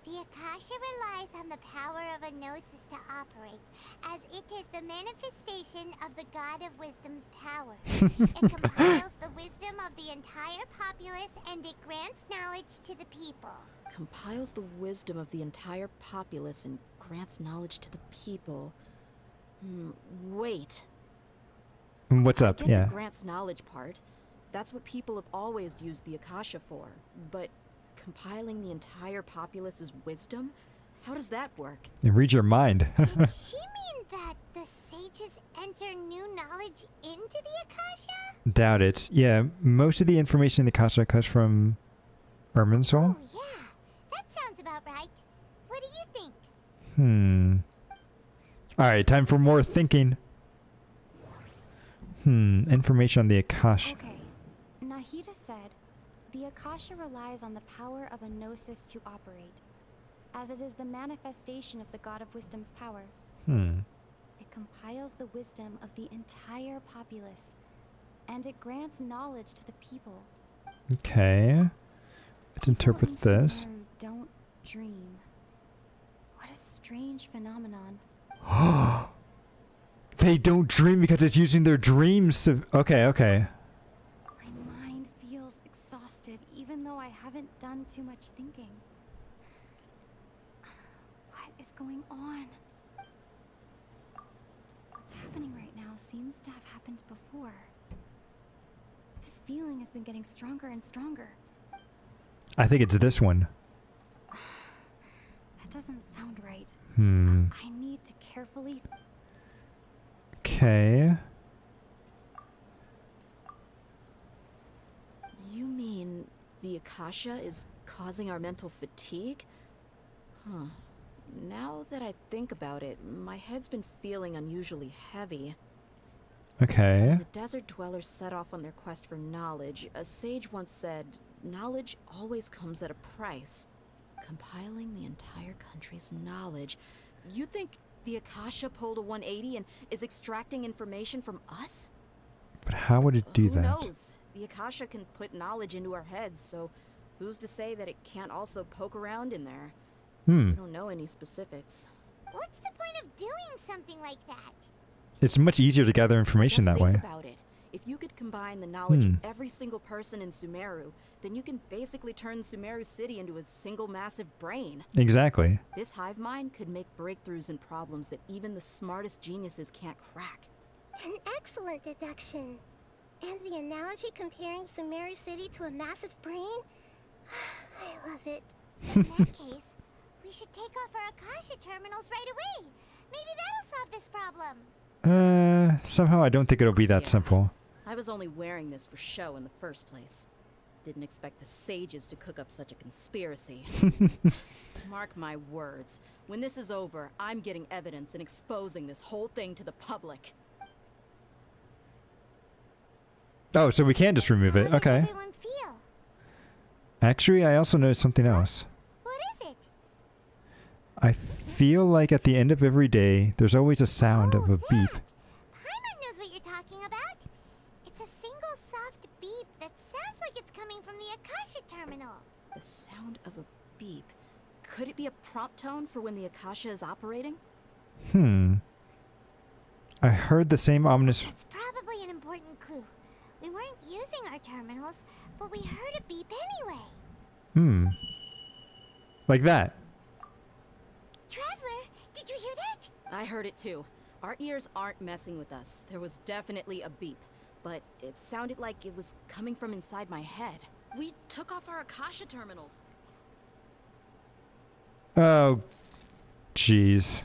C: "The Akasha relies on the power of a gnosis to operate, as it is the manifestation of the God of Wisdom's power. It compiles the wisdom of the entire populace, and it grants knowledge to the people."
I: Compiles the wisdom of the entire populace and grants knowledge to the people. Wait.
A: What's up?
I: I get
A: Yeah.
I: the grants knowledge part. That's what people have always used the Akasha for. But compiling the entire populace's wisdom? How does that work?
A: And read your mind.
C: Did she mean that the sages enter new knowledge into the Akasha?
A: Doubt it. Yeah, most of the information in the Akasha comes from Irminsul.
C: Oh yeah, that sounds about right. What do you think?
A: Alright, time for more thinking. Information on the Akasha.
P: Okay. Nahida said, the Akasha relies on the power of a gnosis to operate, as it is the manifestation of the God of Wisdom's power. It compiles the wisdom of the entire populace, and it grants knowledge to the people.
A: Okay. Let's interpret this.
P: Sumeru don't dream. What a strange phenomenon.
A: They don't dream because it's using their dreams to... Okay, okay.
P: My mind feels exhausted, even though I haven't done too much thinking. What is going on? What's happening right now seems to have happened before. This feeling has been getting stronger and stronger.
A: I think it's this one.
P: That doesn't sound right.
A: I
P: need to carefully...
A: Okay.
I: You mean the Akasha is causing our mental fatigue? Huh. Now that I think about it, my head's been feeling unusually heavy.
A: Okay.
I: When the desert dwellers set off on their quest for knowledge, a sage once said, knowledge always comes at a price. Compiling the entire country's knowledge. You think the Akasha pulled a 180 and is extracting information from us?
A: But how would it do
I: Who
A: that?
I: knows? The Akasha can put knowledge into our heads, so who's to say that it can't also poke around in there? We don't know any specifics.
C: What's the point of doing something like that?
A: It's much easier to gather information
I: Just
A: that way.
I: think about it. If you could combine the knowledge of every single person in Sumeru, then you can basically turn Sumeru City into a single massive brain.
A: Exactly.
I: This hive mind could make breakthroughs in problems that even the smartest geniuses can't crack.
C: An excellent deduction. And the analogy comparing Sumeru City to a massive brain? I love it. In that case, we should take off our Akasha terminals right away. Maybe that'll solve this problem.
A: Somehow I don't think it'll be that simple.
I: I was only wearing this for show in the first place. Didn't expect the sages to cook up such a conspiracy. Mark my words. When this is over, I'm getting evidence and exposing this whole thing to the public.
A: Oh, so we can just remove it. Okay.
C: Everyone feel?
A: Actually, I also noticed something else.
C: What is it?
A: I feel like at the end of every day, there's always a sound of a beep.
C: Paimon knows what you're talking about. It's a single soft beep that sounds like it's coming from the Akasha terminal.
I: The sound of a beep. Could it be a prompt tone for when the Akasha is operating?
A: I heard the same ominous...
C: That's probably an important clue. We weren't using our terminals, but we heard a beep anyway.
A: Like that.
C: Traveler, did you hear that?
I: I heard it too. Our ears aren't messing with us. There was definitely a beep, but it sounded like it was coming from inside my head. We took off our Akasha terminals.
A: Oh, jeez.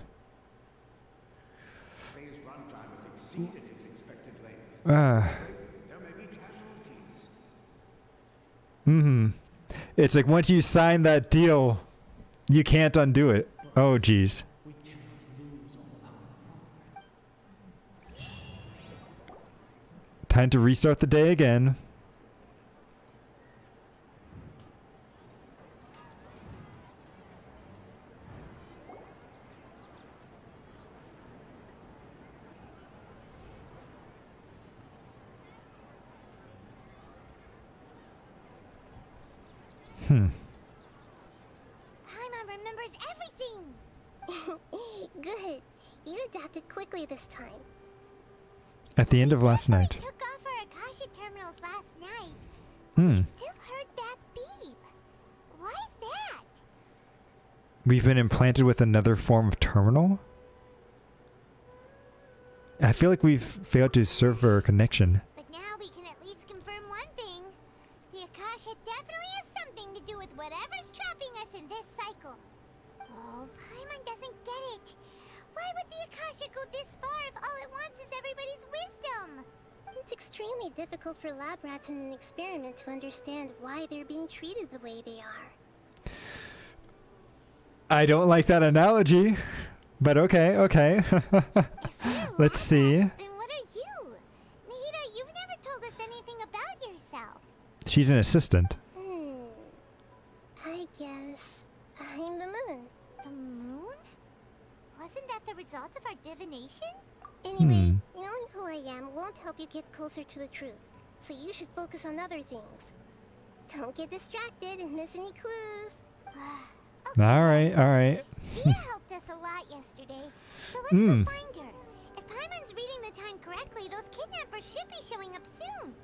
N: Phase runtime has exceeded its expected length. There may be casualties.
A: It's like once you sign that deal, you can't undo it. Oh, jeez. Time to restart the day again.
C: Paimon remembers everything. Good. You adapted quickly this time.
A: At the end of last night.
C: We took off our Akasha terminals last night. Still heard that beep. Why is that?
A: We've been implanted with another form of terminal? I feel like we've failed to server connection.
C: But now we can at least confirm one thing. The Akasha definitely has something to do with whatever's trapping us in this cycle. Oh, Paimon doesn't get it. Why would the Akasha go this far if all it wants is everybody's wisdom? It's extremely difficult for lab rats in an experiment to understand why they're being treated the way they are.
A: I don't like that analogy, but okay. Let's see.
C: Then what are you? Mihira, you've never told us anything about yourself.
A: She's an assistant.
C: I guess I'm the moon. The moon? Wasn't that the result of our divination? Anyway, knowing who I am won't help you get closer to the truth, so you should focus on other things. Don't get distracted and miss any clues.
A: Alright.
C: Dia helped us us a lot yesterday, so let's go find her. If Paimon's reading the time correctly, those kidnappers should be showing up soon.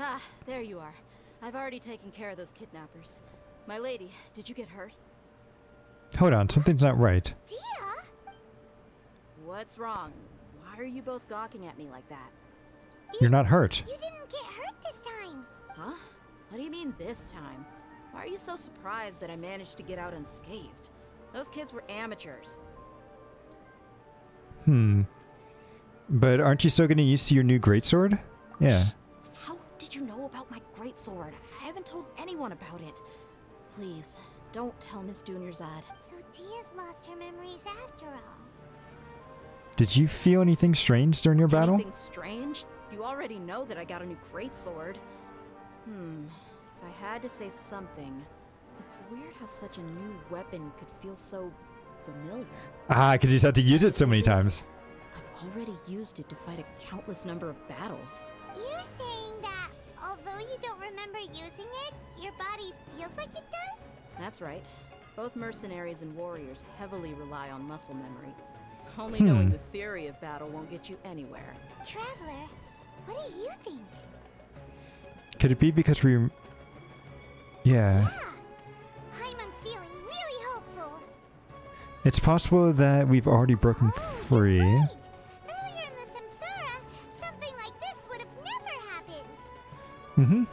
I: Ah, there you are. I've already taken care of those kidnappers. My lady, did you get hurt?
A: Hold on, something's not right.
C: Dia?
I: What's wrong? Why are you both gawking at me like that?
A: You're not hurt.
C: You didn't get hurt this time.
I: Huh? What do you mean this time? Why are you so surprised that I managed to get out unscathed? Those kids were amateurs.
A: But aren't you still getting used to your new greatsword? Yeah.
I: How did you know about my greatsword? I haven't told anyone about it. Please, don't tell Miss Dunyarzad.
C: So Dia's lost her memories after all.
A: Did you feel anything strange during your battle?
I: Anything strange? You already know that I got a new greatsword. If I had to say something, it's weird how such a new weapon could feel so familiar.
A: Ah, because you just had to use it so many times.
I: I've already used it to fight a countless number of battles.
C: You're saying that although you don't remember using it, your body feels like it does?
I: That's right. Both mercenaries and warriors heavily rely on muscle memory. Only knowing the theory of battle won't get you anywhere.
C: Traveler, what do you think?
A: Could it be because we... Yeah.
C: Paimon's feeling really hopeful.
A: It's possible that we've already broken free.
C: Right. Earlier in the Samsara, something like this would have never happened.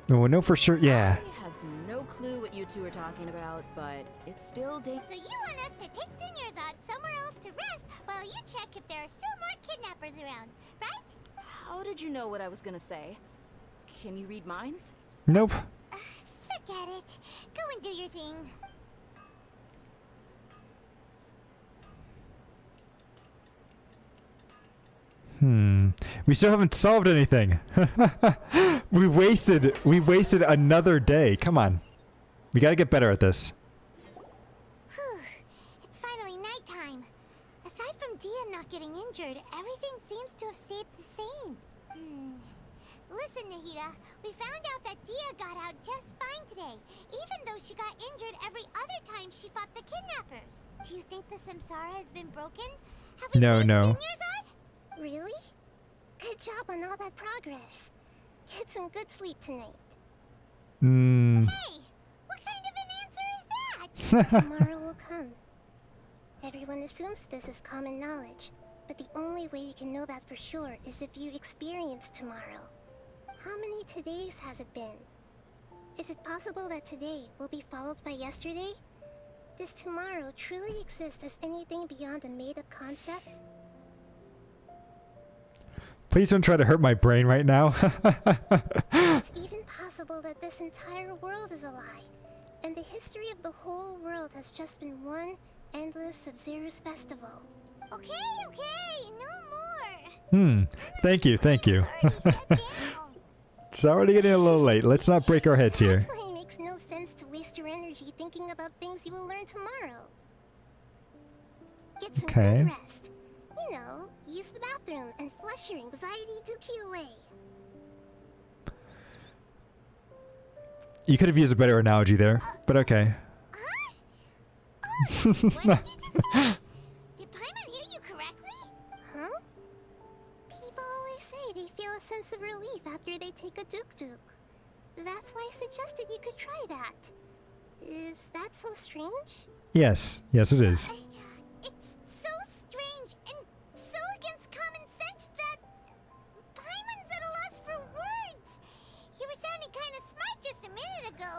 A: Well, no, for sure. Yeah.
I: I have no clue what you two are talking about, but it's still dangerous.
C: So you want us to take Dunyarzad somewhere else to rest while you check if there are still more kidnappers around, right?
I: How did you know what I was gonna say? Can you read minds?
A: Nope.
C: Forget it. Go and do your thing.
A: We still haven't solved anything. we wasted another day. Come on. We gotta get better at this.
C: Whew. It's finally nighttime. Aside from Dia not getting injured, everything seems to have stayed the same. Listen, Nahida, we found out that Dia got out just fine today, even though she got injured every other time she fought the kidnappers. Do you think the Samsara has been broken? Have we saved Dunyarzad?
E: Really? Good job on all that progress. Get some good sleep tonight.
C: Hey, what kind of an answer is that?
E: Tomorrow will come. Everyone assumes this is common knowledge, but the only way you can know that for sure is if you experience tomorrow. How many todays has it been? Is it possible that today will be followed by yesterday? Does tomorrow truly exist as anything beyond a made-up concept?
A: Please don't try to hurt my brain right now.
E: It's even possible that this entire world is a lie, and the history of the whole world has just been one endless Sub-Zero's festival.
C: Okay, no more.
A: Thank you. It's already getting a little late. Let's not break our heads here.
E: That's why it makes no sense to waste your energy thinking about things you will learn tomorrow. Get some good rest. You know, use the bathroom and flush your anxiety dookie away.
A: You could have used a better analogy there, but okay.
C: What did you just say? Did Paimon hear you correctly?
E: Huh? People always say they feel a sense of relief after they take a duk-duk. That's why I suggested you could try that. Is that so strange?
A: Yes, it is.
C: It's so strange and so against common sense that Paimon's at a loss for words. You were sounding kind of smart just a minute ago.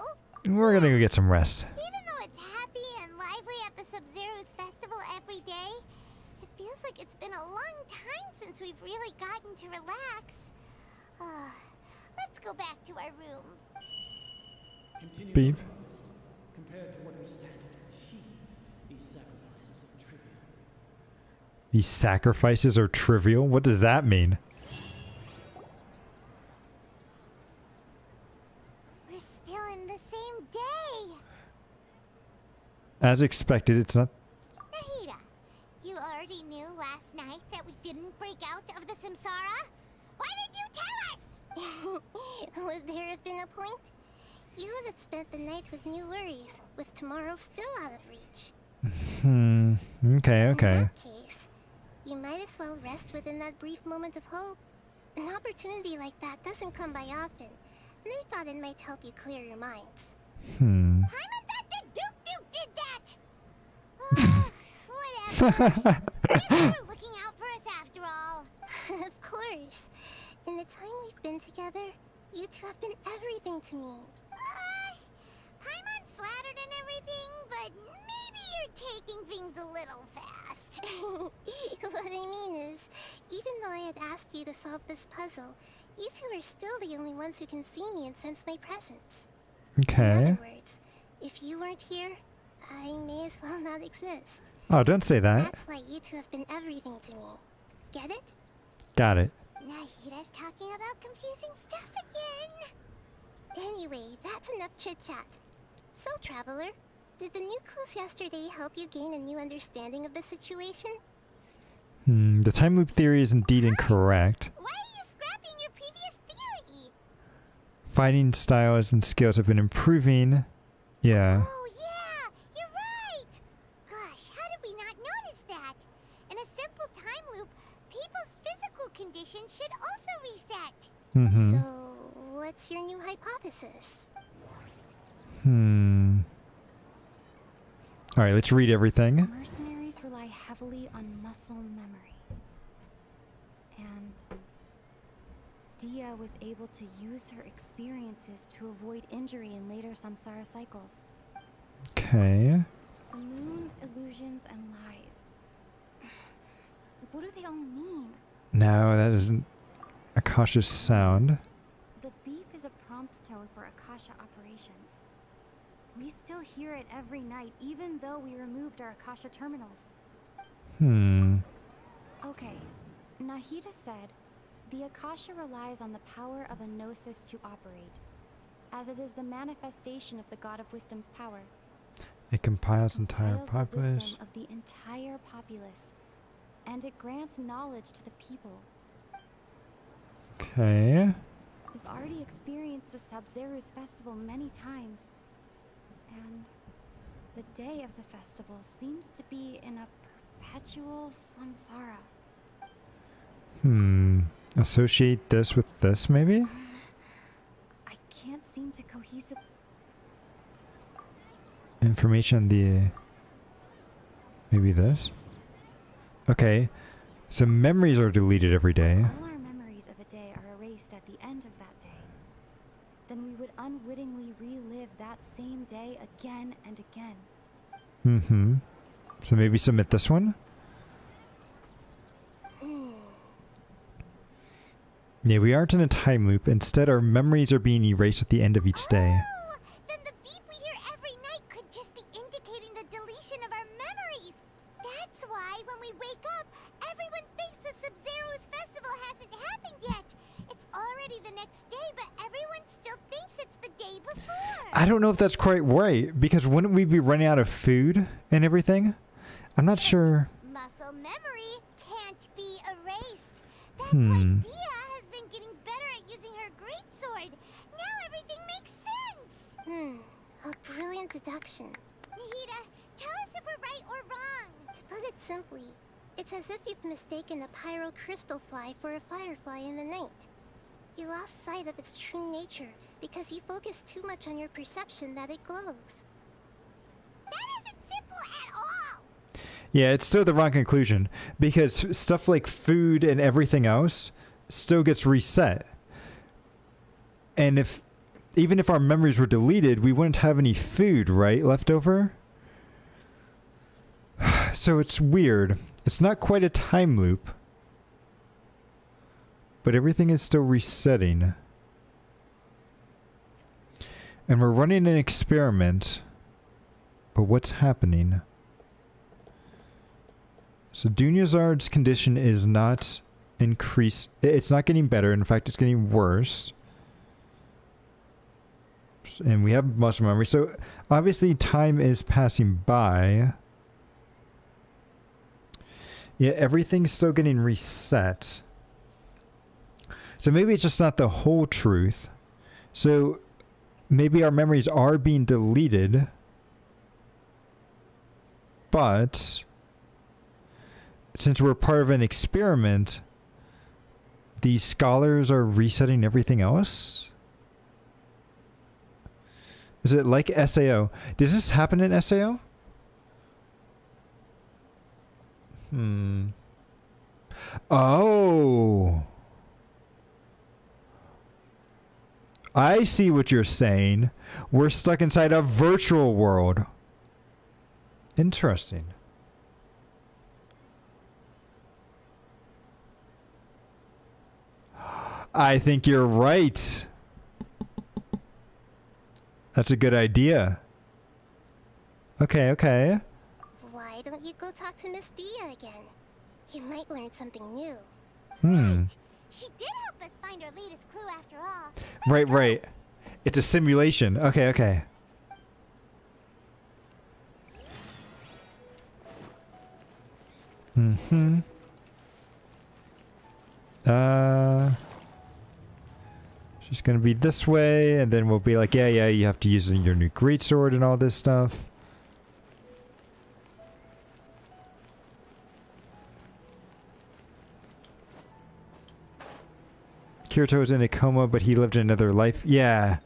A: We're gonna go get some rest.
C: Even though it's happy and lively at the Sub-Zero's festival every day, it feels like it's been a long time since we've really gotten to relax. Let's go back to our room.
A: Beep.
J: Compared to what we stand to achieve, these sacrifices are trivial.
A: These sacrifices are trivial? What does that mean?
C: We're still in the same day.
A: As expected, it's not...
C: Nahida, you already knew last didn't break out of the Samsara? Why did you tell us? Would there have been a point? You would have spent the night with new worries, with tomorrow still out of reach.
A: Okay, okay.
C: In that case, you might as well rest within that brief moment of hope. An opportunity like that doesn't come by often, and I thought it might help you clear your minds. Paimon thought that Duke did that! Whatever. Thanks for looking out for us after all. Of course. In the time we've been together, you two have been everything to me. Paimon's flattered and everything, but maybe you're taking things a little fast. What I mean is, even though I had asked you to solve this puzzle, you two are still the only ones who can see me and sense my presence.
A: Okay.
C: In other words, if you weren't here, I may as well not exist.
A: Oh, don't say that.
C: That's why you two have been everything to me. Get it?
A: Got it.
C: Nahira's talking about confusing stuff again. Anyway, that's enough chit-chat. So, Traveler, did the new clues yesterday help you gain a new understanding of the situation?
A: The time loop theory is indeed incorrect.
C: Why are you scrapping your previous theory?
A: Fighting styles and skills have been improving. Yeah.
C: Oh, yeah, you're right. Gosh, how did we not notice that? In a simple time loop, people's physical condition should also reset. So, what's your new hypothesis?
A: Alright, let's read everything.
P: Mercenaries rely heavily on muscle memory. And Dia was able to use her experiences to avoid injury in later samsara cycles.
A: Okay.
P: The moon, illusions, and lies. What do they all mean?
A: No, that isn't a cautious sound.
P: The beep is a prompt tone for Akasha operations. We still hear it every night, even though we removed our Akasha terminals. Okay, Nahida said, the Akasha relies on the power of a gnosis to operate, as it is the manifestation of the God of Wisdom's power.
A: It compiles entire
P: The
A: populace.
P: wisdom of the entire populace, and it grants knowledge to the people.
A: Okay.
P: We've already experienced the Sabzeruz festival many times, and the day of the festival seems to be in a perpetual samsara.
A: Associate this with this, maybe?
P: I can't seem to cohesive.
A: Information the... Maybe this? Okay. So memories are deleted every day.
P: All our memories of a day are erased at the end of that day. Then we would unwittingly relive that same day again and again.
A: So maybe submit this one? Yeah, we aren't in a time loop. Instead, our memories are being erased at the end of each day.
C: Oh, then the beep we hear every night could just be indicating the deletion of our memories. That's why when we wake up, everyone thinks the Sub-Zero's festival hasn't happened yet. It's already the next day, but everyone still thinks it's the day before.
A: I don't know if that's quite right, because wouldn't we be running out of food and everything? I'm not sure.
C: Muscle memory can't be erased. That's why Dia has been getting better at using her greatsword. Now everything makes sense. A brilliant deduction. Nahida, tell us if we're right or wrong. To put it simply, it's as if you've mistaken a pyro crystal fly for a firefly in the night. You lost sight of its true nature because you focused too much on your perception that it glows. That isn't simple at all!
A: Yeah, it's still the wrong conclusion, because stuff like food and everything else still gets reset. And even if our memories were deleted, we wouldn't have any food, right, left over? So it's weird. It's not quite a time loop, but everything is still resetting. And we're running an experiment, but what's happening? So Dunyazard's condition is not increased. It's not getting better. In fact, it's getting worse. And we have muscle memory. So obviously time is passing by. Yeah, everything's still getting reset. So maybe it's just not the whole truth. So maybe our memories are being deleted. But since we're part of an experiment, these scholars are resetting everything else? Is it like SAO? Does this happen in SAO? Oh. I see what you're saying. We're stuck inside a virtual world. Interesting. I think you're right. That's a good idea. Okay.
C: Why don't you go talk to Miss Dia again? You might learn something new. She did help us find our latest clue after all.
A: Right. It's a simulation. Okay. She's gonna be this way, and then we'll be like, yeah, you have to use your new greatsword and all this stuff. Kirito was in a coma, but he lived another life. Yeah.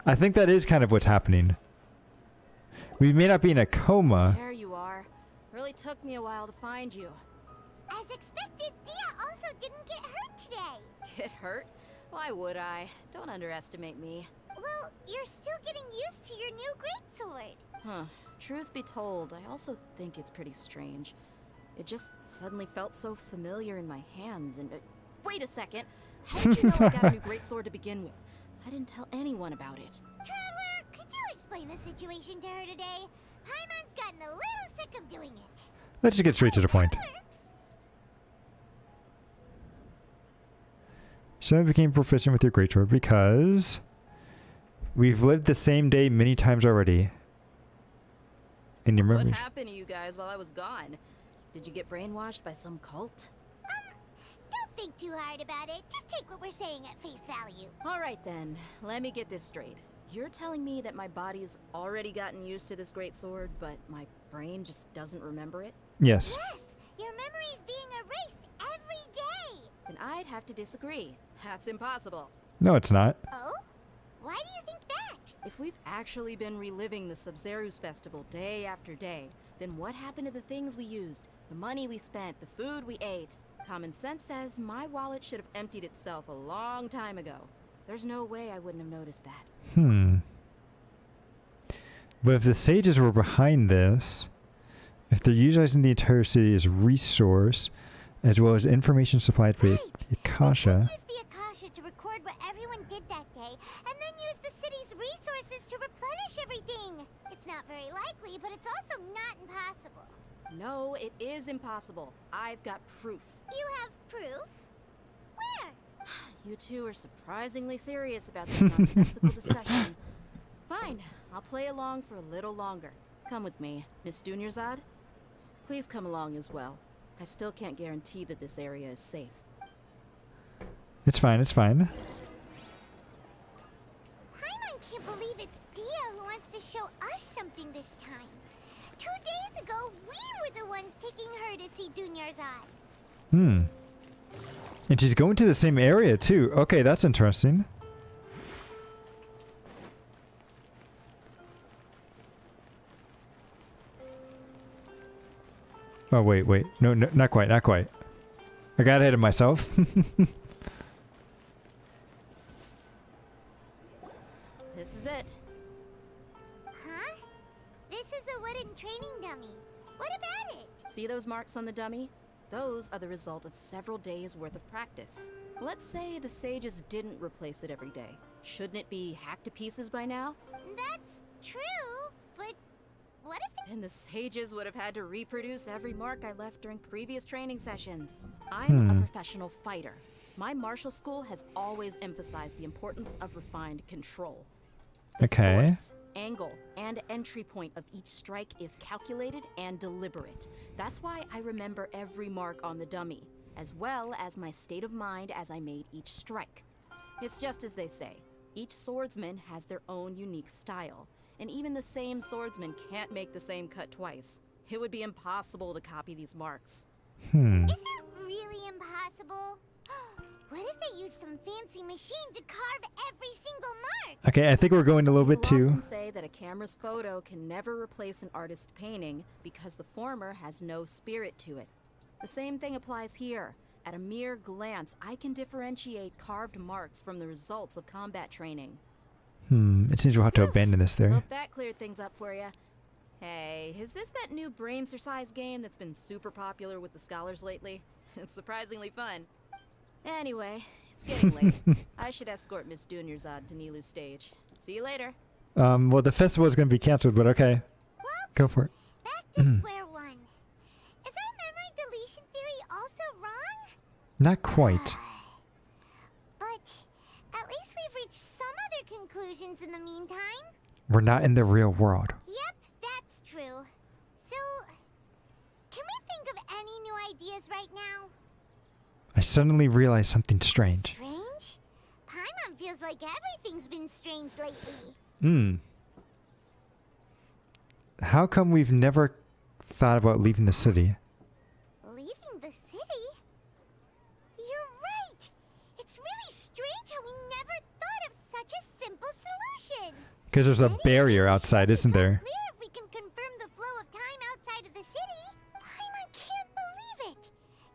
A: I think that is kind of what's happening. We may not be in a coma.
I: There you are. Really took me a while to find you.
C: As expected, Dia also didn't get hurt today.
I: Get hurt? Why would I? Don't underestimate me.
C: Well, you're still getting used to your new greatsword.
I: Huh. Truth be told, I also think it's pretty strange. It just suddenly felt so familiar in my hands and... wait a second! How did you know I got a new greatsword to begin with? I didn't tell anyone about it.
C: Traveler, could you explain the situation to her today? Paimon's gotten a little sick of doing it.
A: Let's just get straight to the point. So I became proficient with your greatsword because we've lived the same day many times already. And you remember?
I: What happened to you guys while I was gone? Did you get brainwashed by some cult?
C: Don't think too hard about it. Just take what we're saying at face value.
I: Alright then, let me get this straight. You're telling me that my body's already gotten used to this greatsword, but my brain just doesn't remember it?
A: Yes.
C: Yes! Your memory's being erased every day!
I: Then I'd have to disagree. That's impossible.
A: No, it's not.
C: Oh? Why do you think that?
I: If we've actually been reliving the Sub-Zeru's festival day after day, then what happened to the things we used, the money we spent, the food we ate? Common sense says my wallet should have emptied itself a long time ago. There's no way I wouldn't have noticed that.
A: But if the sages were behind this, if they're utilizing the entire city as resource, as well as information supplied by the Akasha...
C: Use the Akasha to record what everyone did that day, and then use the city's resources to replenish everything. It's not very likely, but it's also not impossible.
I: No, it is impossible. I've got proof.
C: You have proof? Where?
I: You two are surprisingly serious about this nonsensical discussion. Fine, I'll play along for a little longer. Come with me, Miss Dunyarzad. Please come along as well. I still can't guarantee that this area is safe.
A: It's fine.
C: Paimon can't believe it's Dia who wants to show us something this time. 2 days ago, we were the ones taking her to see Dunyarzad.
A: And she's going to the same area too. Okay, that's interesting. Oh, wait. No, not quite. I got ahead of myself.
I: This is it.
C: Huh? This is a wooden training dummy. What about it?
I: See those marks on the dummy? Those are the result of several days' worth of practice. Let's say the sages didn't replace it every day. Shouldn't it be hacked to pieces by now?
C: That's true, but what if...
I: Then the sages would have had to reproduce every mark I left during previous training sessions. I'm a professional fighter. My martial school has always emphasized the importance of refined control. The
A: Okay.
I: Force, angle and entry point of each strike is calculated and deliberate. That's why I remember every mark on the dummy, as well as my state of mind as I made each strike. It's just as they say, each swordsman has their own unique style, and even the same swordsman can't make the same cut twice. It would be impossible to copy these marks.
C: Is it really impossible? What if they use some fancy machine to carve every single mark?
A: Okay, I think we're going a little bit
I: People
A: too.
I: often say that a camera's photo can never replace an artist's painting because the former has no spirit to it. The same thing applies here. At a mere glance, I can differentiate carved marks from the results of combat training.
A: It seems we'll have to abandon this there.
I: Hope that cleared things up for you. Hey, is this that new brain exercise game that's been super popular with the scholars lately? It's surprisingly fun. Anyway, it's getting late. I should escort Miss Dunyarzad to Nilu's stage. See you later.
A: Well, the festival is going to be canceled, but okay. Go for it.
C: Back to square one. Is our memory deletion theory also wrong?
A: Not quite.
C: But at least we've reached some other conclusions in the meantime.
A: We're not in the real world.
C: Yep, that's true. So, can we think of any new ideas right now?
A: I suddenly realized something strange.
C: Strange? Paimon feels like everything's been strange lately.
A: How come we've never thought about leaving the city?
C: Leaving the city? You're right! It's really strange how we never thought of such a simple solution!
A: Because there's a barrier outside, isn't there?
C: Clear if we can confirm the flow of time outside of the city. Paimon can't believe it!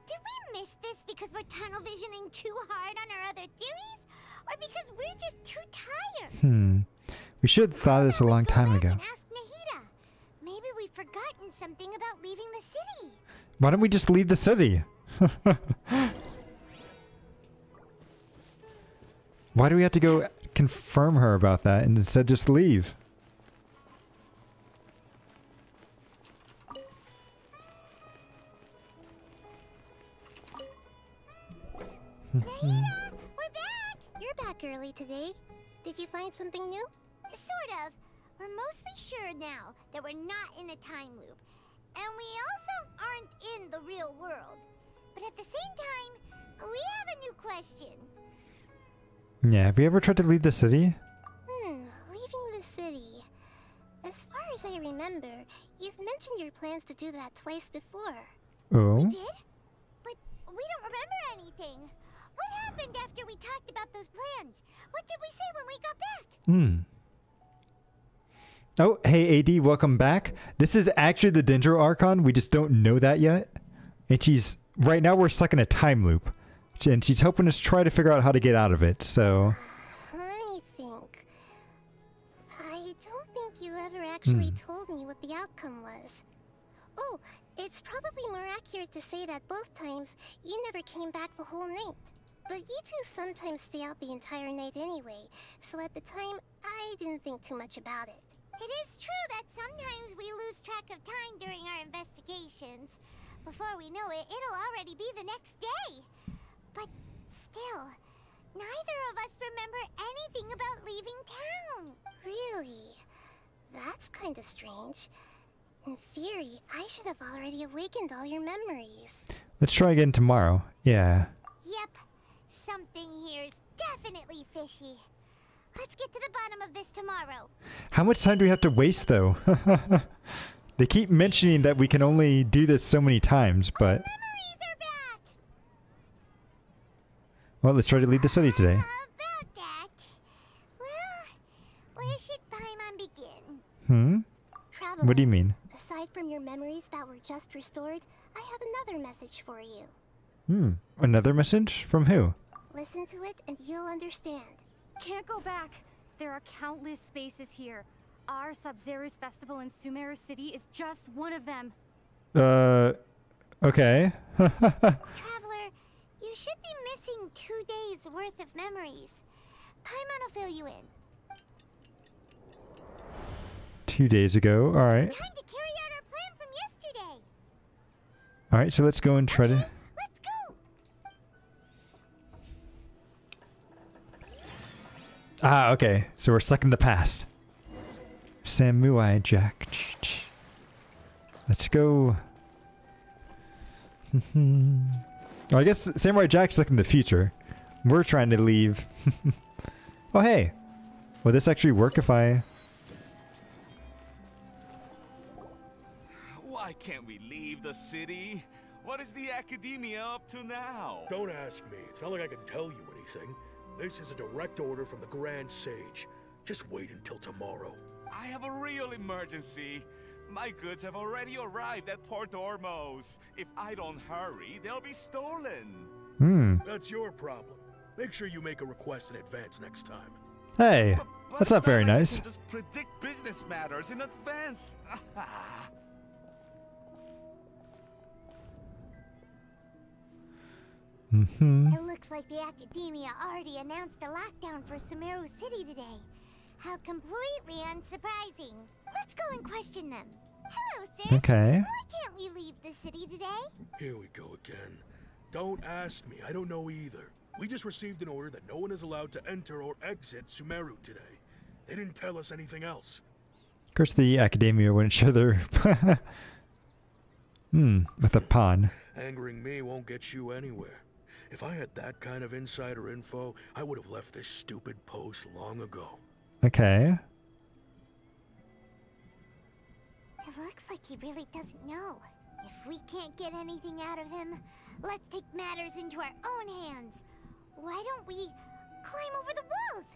C: Did we miss this because we're tunnel visioning too hard on our other theories? Or because we're just too tired?
A: We should have thought of this a long time ago.
C: Ask Nahida. Maybe we've forgotten something about leaving the city.
A: Why don't we just leave the city? Why do we have to go confirm her about that and instead just leave?
C: Nahida, we're back!
E: You're back early today. Did you find something new?
C: Sort of. We're mostly sure now that we're not in a time loop. And we also aren't in the real world. But at the same time, we have a new question.
A: Yeah, have you ever tried to leave the city?
E: Leaving the city. As far as I remember, you've mentioned your plans to do that twice before.
A: Oh?
C: We did? But we don't remember anything. What happened after we talked about those plans? What did we say when we got back?
A: Oh, hey AD, welcome back. This is actually the Dendro Archon. We just don't know that yet. And right now we're stuck in a time loop. And she's helping us try to figure out how to get out of it, so...
E: Let me think. I don't think you ever actually told me what the outcome was. Oh, it's probably more accurate to say that both times you never came back the whole night. But you two sometimes stay out the entire night anyway, so at the time, I didn't think too much about it.
C: It is true that sometimes we lose track of time during our investigations. Before we know it, it'll already be the next day. But still, neither of us remember anything about leaving town.
E: Really? That's kinda strange. In theory, I should have already awakened all your memories.
A: Let's try again tomorrow. Yeah.
C: Yep. Something here is definitely fishy. Let's get to the bottom of this tomorrow.
A: How much time do we have to waste, though? They keep mentioning that we can only do this so many times, but...
C: Memories are back!
A: Well, let's try to leave the city today.
C: About that. Well, where should Paimon begin?
E: Traveler,
A: What do you mean?
E: aside from your memories that were just restored, I have another message for you.
A: Another message? From who?
E: Listen to it and you'll understand.
P: Can't go back. There are countless spaces here. Our Sub-Zero's festival in Sumeru City is just one of them.
A: Okay.
C: Traveler, you should be missing 2 days worth of memories. Paimon will fill you in.
A: 2 days ago. Alright.
C: Time to carry out our plan from yesterday.
A: Alright, so let's go and try to...
C: Let's go!
A: Ah, okay. So we're stuck in the past. Samurai Jack. Let's go. Well, I guess Samurai Jack's like in the future. We're trying to leave. Oh, hey. Will this actually work if I...
Q: Why can't we leave the city? What is the academia up to now?
R: Don't ask me. It's not like I can tell you anything. This is a direct order from the Grand Sage. Just wait until tomorrow.
Q: I have a real emergency. My goods have already arrived at Port Ormos. If I don't hurry, they'll be stolen.
R: That's your problem. Make sure you make a request in advance next time.
A: Hey, that's not very
Q: like I
A: nice.
Q: can just predict business matters in advance.
C: It looks like the Academia already announced a lockdown for Sumeru City today. How completely unsurprising. Let's go and question them. Hello, sir.
A: Okay.
C: Why can't we leave the city today?
R: Here we go again. Don't ask me. I don't know either. We just received an order that no one is allowed to enter or exit Sumeru today. They didn't tell us anything else.
A: Of course, the Academia wouldn't share their... with a pawn.
R: Angering me won't get you anywhere. If I had that kind of insider info, I would have left this stupid post long ago.
A: Okay.
C: It looks like he really doesn't know. If we can't get anything out of him, let's take matters into our own hands. Why don't we climb over the walls?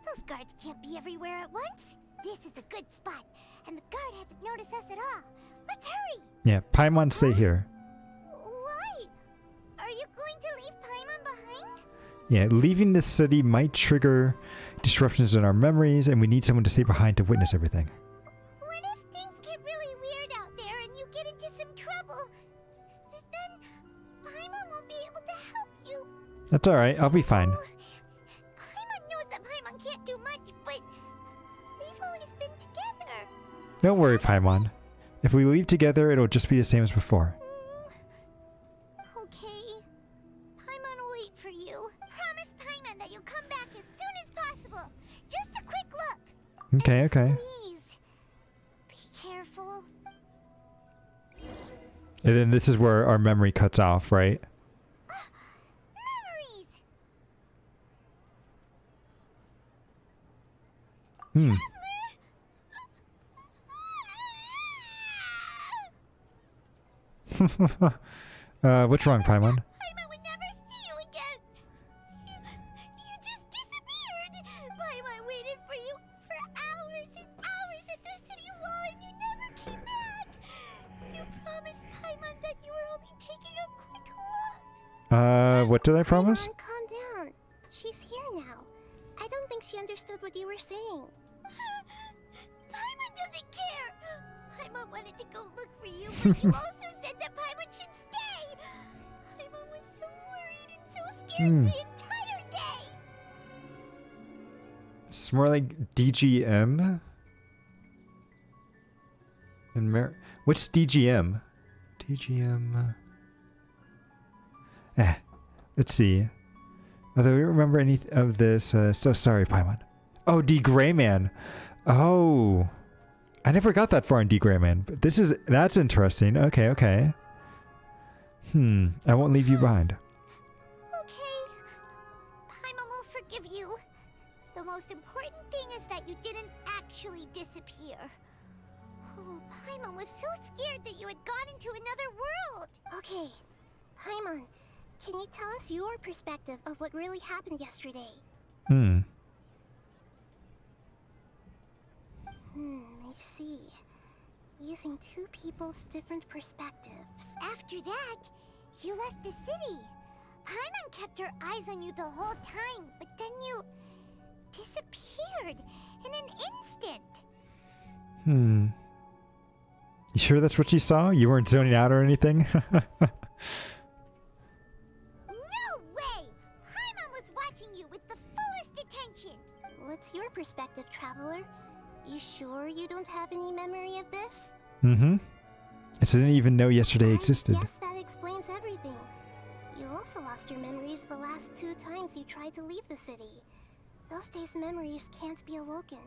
C: Those guards can't be everywhere at once. This is a good spot, and the guard hasn't noticed us at all. Let's hurry!
A: Yeah, Paimon, stay here.
C: Why? Are you going to leave Paimon behind?
A: Yeah, leaving this city might trigger disruptions in our memories, and we need someone to stay behind to witness everything.
C: What if things get really weird out there and you get into some trouble? Then Paimon won't be able to help you.
A: That's alright, I'll be fine.
C: Paimon knows that Paimon can't do much, but we've always been together.
A: Don't worry, Paimon. If we leave together, it'll just be the same as before.
C: Okay. Paimon will wait for you. Promise Paimon that you'll come back as soon as possible. Just a quick look.
A: Okay, okay.
C: Please, be careful.
A: And then this is where our memory cuts off, right?
C: Memories!
A: What's wrong, Paimon?
C: Paimon would never see you again. You just disappeared. Paimon waited for you for hours and hours at the city wall, and you never came back. You promised Paimon that you were only taking a quick look.
A: What did I promise?
E: Paimon, calm down. She's here now. I don't think she understood what you were saying.
C: Paimon doesn't care. Paimon wanted to go look for you, but you also said that Paimon should stay. Paimon was so worried and so scared the entire day.
A: It's more like DGM. And what's DGM? DGM. Let's see. Although we don't remember any of this. So sorry, Paimon. Oh, D Greyman. Oh, I never got that far in D Greyman. But that's interesting. Okay, okay. I won't leave you behind.
C: Okay. Paimon will forgive you. The most important thing is that you didn't actually disappear. Oh, Paimon was so scared that you had gone into another world.
E: Okay, Paimon, can you tell us your perspective of what really happened yesterday? I see. Using two people's different perspectives.
C: After that, you left the city. Paimon kept her eyes on you the whole time, but then you disappeared in an instant.
A: You sure that's what you saw? You weren't zoning out or anything?
C: No way! Paimon was watching you with the fullest attention.
E: What's your perspective, traveler? You sure you don't have any memory of this?
A: I didn't even know yesterday existed.
E: Yes, that explains everything. You also lost your memories the last 2 times you tried to leave the city. Those days' memories can't be awoken.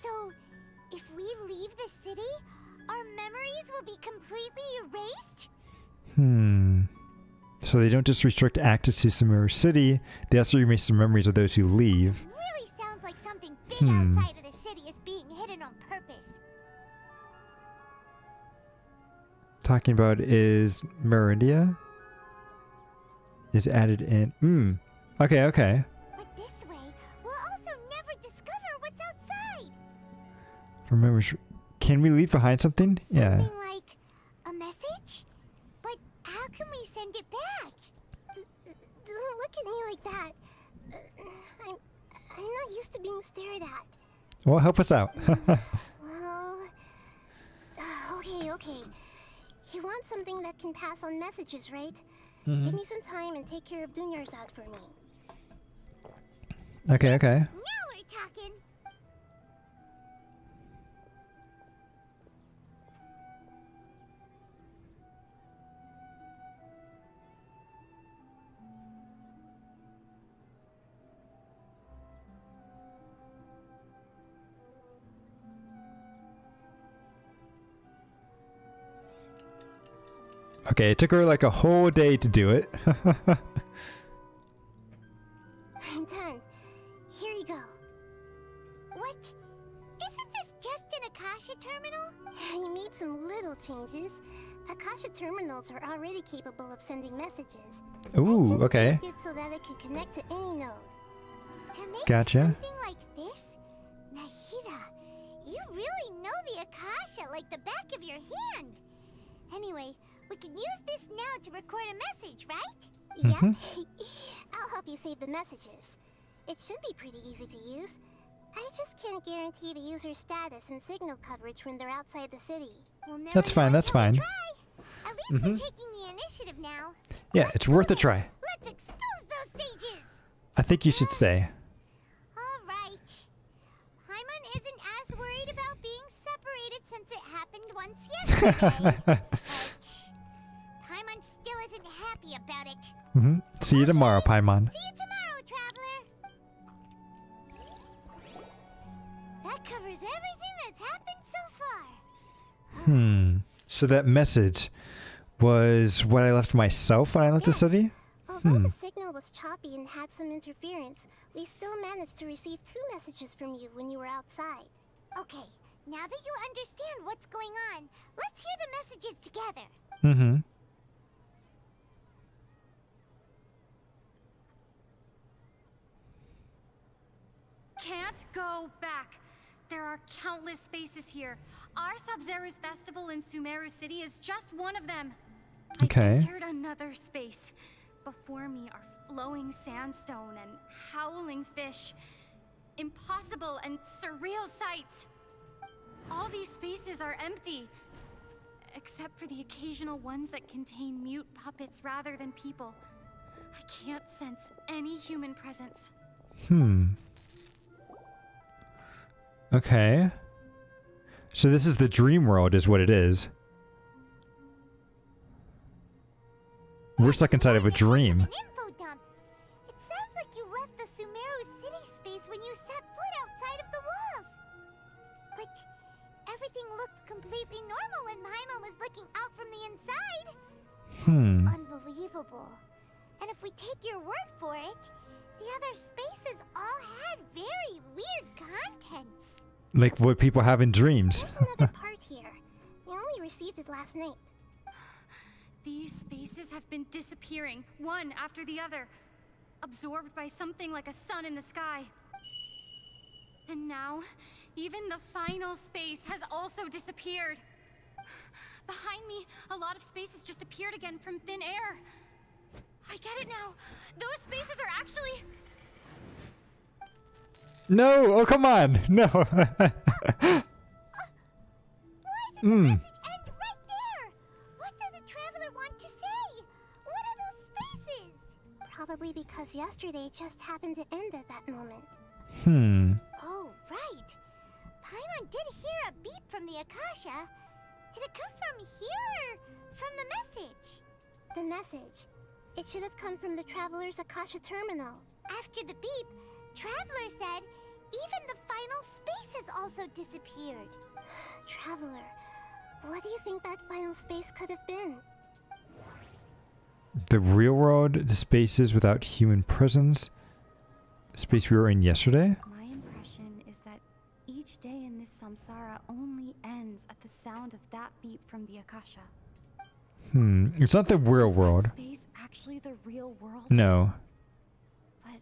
C: So, If we leave the city, our memories will be completely erased?
A: So they don't just restrict access to Sumeru City, they also erase the memories of those who leave.
C: Really sounds like something big outside of the city is being hidden on purpose.
A: Talking about is Meridia? Is added in. Okay, okay.
C: But this way, we'll also never discover what's outside.
A: Remember, can we leave behind something? Yeah.
C: Something like a message? But how can we send it back?
E: Don't look at me like that. I'm not used to being stared at.
A: Well, help us out.
E: Well, okay. You want something that can pass on messages, right? Give me some time and take care of Dunyarzad for me.
A: Okay.
C: Now we're talking.
A: Okay, it took her like a whole day to do it.
E: I'm done. Here you go.
C: What? Isn't this just an Akasha terminal?
E: You made some little changes. Akasha terminals are already capable of sending messages.
A: Ooh, okay.
E: Tweaked it so that it can connect to any node.
C: To make
A: Gotcha.
C: something like this? Nahida, you really know the Akasha like the back of your hand. Anyway, we can use this now to record a message, right?
E: Yep. I'll help you save the messages. It should be pretty easy to use. I just can't guarantee the user's status and signal coverage when they're outside the city.
C: We'll never
A: That's fine,
C: know
A: that's
C: until we
A: fine.
C: try. At least we're taking the initiative now.
A: Yeah, it's worth a try.
C: Let's expose those sages!
A: I think you should stay.
C: Alright. Paimon isn't as worried about being separated since it happened once yesterday. But Paimon still isn't happy about it.
A: See you tomorrow, Paimon.
C: See you tomorrow, traveler! That covers everything that's happened so far.
A: So that message was what I left myself when I left the city?
E: Although the signal was choppy and had some interference, we still managed to receive 2 messages from you when you were outside.
C: Okay, now that you understand what's going on, let's hear the messages together.
P: Can't go back. There are countless spaces here. Our Sub-Zero's festival in Sumeru City is just one of them.
A: Okay.
P: I entered another space. Before me are flowing sandstone and howling fish. Impossible and surreal sights. All these spaces are empty. Except for the occasional ones that contain mute puppets rather than people. I can't sense any human presence.
A: Okay. So this is the dream world is what it is. We're stuck inside of a dream.
C: An info dump. It sounds like you left the Sumeru City space when you set foot outside of the walls. But everything looked completely normal when Paimon was looking out from the inside. That's unbelievable. And if we take your word for it, the other spaces all had very weird contents.
A: Like what people have in dreams.
E: There's another part here. You only received it last night.
P: These spaces have been disappearing, one after the other, absorbed by something like a sun in the sky. And now, even the final space has also disappeared. Behind me, a lot of spaces just appeared again from thin air. I get it now. Those spaces are actually...
A: No! Oh, come on! No!
C: Why did the message end right there? What did the traveler want to say? What are those spaces?
E: Probably because yesterday just happened to end at that moment.
C: Oh, right. Paimon did hear a beep from the Akasha. Did it come from here or from the message?
E: The message. It should have come from the Traveler's Akasha terminal.
C: After the beep, Traveler said, Even the final space has also disappeared.
E: Traveler, what do you think that final space could have been?
A: The real world, the spaces without human presence. The space we were in yesterday?
P: My impression is that each day in this samsara only ends at the sound of that beep from the Akasha.
A: It's not the real world.
P: Is space actually the real world?
A: No.
P: But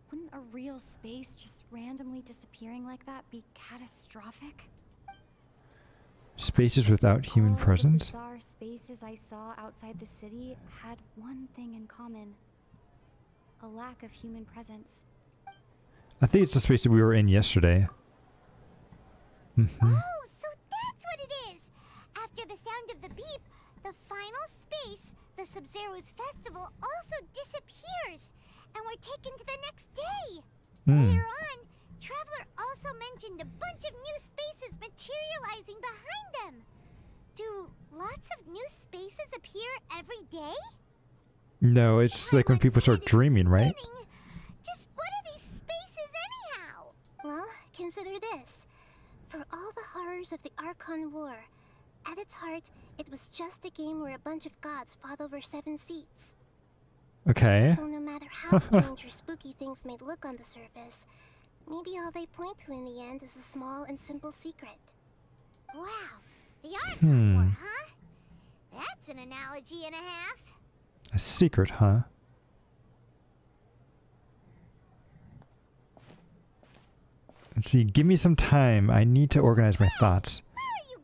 P: wouldn't a real space just randomly disappearing like that be catastrophic?
A: Spaces without human presence?
P: The bizarre spaces I saw outside the city had one thing in common. A lack of human presence.
A: I think it's the space that we were in yesterday.
C: Oh, so that's what it is! After the sound of the beep, the final space, the Sub-Zero's festival, also disappears! And we're taken to the next day! Later on, Traveler also mentioned a bunch of new spaces materializing behind them! Do lots of new spaces appear every day?
A: No, it's like when people start dreaming, right?
C: Just what are these spaces anyhow?
E: Well, consider this. For all the horrors of the Archon War, at its heart, it was just a game where a bunch of gods fought over 7 seats.
A: Okay.
E: So no matter how strange or spooky things may look on the surface, maybe all they point to in the end is a small and simple secret.
C: Wow, the Archon War, huh? That's an analogy and a half.
A: A secret, huh? Let's see, give me some time. I need to organize my thoughts.
C: Where are you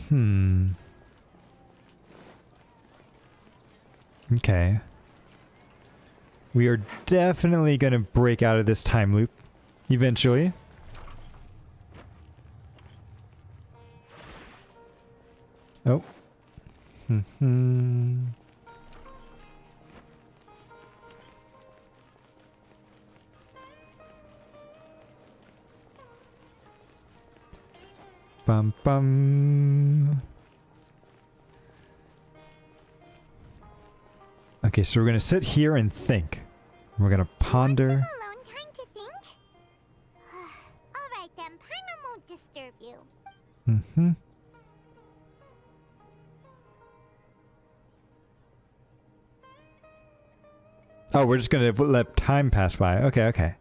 C: going?
A: Okay. We are definitely gonna break out of this time loop eventually. Oh. Bum bum. Okay, so we're gonna sit here and think. We're gonna ponder.
C: Alone time to think? Alright then, Paimon won't disturb you.
A: Oh, we're just gonna let time pass by. Okay, okay.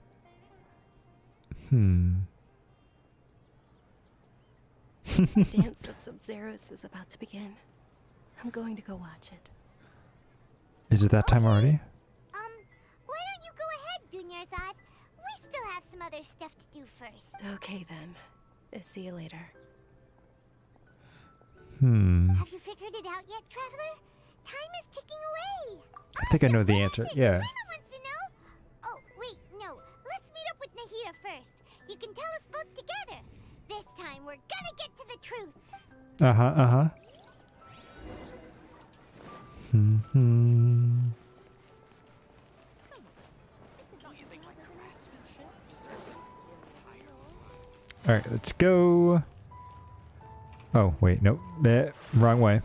H: The dance of Sub-Zeros is about to begin. I'm going to go watch it.
A: Is it that time already?
C: Why don't you go ahead, Dunyarzad? We still have some other stuff to do first.
H: Okay then. See you later.
C: Have you figured it out yet, Traveler? Time is ticking away.
A: I think I know the answer. Yeah.
C: Paimon wants to know. Oh, wait, no. Let's meet up with Nahida first. You can tell us both together. This time, we're gonna get to the truth.
A: Alright, let's go. Oh, wait, nope. Wrong way.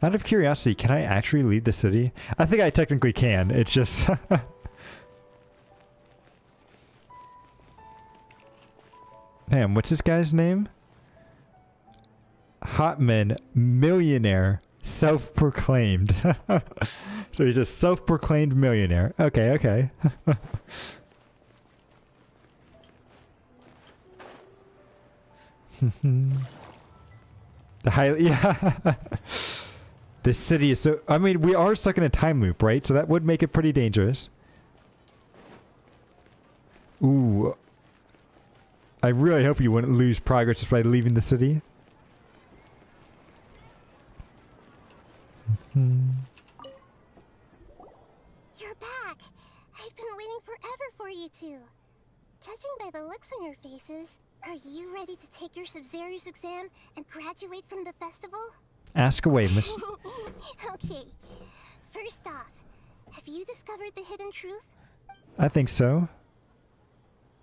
A: Out of curiosity, can I actually leave the city? I think I technically can. It's just... Damn, what's this guy's name? Hotman, millionaire, self-proclaimed. So he's a self-proclaimed millionaire. Okay, okay. The highly... Yeah. This city is so... I mean, we are stuck in a time loop, right? So that would make it pretty dangerous. Ooh. I really hope you wouldn't lose progress just by leaving the city.
E: You're back. I've been waiting forever for you two. Judging by the looks on your faces, are you ready to take your Sub-Zero's exam and graduate from the festival?
A: Ask away, miss.
E: Okay. First off, have you discovered the hidden truth?
A: I think so.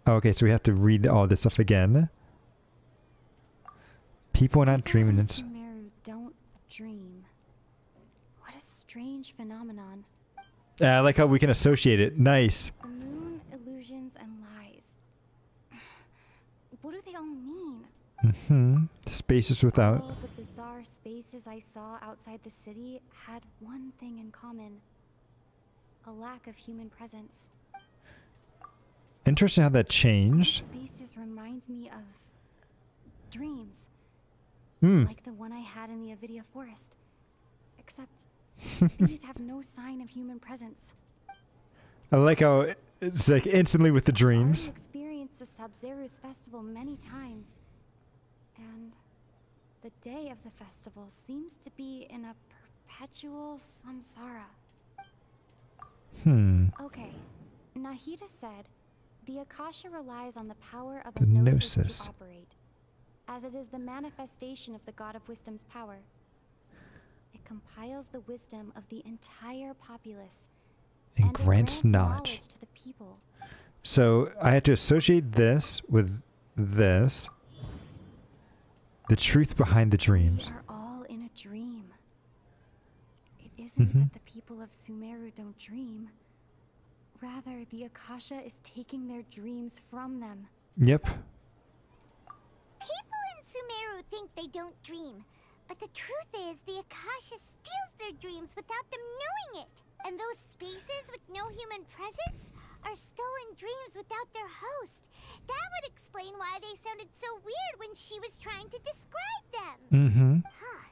A: Oh, okay, so we have to read all this stuff again. People are not dreaming. It's...
P: Sumeru don't dream. What a strange phenomenon.
A: I like how we can associate it. Nice.
P: The moon, illusions, and lies. What do they all mean?
A: Spaces without.
P: All the bizarre spaces I saw outside the city had one thing in common. A lack of human presence.
A: Interesting how that changed.
P: Spaces reminds me of dreams.
A: Hmm.
P: Like the one I had in the Avidia forest. Except these have no sign of human presence.
A: I like how it's like instantly with the dreams.
P: I've experienced the Sub-Zeru's festival many times. And the day of the festival seems to be in a perpetual samsara. Okay, Nahida said, the Akasha relies on the power of a gnosis to operate, as it is the manifestation of the God of Wisdom's power. It compiles the wisdom of the entire populace
A: and grants knowledge
P: to the people.
A: So I had to associate this with this. The truth behind the dreams.
P: We are all in a dream. It isn't that the people of Sumeru don't dream. Rather, the Akasha is taking their dreams from them.
A: Yep.
C: People in Sumeru think they don't dream, but the truth is the Akasha steals their dreams without them knowing it. And those spaces with no human presence are stolen dreams without their host. That would explain why they sounded so weird when she was trying to describe them. Huh.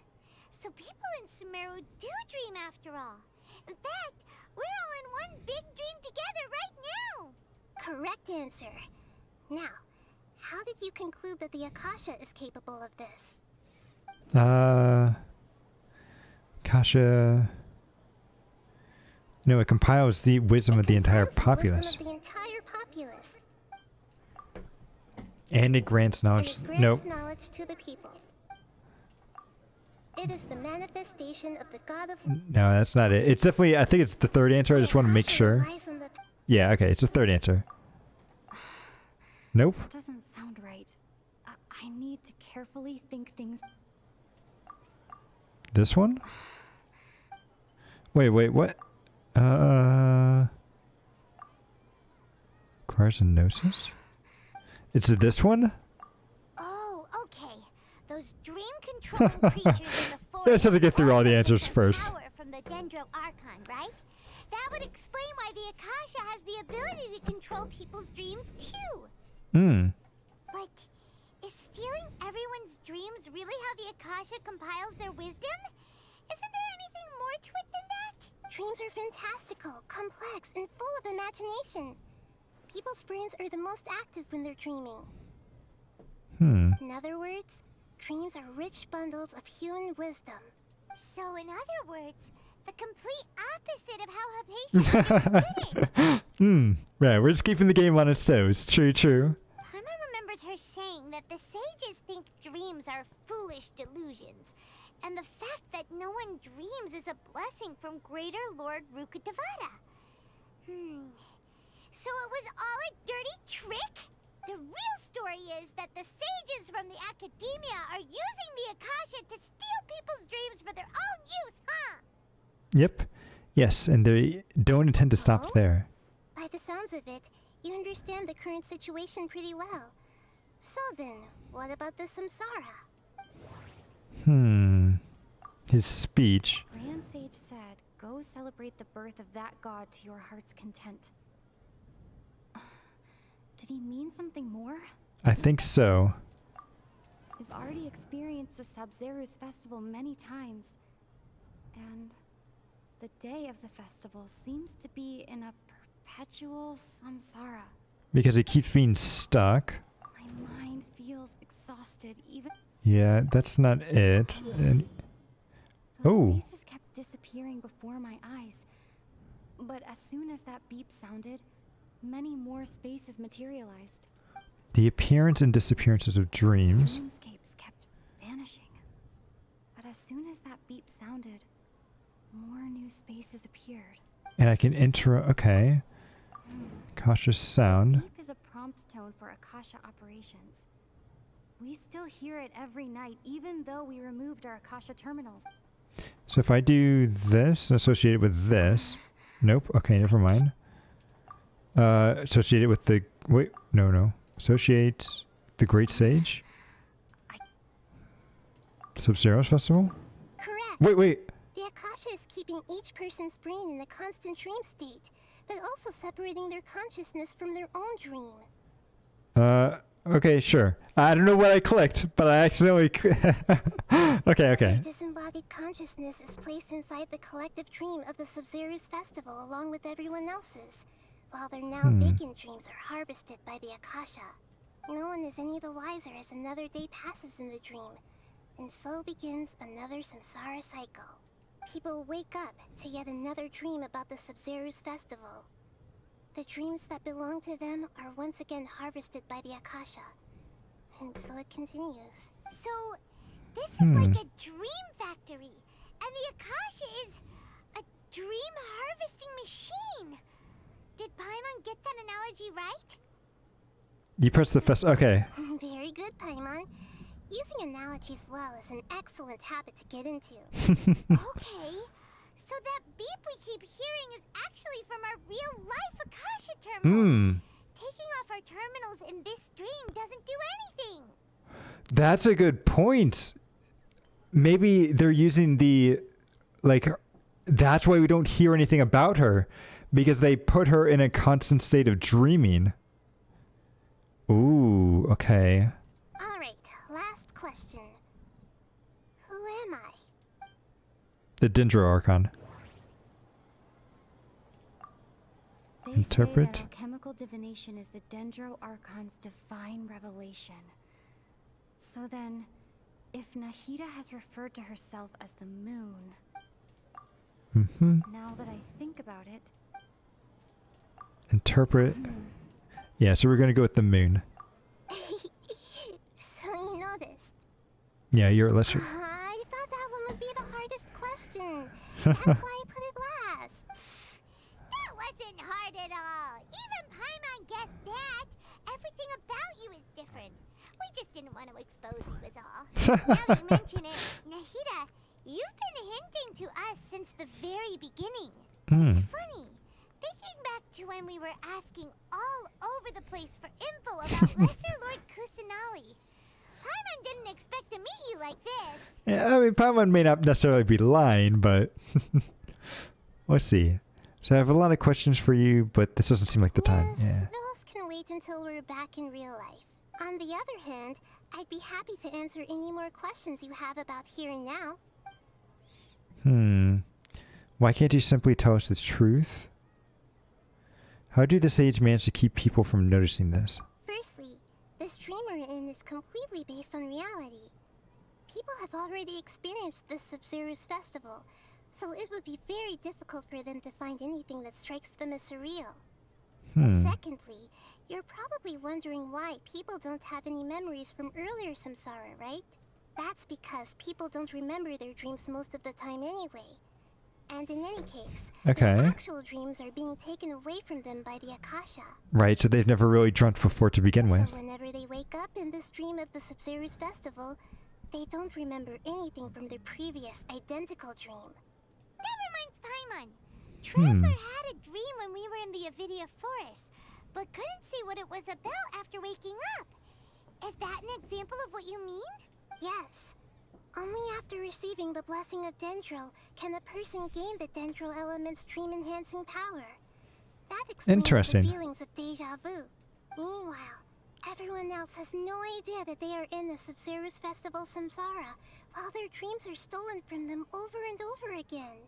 C: So people in Sumeru do dream after all. In fact, we're all in one big dream together right now.
E: Correct answer. Now, how did you conclude that the Akasha is capable of this?
A: Akasha. No, it compiles the wisdom of the entire populace.
E: Wisdom of the entire populace.
A: And it grants knowledge.
E: And it grants knowledge to the people. It is the manifestation of the God of...
A: No, that's not it. It's definitely, I think it's the third answer. I just want to make sure. Yeah, okay, it's the third answer. Nope.
P: That doesn't sound right. I need to carefully think things...
A: This one? Wait, what? Requires a gnosis? It's this one?
C: Oh, okay. Those dream controlling creatures in the forest.
A: Let's have to get through all the answers first.
C: Power from the Dendro Archon, right? That would explain why the Akasha has the ability to control people's dreams too. But is stealing everyone's dreams really how the Akasha compiles their wisdom? Isn't there anything more to it than that?
E: Dreams are fantastical, complex, and full of imagination. People's brains are the most active when they're dreaming. In other words, dreams are rich bundles of human wisdom.
C: So in other words, the complete opposite of how Hypatia understood it.
A: Right, we're just keeping the game on its toes. True.
C: Paimon remembers her saying that the sages think dreams are foolish delusions, and the fact that no one dreams is a blessing from Greater Lord Rukkhadevata. So it was all a dirty trick? The real story is that the sages from the Academia are using the Akasha to steal people's dreams for their own use, huh?
A: Yep. Yes, and they don't intend to stop there.
E: By the sounds of it, you understand the current situation pretty well. So then, what about the samsara?
A: His speech.
P: Grand Sage said, go celebrate the birth of that god to your heart's content. Did he mean something more?
A: I think so.
P: We've already experienced the Sub-Zeru's festival many times. And the day of the festival seems to be in a perpetual samsara.
A: Because it keeps being stuck.
P: My mind feels exhausted even...
A: Yeah, that's not it. And
P: those spaces kept disappearing before my eyes. But as soon as that beep sounded, many more spaces materialized.
A: The appearance and disappearances of dreams.
P: Dreamscapes kept vanishing. But as soon as that beep sounded, more new spaces appeared.
A: And I can enter. Okay. Cautious sound.
P: Beep is a prompt tone for Akasha operations. We still hear it every night, even though we removed our Akasha terminals.
A: So if I do this, associate it with this. Nope. Okay, never mind. Associate it with the... Wait, no. Associate the Great Sage? Sub-Zero's Festival?
C: Correct.
A: Wait.
C: The Akasha is keeping each person's brain in a constant dream state, but also separating their consciousness from their own dream.
A: Okay, sure. I don't know what I clicked, but I accidentally... Okay.
C: Their disembodied consciousness is placed inside the collective dream of the Sub-Zero's Festival along with everyone else's, while their now vacant dreams are harvested by the Akasha. No one is any the wiser as another day passes in the dream, and so begins another samsara cycle. People wake up to yet another dream about the Sub-Zero's Festival. The dreams that belong to them are once again harvested by the Akasha. And so it continues. So, this is like a dream factory, and the Akasha is a dream harvesting machine. Did Paimon get that analogy right?
A: You press the okay.
C: Very good, Paimon. Using analogies well is an excellent habit to get into. Okay, so that beep we keep hearing is actually from our real-life Akasha terminals. Taking off our terminals in this stream doesn't do anything.
A: That's a good point. Maybe they're using the... Like, that's why we don't hear anything about her. Because they put her in a constant state of dreaming. Ooh, okay.
C: Alright, last question. Who am I?
A: The Dendro Archon.
P: They
A: Interpret.
P: say that alchemical divination is the Dendro Archon's divine revelation. So then, if Nahida has referred to herself as the moon... Now that I think about it...
A: Interpret. Yeah, so we're going to go with the moon.
C: So you noticed.
A: Yeah, you're a lesser.
C: I thought that one would be the hardest question. That's why I put it last. That wasn't hard at all. Even Paimon guessed that. Everything about you is different. We just didn't want to expose you is all. Now that you mention it, Nahida, you've been hinting to us since the very beginning. It's funny. Thinking back to when we were asking all over the place for info about Lesser Lord Kusanali. Paimon didn't expect to meet you like this.
A: Yeah, I mean, Paimon may not necessarily be lying, but... Let's see. So I have a lot of questions for you, but this doesn't seem like the time. Yeah.
C: Those can wait until we're back in real life. On the other hand, I'd be happy to answer any more questions you have about here and now.
A: Why can't you simply tell us the truth? How do the Sage manage to keep people from noticing this?
C: Firstly, the stream we're in is completely based on reality. People have already experienced the Sub-Zero's Festival, so it would be very difficult for them to find anything that strikes them as surreal. Secondly, you're probably wondering why people don't have any memories from earlier samsara, right? That's because people don't remember their dreams most of the time anyway. And in any case, their actual dreams are being taken away from them by the Akasha.
A: Right, so they've never really dreamt before to begin with.
C: So whenever they wake up in this dream of the Sub-Zero's Festival, they don't remember anything from their previous identical dream. That reminds Paimon. Traveler had a dream when we were in the Avidia Forest, but couldn't see what it was about after waking up. Is that an example of what you mean? Yes. Only after receiving the blessing of Dendro can a person gain the Dendro element's dream-enhancing power. That explains the feelings of deja vu. Meanwhile, everyone else has no idea that they are in the Sub-Zero's Festival Samsara, while their dreams are stolen from them over and over again.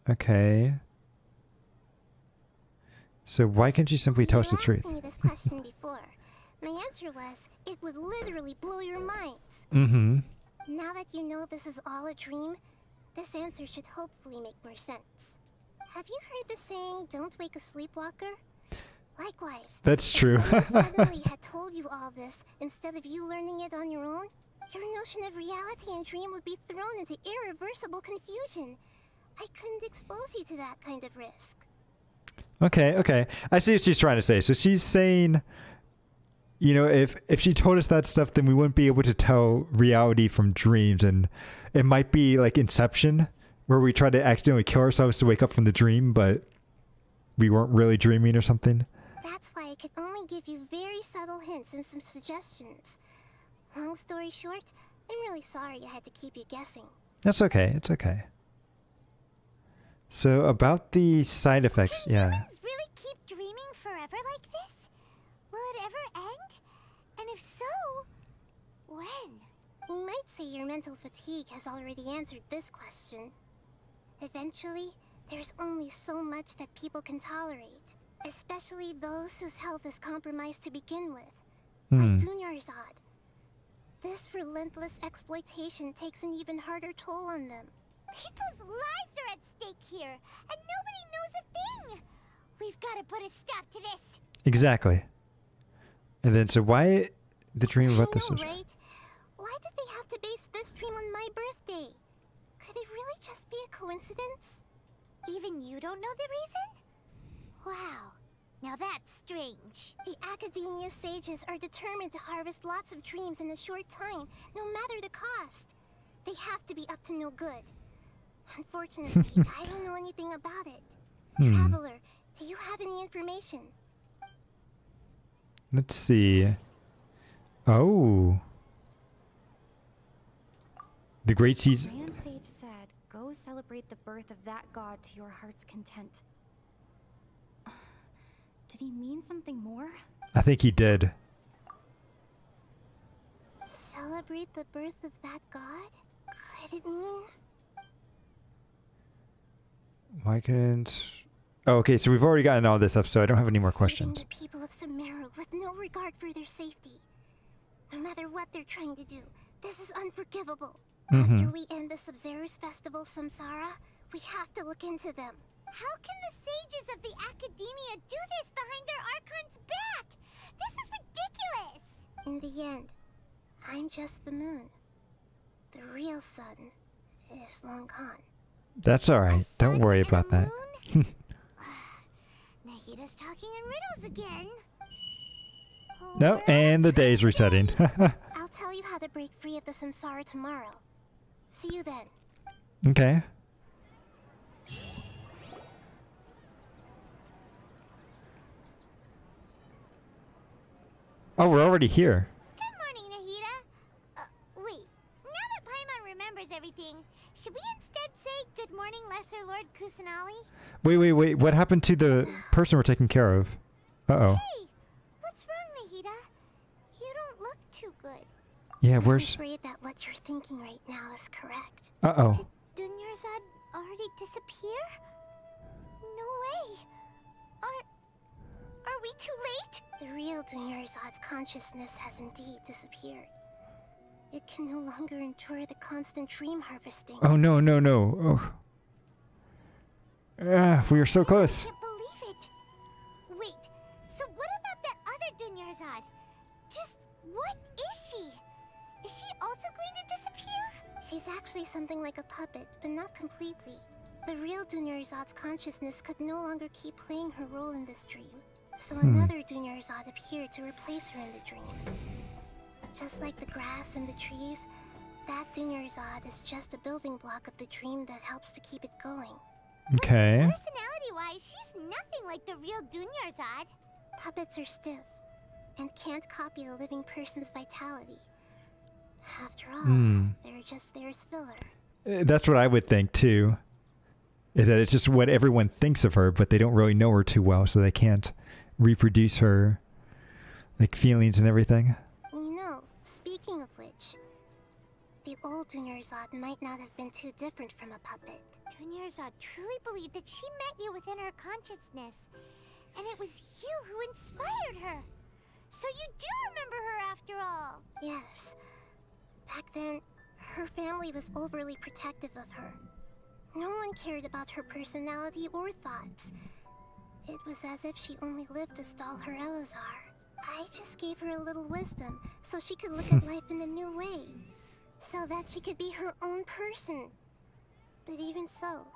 A: Okay. So why can't you simply tell us the truth?
C: You asked me this question before. My answer was, it would literally blow your minds. Now that you know this is all a dream, this answer should hopefully make more sense. Have you heard the saying, don't wake a sleepwalker? Likewise,
A: that's true.
C: If someone suddenly had told you all this instead of you learning it on your own, your notion of reality and dream would be thrown into irreversible confusion. I couldn't expose you to that kind of risk.
A: Okay. I see what she's trying to say. So she's saying... you know, if she told us that stuff, then we wouldn't be able to tell reality from dreams, and it might be like Inception, where we try to accidentally kill ourselves to wake up from the dream, but we weren't really dreaming or something.
C: That's why I could only give you very subtle hints and some suggestions. Long story short, I'm really sorry I had to keep you guessing.
A: That's okay. It's okay. So about the side effects, yeah.
C: Humans really keep dreaming forever like this? Will it ever end? And if so, when? You might say your mental fatigue has already answered this question. Eventually, there's only so much that people can tolerate, especially those whose health is compromised to begin with, like Dunyarzad. This relentless exploitation takes an even harder toll on them.
S: People's lives are at stake here, and nobody knows a thing! We've got to put a stop to this!
A: Exactly. And then, so why the dream about this?
C: Right? Why did they have to base this dream on my birthday? Could it really just be a coincidence?
S: Even you don't know the reason? Wow. Now that's strange.
C: The Academia sages are determined to harvest lots of dreams in a short time, no matter the cost. They have to be up to no good. Unfortunately, I don't know anything about it. Traveler, do you have any information?
A: Let's see. Oh. The Great Seas.
P: Grand Sage said, go celebrate the birth of that god to your heart's content. Did he mean something more?
A: I think he did.
C: Celebrate the birth of that god? Could it mean?
A: Why couldn't... Oh, okay, so we've already gotten all this stuff, so I don't have any more questions.
C: The people of Sumeru with no regard for their safety. No matter what they're trying to do, this is unforgivable. After we end the Sub-Zerus Festival Samsara, we have to look into them.
S: How can the sages of the Academia do this behind their Archon's back? This is ridiculous!
C: In the end, I'm just the moon. The real sun is long gone.
A: That's alright. Don't worry about that.
S: Nahida's talking in riddles again.
A: No, and the day's resetting.
C: I'll tell you how to break free of the Samsara tomorrow. See you then.
A: Okay. Oh, we're already here.
S: Good morning, Nahida. Wait. Now that Paimon remembers everything, should we instead say good morning, Lesser Lord Kusanali?
A: Wait. What happened to the person we're taking care of? Uh-oh.
S: Hey! What's wrong, Nahida? You don't look too good.
A: Yeah,
C: I'm
A: where's...
C: afraid that what you're thinking right now is correct.
A: Uh-oh.
S: Did Dunyarzad already disappear? No way. Are we too late?
C: The real Dunyarzad's consciousness has indeed disappeared. It can no longer endure the constant dream harvesting.
A: Oh, no. Oh. We are so close.
S: I can't believe it. Wait, so what about that other Dunyarzad? Just what is she? Is she also going to disappear?
C: She's actually something like a puppet, but not completely. The real Dunyarzad's consciousness could no longer keep playing her role in this dream. So another Dunyarzad appeared to replace her in the dream. Just like the grass and the trees, that Dunyarzad is just a building block of the dream that helps to keep it going.
A: Okay.
S: Personality-wise, she's nothing like the real Dunyarzad.
C: Puppets are stiff and can't copy a living person's vitality. After all, they're just there as filler.
A: That's what I would think too. Is that it's just what everyone thinks of her, but they don't really know her too well, so they can't reproduce her like feelings and everything.
C: You know, speaking of which, the old Dunyarzad might not have been too different from a puppet.
S: Dunyarzad truly believed that she met you within her consciousness, and it was you who inspired her. So you do remember her after all.
C: Yes. Back then, her family was overly protective of her. No one cared about her personality or thoughts. It was as if she only lived to stall her Elazar. I just gave her a little wisdom so she could look at life in a new way. So that she could be her own person. But even so,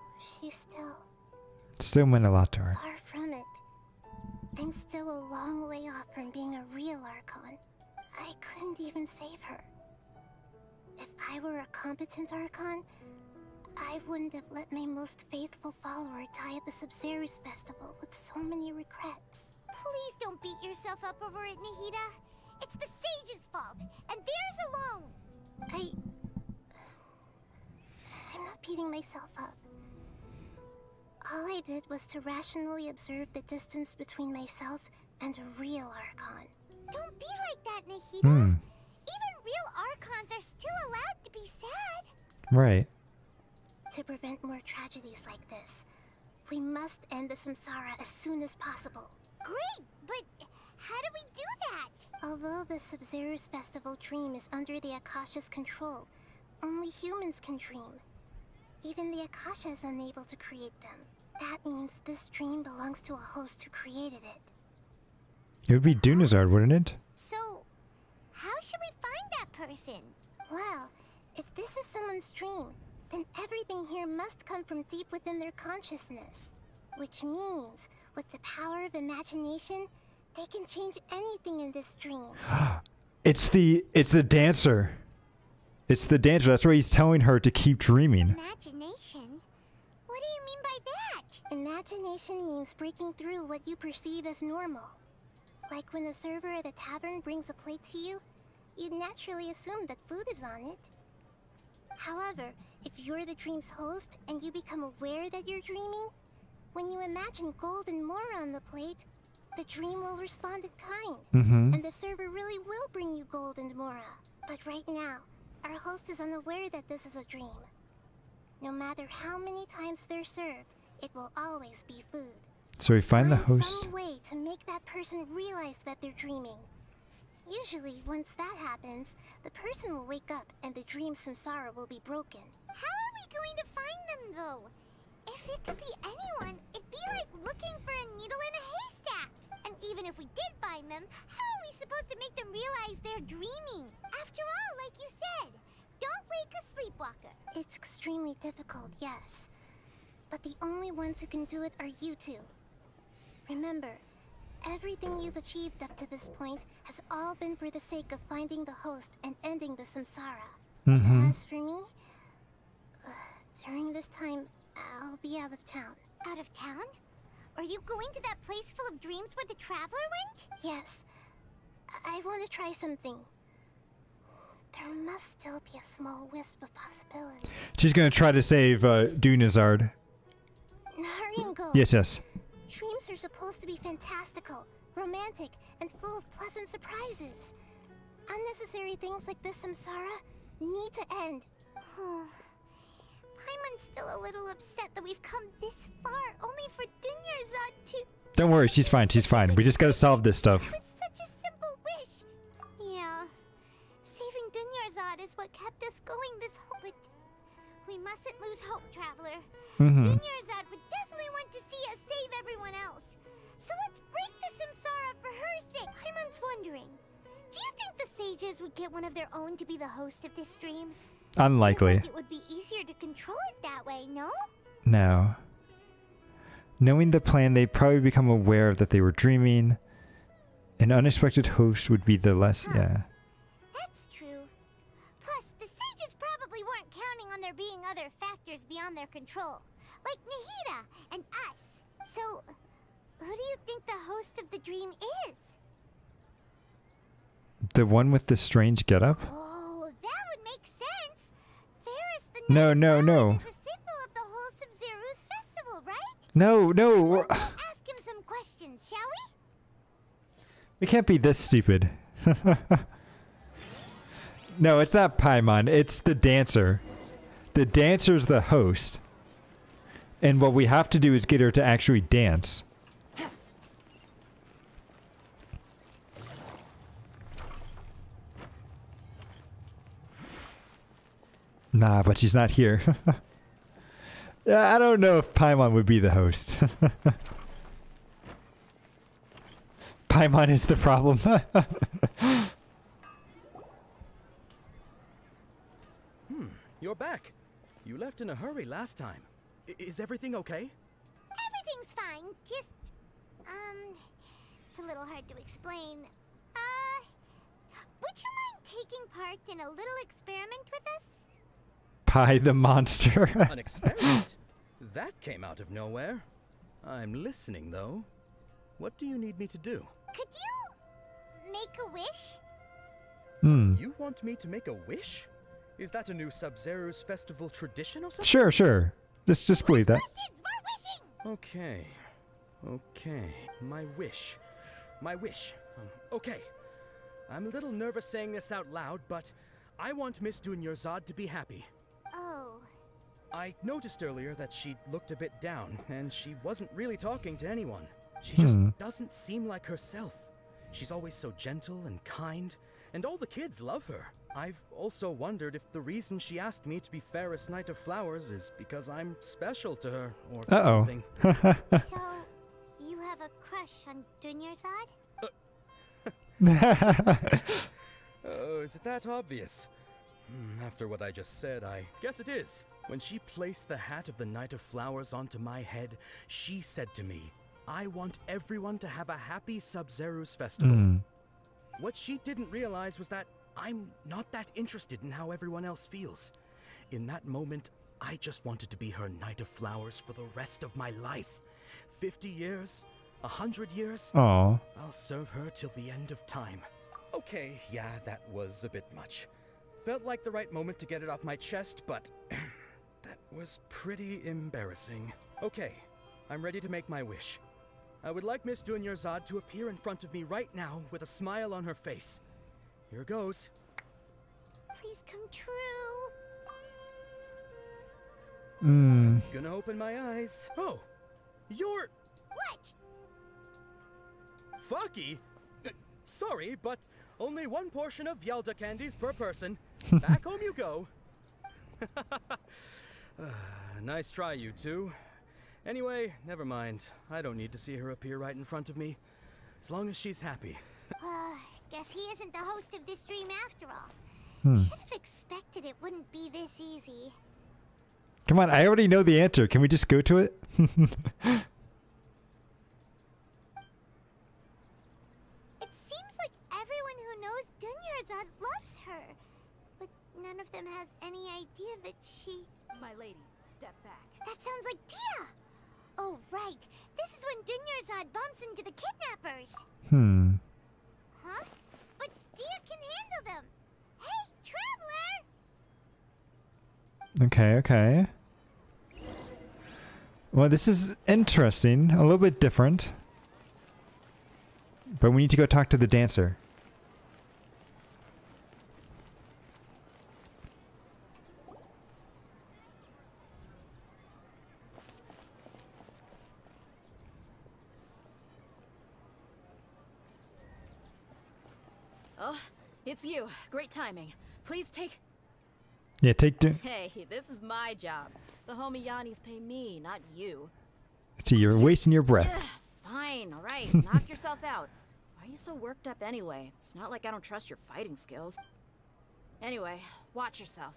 C: she still
A: meant a lot to her.
C: far from it.
E: I'm still a long way off from being a real Archon. I couldn't even save her. If I were a competent Archon, I wouldn't have let my most faithful follower die at the Subzerus Festival with so many regrets.
S: Please don't beat yourself up over it, Nahida. It's the sage's fault, and theirs alone.
E: I'm not beating myself up. All I did was to rationally observe the distance between myself and a real Archon.
S: Don't be like that, Nahida. Even real Archons are still allowed to be sad.
A: Right.
E: To prevent more tragedies like this, we must end the samsara as soon as possible.
S: Great, but how do we do that?
E: Although the Subzerus Festival dream is under the Akasha's control, only humans can dream. Even the Akasha is unable to create them. That means this dream belongs to a host who created it.
A: It would be Dunazard, wouldn't it?
S: So, how should we find that person?
E: Well, if this is someone's dream, then everything here must come from deep within their consciousness. Which means, with the power of imagination, they can change anything in this dream.
A: It's the dancer. It's the dancer. That's why he's telling her to keep dreaming.
S: Imagination? What do you mean by that?
E: Imagination means breaking through what you perceive as normal. Like when a server at a tavern brings a plate to you, you'd naturally assume that food is on it. However, if you're the dream's host and you become aware that you're dreaming, when you imagine gold and more on the plate, the dream will respond in kind, and the server really will bring you gold and mora. But right now, our host is unaware that this is a dream. No matter how many times they're served, it will always be food.
A: So we find the host.
E: Some way to make that person realize that they're dreaming. Usually, once that happens, the person will wake up and the dream samsara will be broken.
S: How are we going to find them, though? If it could be anyone, it'd be like looking for a needle in a haystack. And even if we did find them, how are we supposed to make them realize they're dreaming? After all, like you said, don't wake a sleepwalker.
E: It's extremely difficult, yes. But the only ones who can do it are you two. Remember, everything you've achieved up to this point has all been for the sake of finding the host and ending the samsara. As for me, during this time, I'll be out of town.
S: Out of town? Are you going to that place full of dreams where the Traveler went?
E: Yes. I want to try something. There must still be a small wisp of possibility.
A: She's gonna try to save Dunazard.
E: Hurry and go.
A: Yes.
E: Dreams are supposed to be fantastical, romantic, and full of pleasant surprises. Unnecessary things like this samsara need to end.
S: Paimon's still a little upset that we've come this far only for Dunyarzad to...
A: Don't worry, she's fine. She's fine. We just gotta solve this stuff.
S: It was such a simple wish. Yeah. Saving Dunyarzad is what kept us going this whole... But we mustn't lose hope, Traveler. Dunyarzad would definitely want to see us save everyone else. So let's break the samsara for her sake. Paimon's wondering, do you think the sages would get one of their own to be the host of this stream?
A: Unlikely.
S: Like it would be easier to control it that way, no?
A: No. Knowing the plan, they'd probably become aware that they were dreaming. An unexpected host would be the less... Yeah.
S: That's true. Plus, the sages probably weren't counting on there being other factors beyond their control. Like Nahida and us. So, who do you think the host of the dream is?
A: The one with the strange getup?
S: Oh, that would make sense. Ferris the
A: No.
S: is a symbol of the whole Subzerus festival, right?
A: No.
S: Let's ask him some questions, shall we?
A: We can't be this stupid. No, it's not Paimon. It's the dancer. The dancer's the host. And what we have to do is get her to actually dance. Nah, but she's not here. Yeah, I don't know if Paimon would be the host. Paimon is the problem.
F: You're back. You left in a hurry last time. Is everything okay?
S: Everything's fine. Just,
C: That's a little hard to explain. Would you mind taking part in a little experiment with us?
A: Pie the monster.
F: An experiment? That came out of nowhere. I'm listening, though. What do you need me to do?
C: Could you make a wish?
F: You want me to make a wish? Is that a new Sub-Zero's festival tradition or something?
A: Sure, sure. Just believe that.
F: Okay. My wish. Okay. I'm a little nervous saying this out loud, but I want Miss Dunyarzad to be happy.
C: Oh.
F: I noticed earlier that she looked a bit down, and she wasn't really talking to anyone. She just doesn't seem like herself. She's always so gentle and kind, and all the kids love her. I've also wondered if the reason she asked me to be Fairest Knight of Flowers is because I'm special to her, or something.
C: So, you have a crush on Dunyarzad?
F: Oh, is it that obvious? After what I just said, I guess it is. When she placed the hat of the Knight of Flowers onto my head, she said to me, I want everyone to have a happy Sub-Zero's festival. What she didn't realize was that I'm not that interested in how everyone else feels. In that moment, I just wanted to be her Knight of Flowers for the rest of my life. 50 years, 100 years,
A: Aww.
F: I'll serve her till the end of time. Okay, yeah, that was a bit much. Felt like the right moment to get it off my chest, but that was pretty embarrassing. Okay, I'm ready to make my wish. I would like Miss Dunyarzad to appear in front of me right now with a smile on her face. Here goes.
C: Please come true.
F: Gonna open my eyes. Oh, you're...
C: What?
F: Fucky? Sorry, but only one portion of Yalda candies per person. Back home you go. Nice try, you two. Anyway, never mind. I don't need to see her appear right in front of me. As long as she's happy.
C: Guess he isn't the host of this stream after all. Should have expected it wouldn't be this easy.
A: Come on, I already know the answer. Can we just go to it?
C: It seems like everyone who knows Dunyarzad loves her. But none of them has any idea that she...
I: My lady, step back.
C: That sounds like Dia! Oh, right. This is when Dunyarzad bumps into the kidnappers. Huh? But Dia can handle them. Hey, Traveler!
A: Okay. Well, this is interesting. A little bit different. But we need to go talk to the dancer.
I: Oh, it's you. Great timing. Please take...
A: Yeah, take...
I: Hey, this is my job. The homie Yannis pay me, not you.
A: See, you're wasting your breath.
I: Fine, alright. Knock yourself out. Why are you so worked up anyway? It's not like I don't trust your fighting skills. Anyway, watch yourself.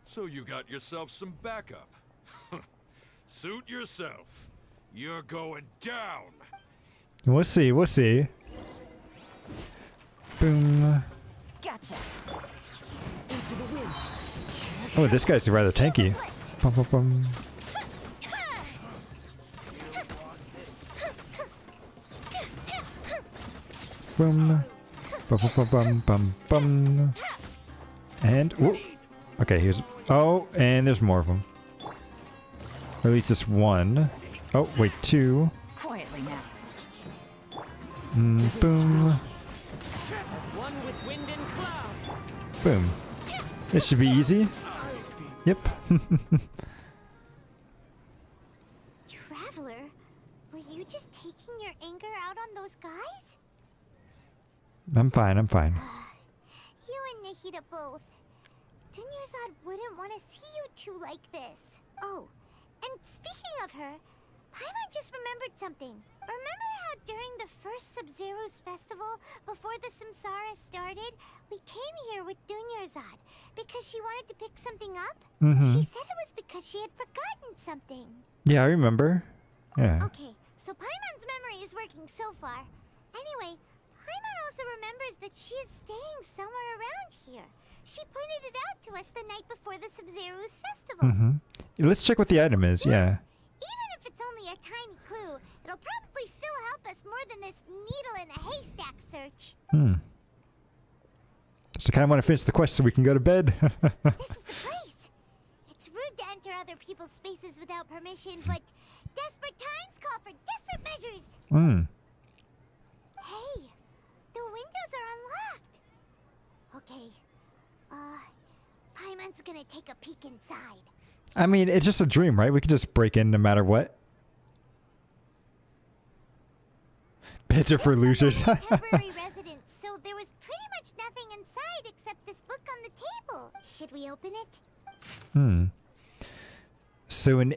L: So you got yourself some backup. Suit yourself. You're going down.
A: We'll see. Boom.
E: Gotcha.
I: Into the wind.
A: Oh, this guy's rather tanky. Bum, bum, bum. Boom. Bum, bum, bum, bum, bum, bum. And, whoop. Okay, here's... Oh, and there's more of them. Or at least this one. Oh, wait, two.
E: Quietly now.
A: Boom. Boom. This should be easy. Yep.
C: Traveler, were you just taking your anger out on those guys?
A: I'm fine.
C: You and Nahida both. Dunyarzad wouldn't want to see you two like this. Oh, and speaking of her, Paimon just remembered something. Remember how during the first Sub-Zero's festival, before the Samsara started, we came here with Dunyarzad because she wanted to pick something up? She said it was because she had forgotten something.
A: Yeah, I remember. Yeah.
S: Okay, so Paimon's memory is working so far. Anyway, Paimon also remembers that she is staying somewhere around here. She pointed it out to us the night before the Sub-Zero's festival.
A: Mm-hmm. Let's check what the item is, yeah.
S: Even if it's only a tiny clue, it'll probably still help us more than this needle in a haystack search.
A: So I kind of want to finish the quest so we can go to bed.
S: This is the place. It's rude to enter other people's spaces without permission, but desperate times call for desperate measures. Hey, the windows are unlocked. Okay, Paimon's gonna take a peek inside.
A: I mean, it's just a dream, right? We could just break in no matter what. Beds are for losers.
S: Temporary residence, so there was pretty much nothing inside except this book on the table. Should we open it?
A: So an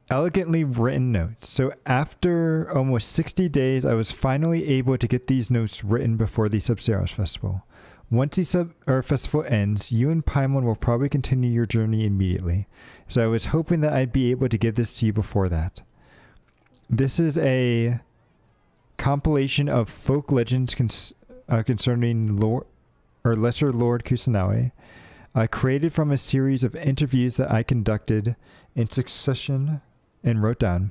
A: elegantly written note. So after almost 60 days, I was finally able to get these notes written before the Sub-Zero's festival. Once the festival ends, you and Paimon will probably continue your journey immediately. So I was hoping that I'd be able to give this to you before that. This is a compilation of folk legends concerning Lesser Lord Kusanagi, created from a series of interviews that I conducted in succession and wrote down.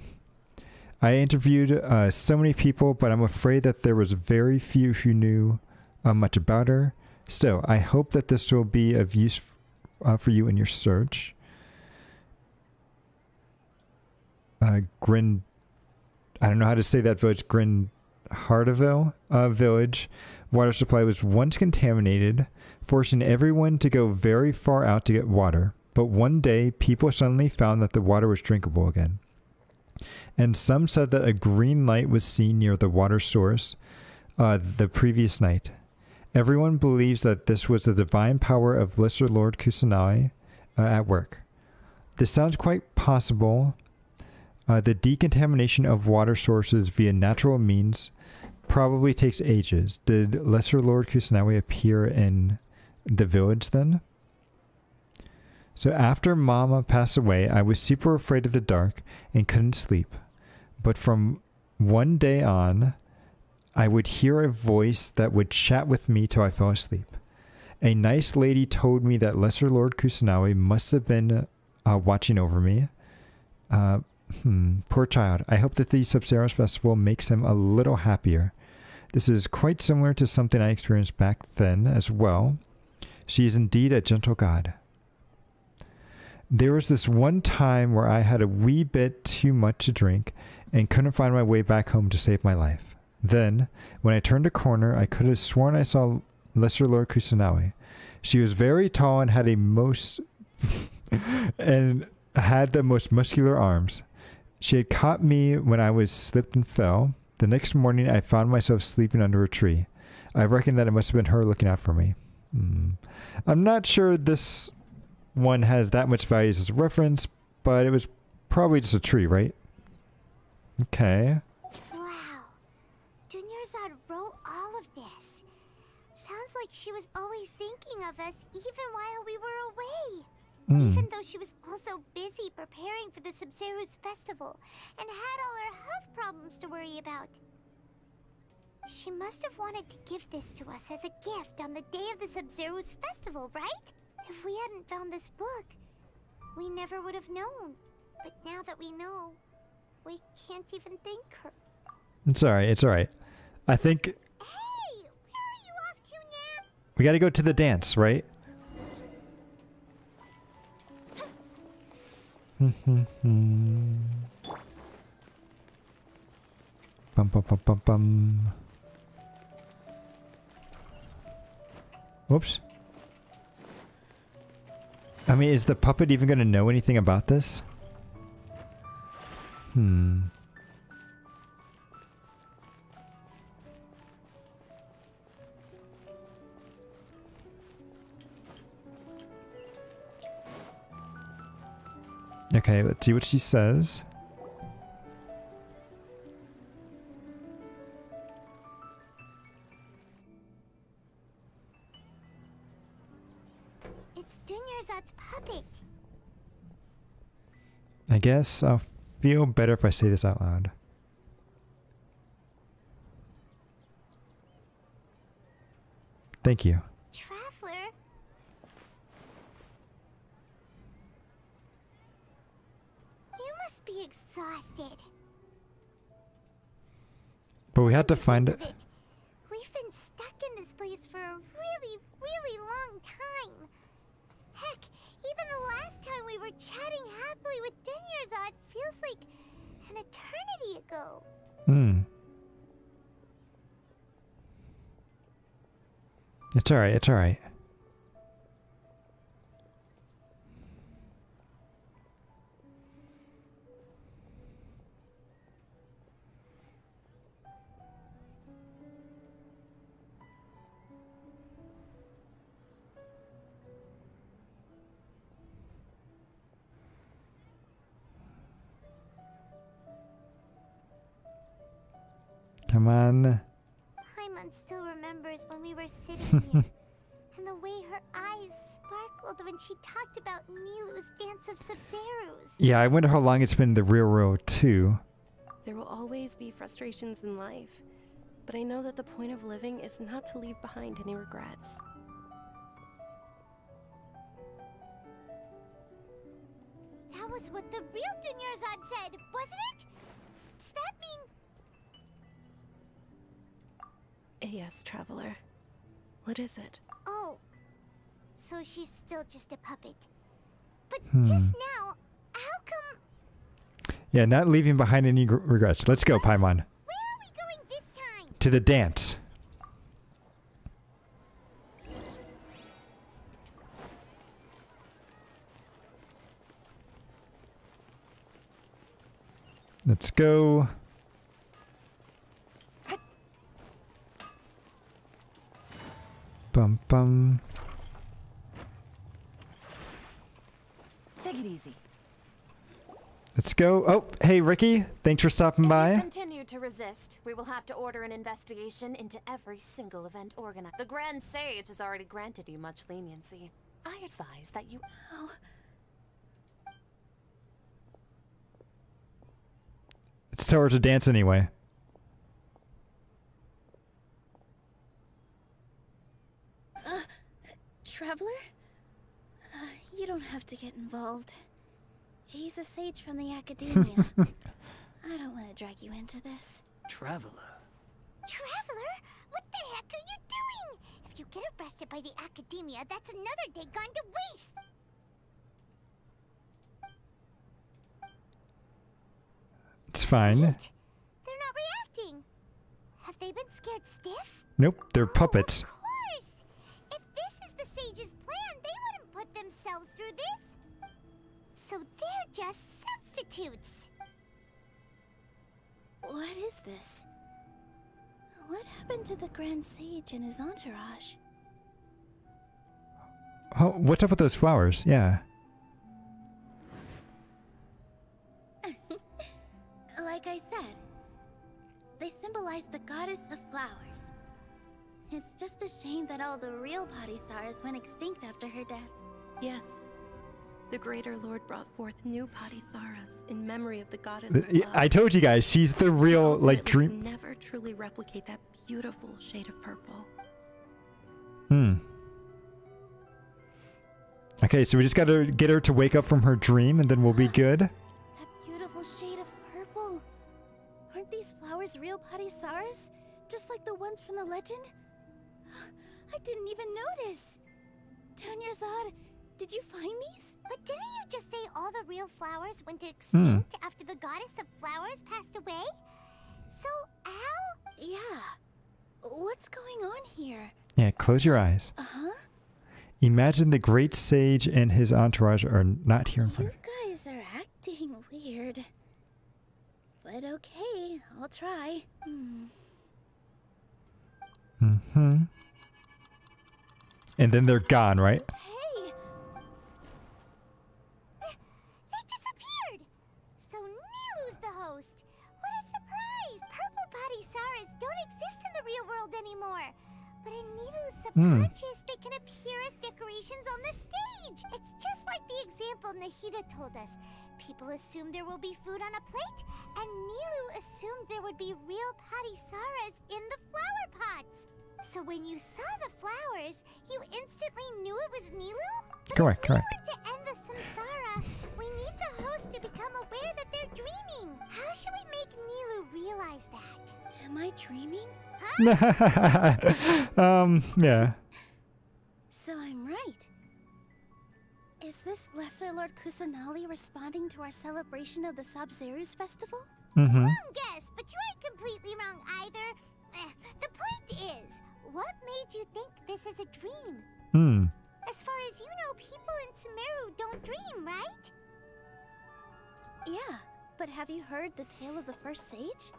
A: I interviewed so many people, but I'm afraid that there was very few who knew much about her. Still, I hope that this will be of use for you in your search. I don't know how to say that village. Hardaville village water supply was once contaminated, forcing everyone to go very far out to get water. But one day, people suddenly found that the water was drinkable again. And some said that a green light was seen near the water source the previous night. Everyone believes that this was the divine power of Lesser Lord Kusanagi at work. This sounds quite possible. The decontamination of water sources via natural means probably takes ages. Did Lesser Lord Kusanagi appear in the village then? So after Mama passed away, I was super afraid of the dark and couldn't sleep. But from one day on, I would hear a voice that would chat with me till I fell asleep. A nice lady told me that Lesser Lord Kusanagi must have been watching over me. Poor child. I hope that the Sub-Zero's festival makes him a little happier. This is quite similar to something I experienced back then as well. She is indeed a gentle god. There was this one time where I had a wee bit too much to drink and couldn't find my way back home to save my life. Then, when I turned a corner, I could have sworn I saw Lesser Lord Kusanagi. She was very tall and had the most muscular arms. She had caught me when I was slipped and fell. The next morning, I found myself sleeping under a tree. I reckon that it must have been her looking out for me. I'm not sure this one has that much value as a reference, but it was probably just a tree, right? Okay.
S: Wow. Dunyarzad wrote all of this. Sounds like she was always thinking of us even while we were away. Even though she was also busy preparing for the Sub-Zero's festival and had all her health problems to worry about. She must have wanted to give this to us as a gift on the day of the Sub-Zero's festival, right? If we hadn't found this book, we never would have known. But now that we know, we can't even thank her.
A: It's alright, it's alright. I think...
S: Hey! Where are you off to now?
A: we gotta go to the dance, right? Bum, bum, bum, bum, bum. Whoops. I mean, is the puppet even going to know anything about this? Okay, let's see what she says.
S: It's Dunyarzad's puppet.
A: I guess I'll feel better if I say this out loud. Thank you.
S: Traveler? You must be exhausted.
A: But we had to find it.
S: We've been stuck in this place for a really, really long time. Heck, even the last time we were chatting happily with Dinyarzad feels like an eternity ago.
A: Hmm. It's alright, it's alright. Come on.
S: Paimon still remembers when we were sitting here, and the way her eyes sparkled when she talked about Nilu's Dance of Sub-Zeros.
A: Yeah, I wonder how long it's been in the real world too.
H: There will always be frustrations in life, but I know that the point of living is not to leave behind any regrets.
S: That was what the real Dinyarzad said, wasn't it? Does that mean...
H: Yes, Traveler. What is it?
S: Oh, so she's still just a puppet. But just now, how come...
A: Yeah, not leaving behind any regrets. Let's go, Paimon.
S: Where are we going this time?
A: To the dance. Let's go. Bum bum.
I: Take it easy.
A: Let's go. Oh, hey Ricky. Thanks for stopping by.
M: If you continue to resist, we will have to order an investigation into every single event organized. The Grand Sage has already granted you much leniency. I advise that you... Oh.
A: Let's tell her to dance anyway.
T: Traveler? You don't have to get involved. He's a sage from the academia. I don't want to drag you into this.
J: Traveler?
S: Traveler? What the heck are you doing? If you get arrested by the academia, that's another day gone to waste.
A: It's fine.
S: They're not reacting. Have they been scared stiff?
A: Nope, they're puppets.
S: Of course! If this is the sage's plan, they wouldn't put themselves through this. So they're just substitutes.
T: What is this? What happened to the Grand Sage and his entourage?
A: Oh, what's up with those flowers? Yeah.
T: Like I said, they symbolize the goddess of flowers. It's just a shame that all the real Padisaras went extinct after her death.
H: Yes. The Greater Lord brought forth new Padisaras in memory of the goddess of love.
A: I told you guys, she's the real, like, dream.
H: Never truly replicate that beautiful shade of purple.
A: Okay, so we just gotta get her to wake up from her dream and then we'll be good.
T: That beautiful shade of purple. Aren't these flowers real Padisaras? Just like the ones from the legend? I didn't even notice. Dinyarzad, did you find these?
S: But didn't you just say all the real flowers went extinct after the goddess of flowers passed away? So, how?
T: Yeah. What's going on here?
A: Yeah, close your eyes.
T: Uh-huh.
A: Imagine the great sage and his entourage are not here in front of you.
T: You guys are acting weird. But okay, I'll try.
A: And then they're gone, right?
S: Hey! They disappeared! So Nilu's the host! What a surprise! Purple Padisaras don't exist in the real world anymore! But in Nilu's subconscious, they can appear as decorations on the stage. It's just like the example Nahida told us. People assumed there will be food on a plate, and Nilu assumed there would be real patisaras in the flower pots. So when you saw the flowers, you instantly knew it was Nilu? But
A: Correct,
S: if we
A: correct.
S: want to end the samsara, we need the host to become aware that they're dreaming. How should we make Nilu realize that?
T: Am I dreaming?
A: Yeah.
T: So I'm right. Is this Lesser Lord Kusanali responding to our celebration of the Sabzeruz festival?
A: Mm-hmm.
S: Wrong guess, but you aren't completely wrong either. The point is, what made you think this is a dream?
A: Hmm.
S: As far as you know, people in Sumeru don't dream, right?
T: Yeah, but have you heard the tale of the first sage?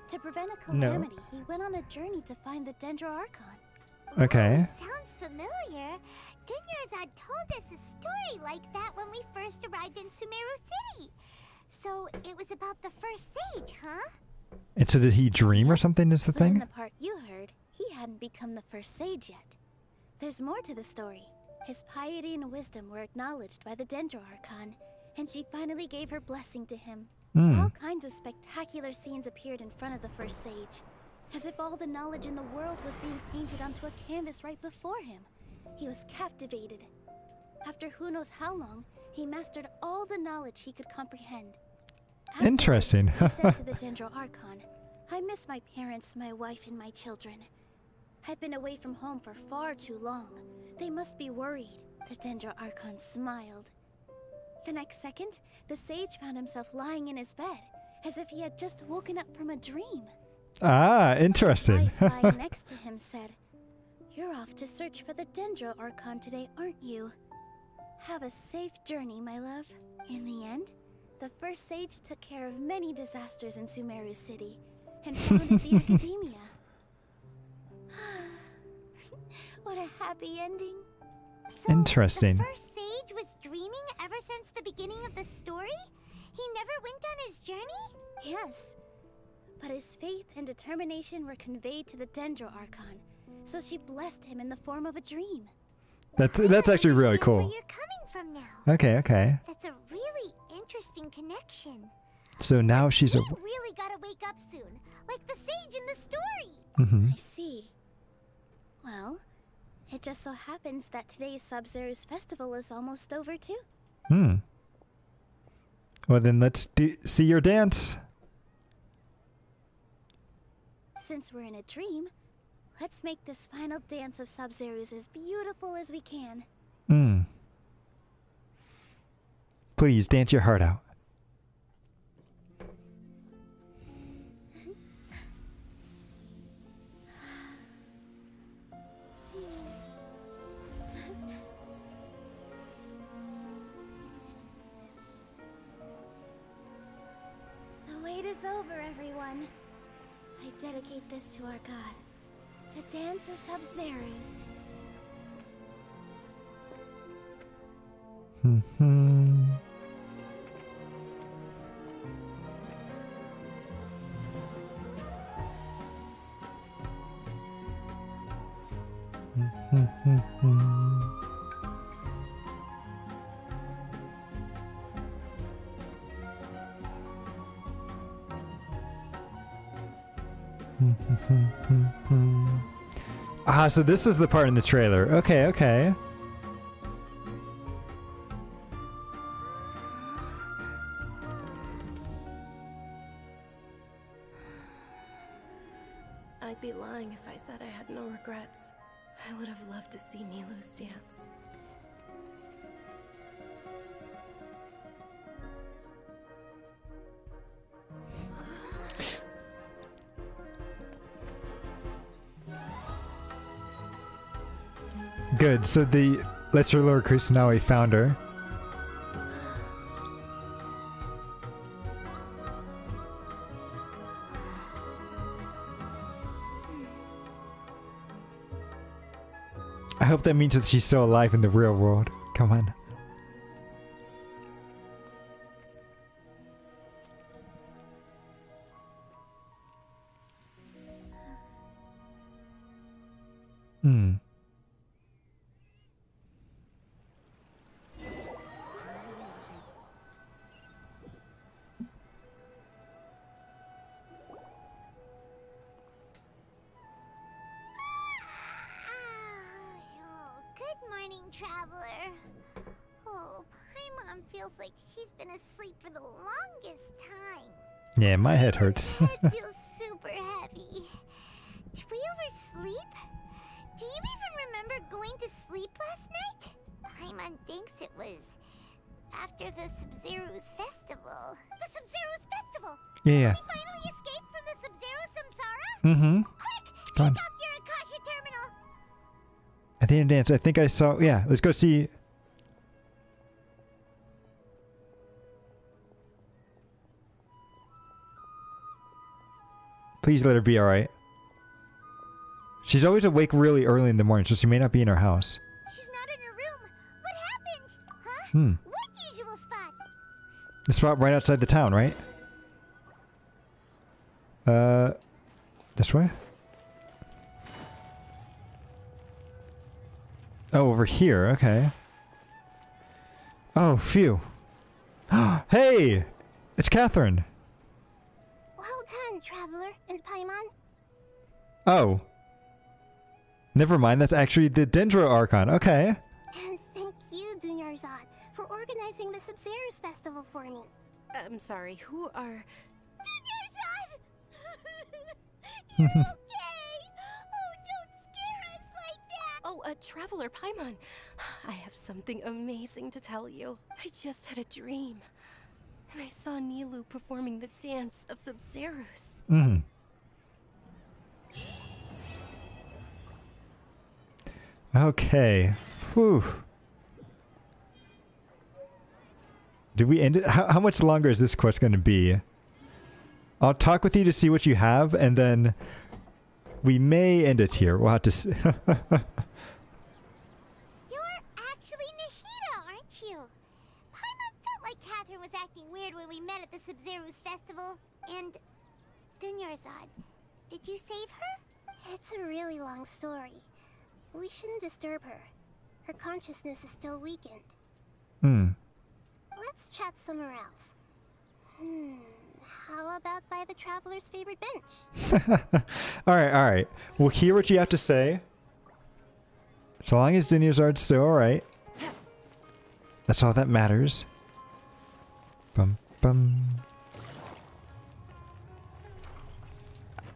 T: To prevent a
A: No.
T: calamity, he went on a journey to find the Dendro Archon.
A: Okay.
S: Sounds familiar. Dunyarzad told us a story like that when we first arrived in Sumeru City. So it was about the first sage, huh?
A: And so did he dream or something is the
T: But in
A: thing?
T: the part you heard, he hadn't become the first sage yet. There's more to the story. His piety and wisdom were acknowledged by the Dendro Archon, and she finally gave her blessing to him. All kinds of spectacular scenes appeared in front of the first sage, as if all the knowledge in the world was being painted onto a canvas right before him. He was captivated. After who knows how long, he mastered all the knowledge he could comprehend.
A: Interesting.
T: He said to the Dendro Archon, I miss my parents, my wife, and my children. I've been away from home for far too long. They must be worried. The Dendro Archon smiled. The next second, the sage found himself lying in his bed, as if he had just woken up from a dream.
A: Ah, interesting.
T: His wife lying next to him said, You're off to search for the Dendro Archon today, aren't you? Have a safe journey, my love. In the end, the first sage took care of many disasters in Sumeru City and founded the Academia. What a happy ending.
S: So
A: Interesting.
S: the first sage was dreaming ever since the beginning of the story? He never went on his journey?
T: Yes. But his faith and determination were conveyed to the Dendro Archon, so she blessed him in the form of a dream.
A: That's actually really
S: Where
A: cool.
S: you're coming from now.
A: Okay, okay.
S: That's a really interesting connection.
A: So now she's a.
S: We really gotta wake up soon, like the sage in the story.
A: Mm-hmm.
T: I see. Well, it just so happens that today's Sabzeruz festival is almost over too.
A: Hmm. Well then, let's see your dance.
T: Since we're in a dream, let's make this final dance of Sabzeruz as beautiful as we can.
A: Hmm. Please dance your heart out.
T: The wait is over, everyone. I dedicate this to our god, the dance of Sabzeruz.
A: Ah, so this is the part in the trailer. Okay, okay.
H: I'd be lying if I said I had no regrets. I would have loved to see Nilu's dance.
A: Good. So the Lesser Lord Kusanali found her. I hope that means that she's still alive in the real world. Come on. Hmm.
C: Good morning, traveler. Oh, Paimon feels like she's been asleep for the longest time.
A: Yeah, my head hurts.
C: My head feels super heavy. Did we oversleep? Do you even remember going to sleep last night? Paimon thinks it was after the Sub-Zero's festival. The Sub-Zero's festival!
A: Yeah.
C: Did we finally escape from the Sub-Zero Samsara?
A: Mm-hmm.
C: Quick!
A: Go on.
C: Take off your Akasha terminal!
A: At the end of the dance, I think I saw... Yeah, let's go see... Please let her be alright. She's always awake really early in the morning, so she may not be in her house.
C: She's not in her room. What happened? Huh?
A: Hmm.
C: What usual spot?
A: The spot right outside the town, right? This way? Oh, over here, okay. Oh, phew. Hey! It's Catherine!
E: Well done, Traveler and Paimon.
A: Oh. Never mind, that's actually the Dendro Archon, okay.
E: And thank you, Dunyarzad, for organizing the Sub-Zero's festival for me.
H: I'm sorry, who are...
C: Dunyarzad! You're okay! Oh, don't scare us like that!
H: Oh, Traveler Paimon. I have something amazing to tell you. I just had a dream. And I saw Nilou performing the dance of Sub-Zeros.
A: Mm. Okay. Whew. Did we end it? How much longer is this quest going to be? I'll talk with you to see what you have, and then we may end it here. We'll have to see.
C: You're actually Nahida, aren't you? Paimon felt like Catherine was acting weird when we met at the Sub-Zero's festival. And Dunyarzad, did you save her?
E: It's a really long story. We shouldn't disturb her. Her consciousness is still weakened.
A: Hmm.
E: Let's chat somewhere else. How about by the Traveler's favorite bench?
A: Alright. We'll hear what you have to say. So long as Dunyarzad's still alright. That's all that matters. Bum bum.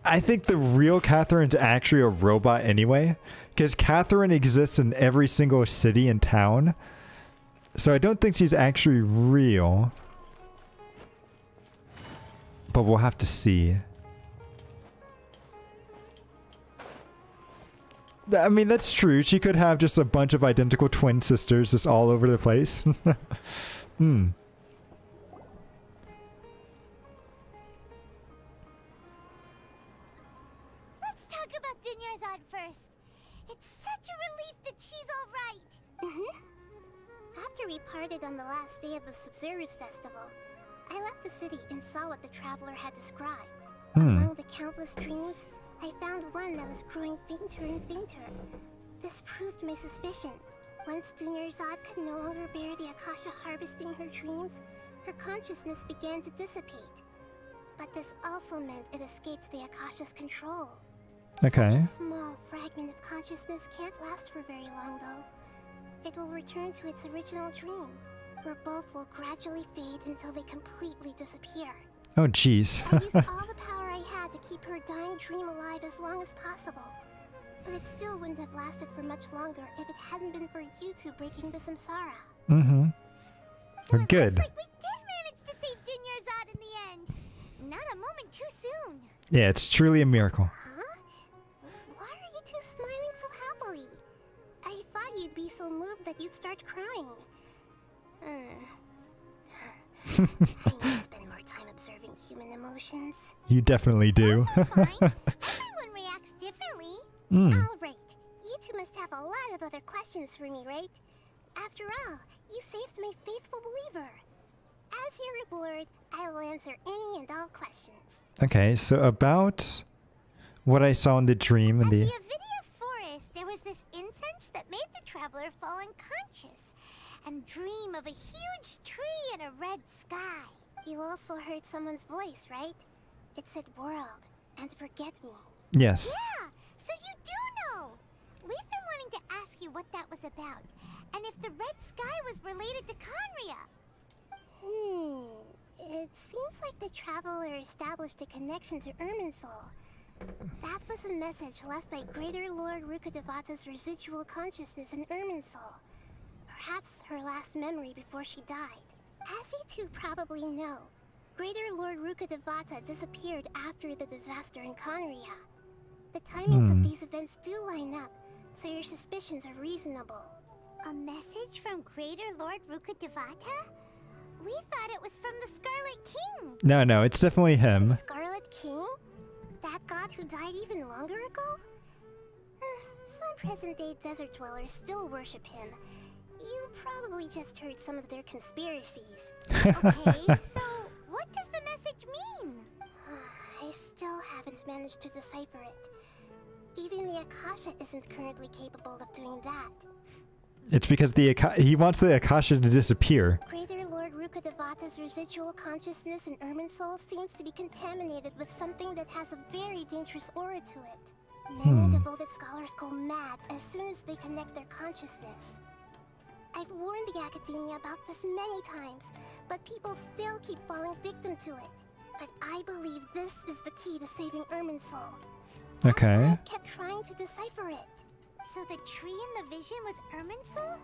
A: I think the real Catherine's actually a robot anyway. Because Catherine exists in every single city and town. So I don't think she's actually real. But we'll have to see. I mean, that's true. She could have just a bunch of identical twin sisters just all over the place. Hmm.
C: Let's talk about Dunyarzad first. It's such a relief that she's alright.
E: After we parted on the last day of the Sub-Zero's festival, I left the city and saw what the Traveler had described. Among the countless dreams, I found one that was growing fainter and fainter. This proved my suspicion. Once Dunyarzad could no longer bear the Akasha harvesting her dreams, her consciousness began to dissipate. But this also meant it escaped the Akasha's control.
A: Okay.
E: Such a small fragment of consciousness can't last for very long, though. It will return to its original dream, where both will gradually fade until they completely disappear.
A: Oh, jeez.
E: I used all the power I had to keep her dying dream alive as long as possible. But it still wouldn't have lasted for much longer if it hadn't been for you two breaking the samsara.
A: Mm-hmm. We're good.
C: Looks like we did manage to save Dunyarzad in the end. Not a moment too soon.
A: Yeah, it's truly a miracle.
E: Huh? Why are you two smiling so happily? I thought you'd be so moved that you'd start crying. I need to spend more time observing human emotions.
A: You definitely do.
C: Everyone reacts differently.
E: Alright, you two must have a lot of other questions for me, right? After all, you saved my faithful believer. As your reward, I will answer any and all questions.
A: Okay, so about what I saw in the dream and the...
C: At the Avidia Forest, there was traveler fall unconscious and dream of a huge tree and a red sky.
E: You also heard someone's voice, right? It said world and forget me.
A: Yes.
C: Yeah, so you do know. We've been wanting to ask you what that was about, and if the red sky was related to Conria.
E: It seems like the traveler established a connection to Irminsul. That was a message left by Greater Lord Rukkhadevata's residual consciousness in Irminsul. Perhaps her last memory before she died. As you two probably know, Greater Lord Rukkhadevata disappeared after the disaster in Conria. The timings of these events do line up, so your suspicions are reasonable.
C: A message from Greater Lord Rukkhadevata? We thought it was from the Scarlet King.
A: No, it's definitely him.
E: The Scarlet King? That god who died even longer ago? Some present-day desert dwellers still worship him. You probably just heard some of their conspiracies.
C: Okay, so what does the message mean?
E: I still haven't managed to decipher it. Even the Akasha isn't currently capable of doing that.
A: It's because he wants the Akasha to disappear.
E: Greater Lord Rukkhadevata's residual consciousness in Irminsul seems to be contaminated with something that has a very dangerous aura to it. Many devoted scholars go mad as soon as they connect their consciousness. I've warned the Academia about this many times, but people still keep falling victim to it. But I believe this is the key to saving Irminsul.
A: Okay.
E: I've kept trying to decipher it.
C: So the tree in the vision was Irminsul?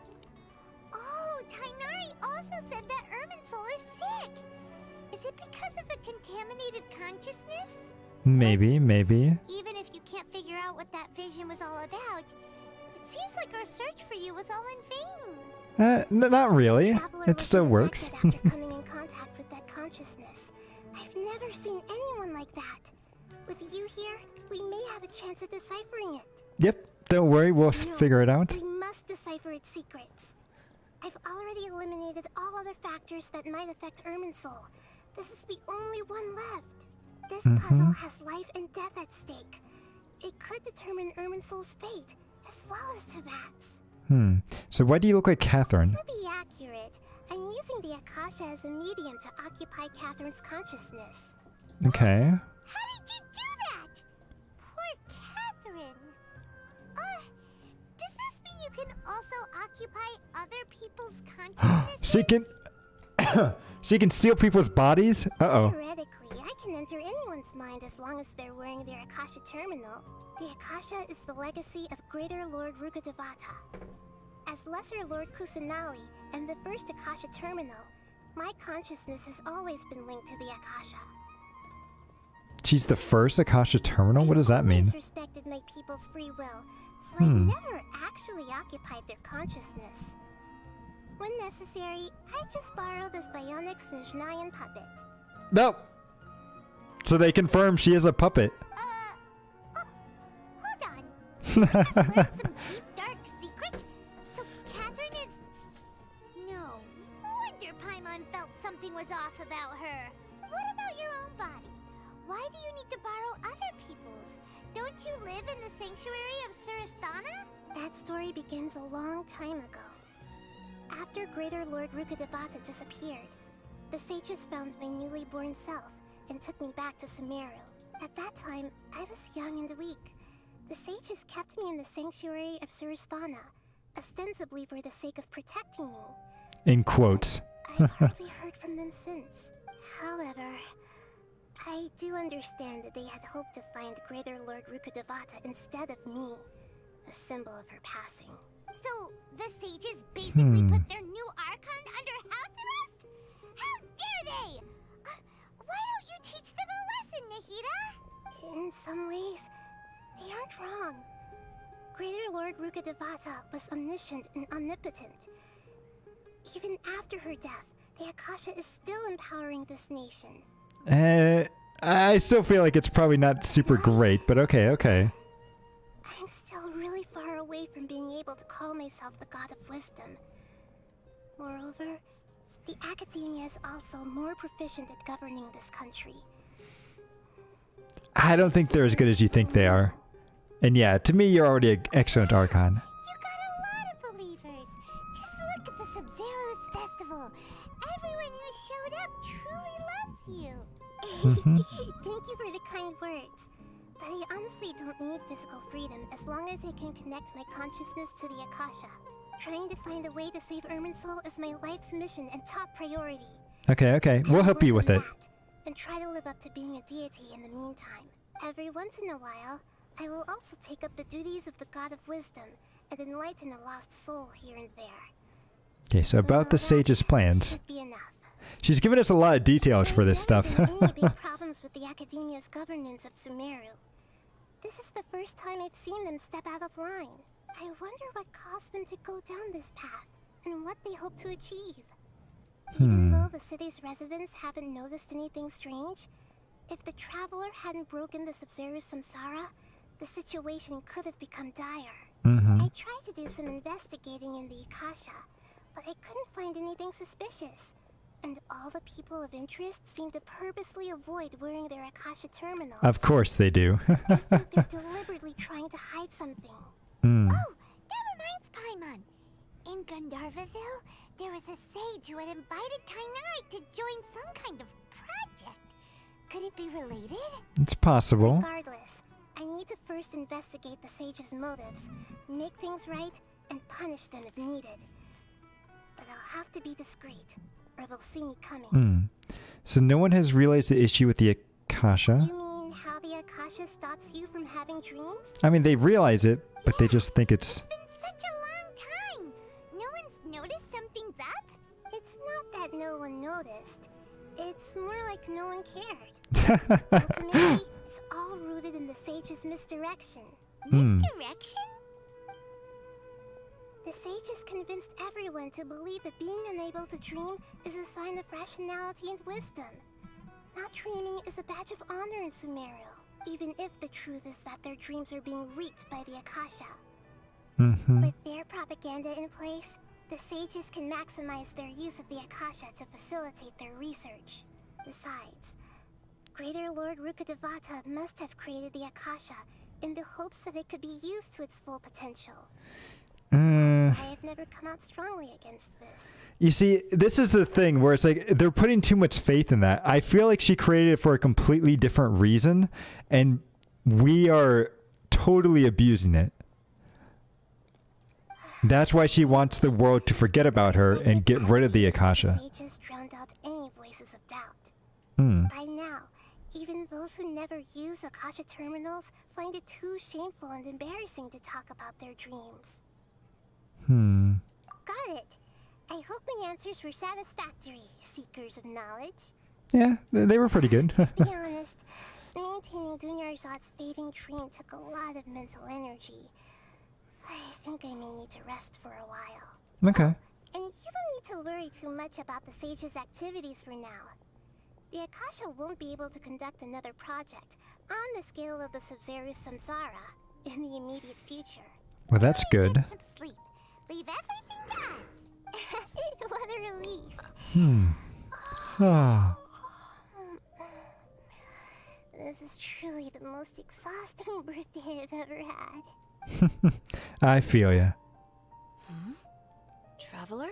C: Oh, Tainari also said that Irminsul is sick. Is it because of the contaminated consciousness?
A: Maybe.
C: Even if you can't figure out what that vision was all about, it seems like our search for you was all in vain.
A: Not really. It still works.
E: After coming in contact with that consciousness, I've never seen anyone like that. With you here, we may have a chance at deciphering it.
A: Yep. Don't worry, we'll figure it out.
E: We must decipher its secrets. I've already eliminated all other factors that might affect Irminsul. This is the only one left. This puzzle has life and death at stake. It could determine Irminsul's fate, as well as Teyvat's.
A: So why do you look like Catherine?
E: To be accurate, I'm using the Akasha as a medium to occupy Catherine's consciousness.
A: Okay.
C: How did you do that? Poor Catherine. Does this mean you can also occupy other people's consciousness?
A: She can steal people's bodies? Uh-oh.
E: Theoretically, I can enter anyone's mind as long as they're wearing their Akasha terminal. The Akasha is the legacy of Greater Lord Rukkhadevata. As Lesser Lord Kusanali and the first Akasha terminal, my consciousness has always been linked to the Akasha.
A: She's the first Akasha terminal? What does that mean?
E: I've always respected my people's free will, so I've never actually occupied their consciousness. When necessary, I just borrow this bionic Snezhnayan puppet.
A: Nope. So they confirm she is a puppet.
C: Hold on. You just learned some deep, dark secret? So Catherine is... No. Wonder Paimon felt something was off about her. What about your own body? Why do you need to borrow other people's? Don't you live in the sanctuary of Surasthana?
E: That story begins a long time ago. After Greater Lord Rukkhadevata disappeared, the sages found my newly born self and took me back to Sumeru. At that time, I was young and weak. The sages kept me in the sanctuary of Surasthana, ostensibly for the sake of protecting me.
A: In quotes.
E: I've hardly heard from them since. However, I do understand that they had hoped to find Greater Lord Rukkhadevata instead of me, a symbol of her passing.
C: So, the sages basically put their new Archon under house arrest? How dare they! Why don't you teach them a lesson, Nahida?
E: In some ways, they aren't wrong. Greater Lord Rukkhadevata was omniscient and omnipotent. Even after her death, the Akasha is still empowering this nation.
A: I still feel like it's probably not super great, but okay.
E: I'm still really far away from being able to call myself the God of Wisdom. Moreover, the Academia is also more proficient at governing this country.
A: I don't think they're as good as you think they are. And yeah, to me, you're already an excellent Archon.
C: You got a lot of belief Thank you for the kind words. But I honestly don't need physical freedom as long as I can connect my consciousness to the Akasha. Trying to find a way to save Irminsul is my life's mission and top priority.
A: Okay. We'll help you with it.
C: And try to live up to being a deity in the meantime. Every once in a while, I will also take up the duties of the God of Wisdom and enlighten a lost soul here and there.
A: Okay, so about the sage's plans.
C: Should be enough.
A: She's given us a lot of details for this stuff.
C: There have been any big problems with the Academia's governance of Sumeru. This is the first time I've seen them step out of line. I wonder what caused them to go down this path, and what they hope to achieve. Even though the city's residents haven't noticed anything strange, if the traveler hadn't broken the Sumeru Samsara, the situation could have become dire. I tried to do some investigating in the Akasha, but I couldn't find anything suspicious. And all the people of interest seem to purposely avoid wearing their Akasha terminals.
A: Of course they do.
C: I think they're deliberately trying to hide something. Oh, that reminds Paimon. In Gandharvaville, there was a sage who had invited Kainari to join some kind of project. Could it be related?
A: It's possible.
C: Regardless, I need to first investigate the sage's motives, make things right, and punish them if needed. But I'll have to be discreet, or they'll see me coming.
A: So no one has realized the issue with the Akasha?
C: You mean how the Akasha stops you from having dreams?
A: I mean, they realize it, but they just think it's...
C: It's been such a long time! No one's noticed something's up? It's not that no one noticed. It's more like no one cared. Ultimately, it's all rooted in the sage's misdirection. Misdirection? The sage has convinced everyone to believe that being unable to dream is a sign of rationality and wisdom. Not dreaming is a badge of honor in Sumeru, even if the truth is that their dreams are being reaped by the Akasha. With their propaganda in place, the sages can maximize their use of the Akasha to facilitate their research. Besides, Greater Lord Rukkhadevata must have created the Akasha in the hopes that it could be used to its full potential. That's why I've never come out strongly against this.
A: You see, this is the thing where it's like they're putting too much faith in that. I feel like she created it for a completely different reason, and we are totally abusing it. That's why she wants the world to forget about her and get rid of the Akasha.
C: Sages drowned out any voices of doubt. By now, even those who never use Akasha terminals find it too shameful and embarrassing to talk about their dreams. Got it. I hope my answers were satisfactory, seekers of knowledge.
A: Yeah, they were pretty good.
C: To be honest, maintaining Dunyarzad's fading dream took a lot of mental energy. I think I may need to rest for a while.
A: Okay.
C: And you don't need to worry too much about the sage's activities for now. The Akasha won't be able to conduct another project on the scale of the Sumeru Samsara in the immediate future.
A: Well, that's good.
C: Get some sleep. Leave everything to us. What a relief. This is truly the most exhausting birthday I've ever had.
A: I feel ya.
U: Traveler?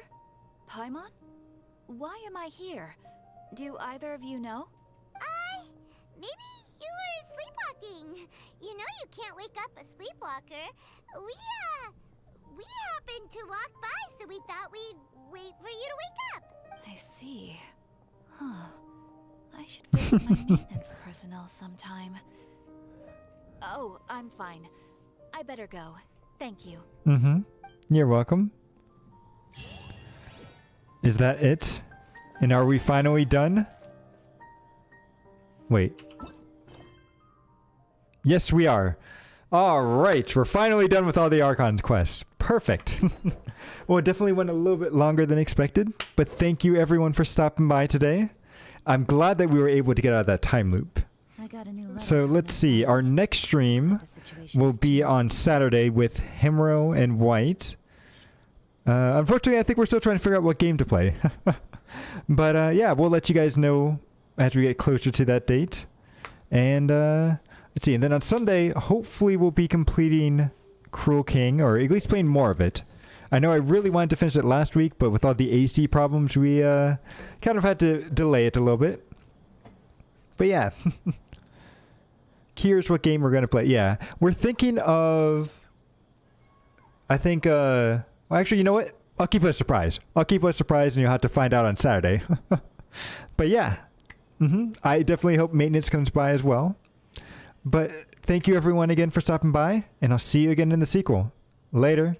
U: Paimon? Why am I here? Do either of you know?
C: Maybe you were sleepwalking. You know you can't wake up a sleepwalker. We happened to walk by, so we thought we'd wait for you to wake up.
U: I see. Huh. I should visit my maintenance personnel sometime. Oh, I'm fine. I better go. Thank you.
A: You're welcome. Is that it? And are we finally done? Wait. Yes, we are. Alright, we're finally done with all the Archon quests. Perfect. Well, it definitely went a little bit longer than expected, but thank you everyone for stopping by today. I'm glad that we were able to get out of that time loop. So let's see, our next stream will be on Saturday with Himro and White. Unfortunately, I think we're still trying to figure out what game to play. But yeah, we'll let you guys know as we get closer to that date. And let's see, and then on Sunday, hopefully we'll be completing Cruel King, or at least playing more of it. I know I really wanted to finish it last week, but with all the AC problems, we kind of had to delay it a little bit. But yeah. Here's what game we're going to play. Yeah. We're thinking of... I think... well, actually, you know what? I'll keep it a surprise. I'll keep it a surprise and you'll have to find out on Saturday. But yeah. I definitely hope maintenance comes by as well. But thank you everyone again for stopping by. And I'll see you again in the sequel. Later.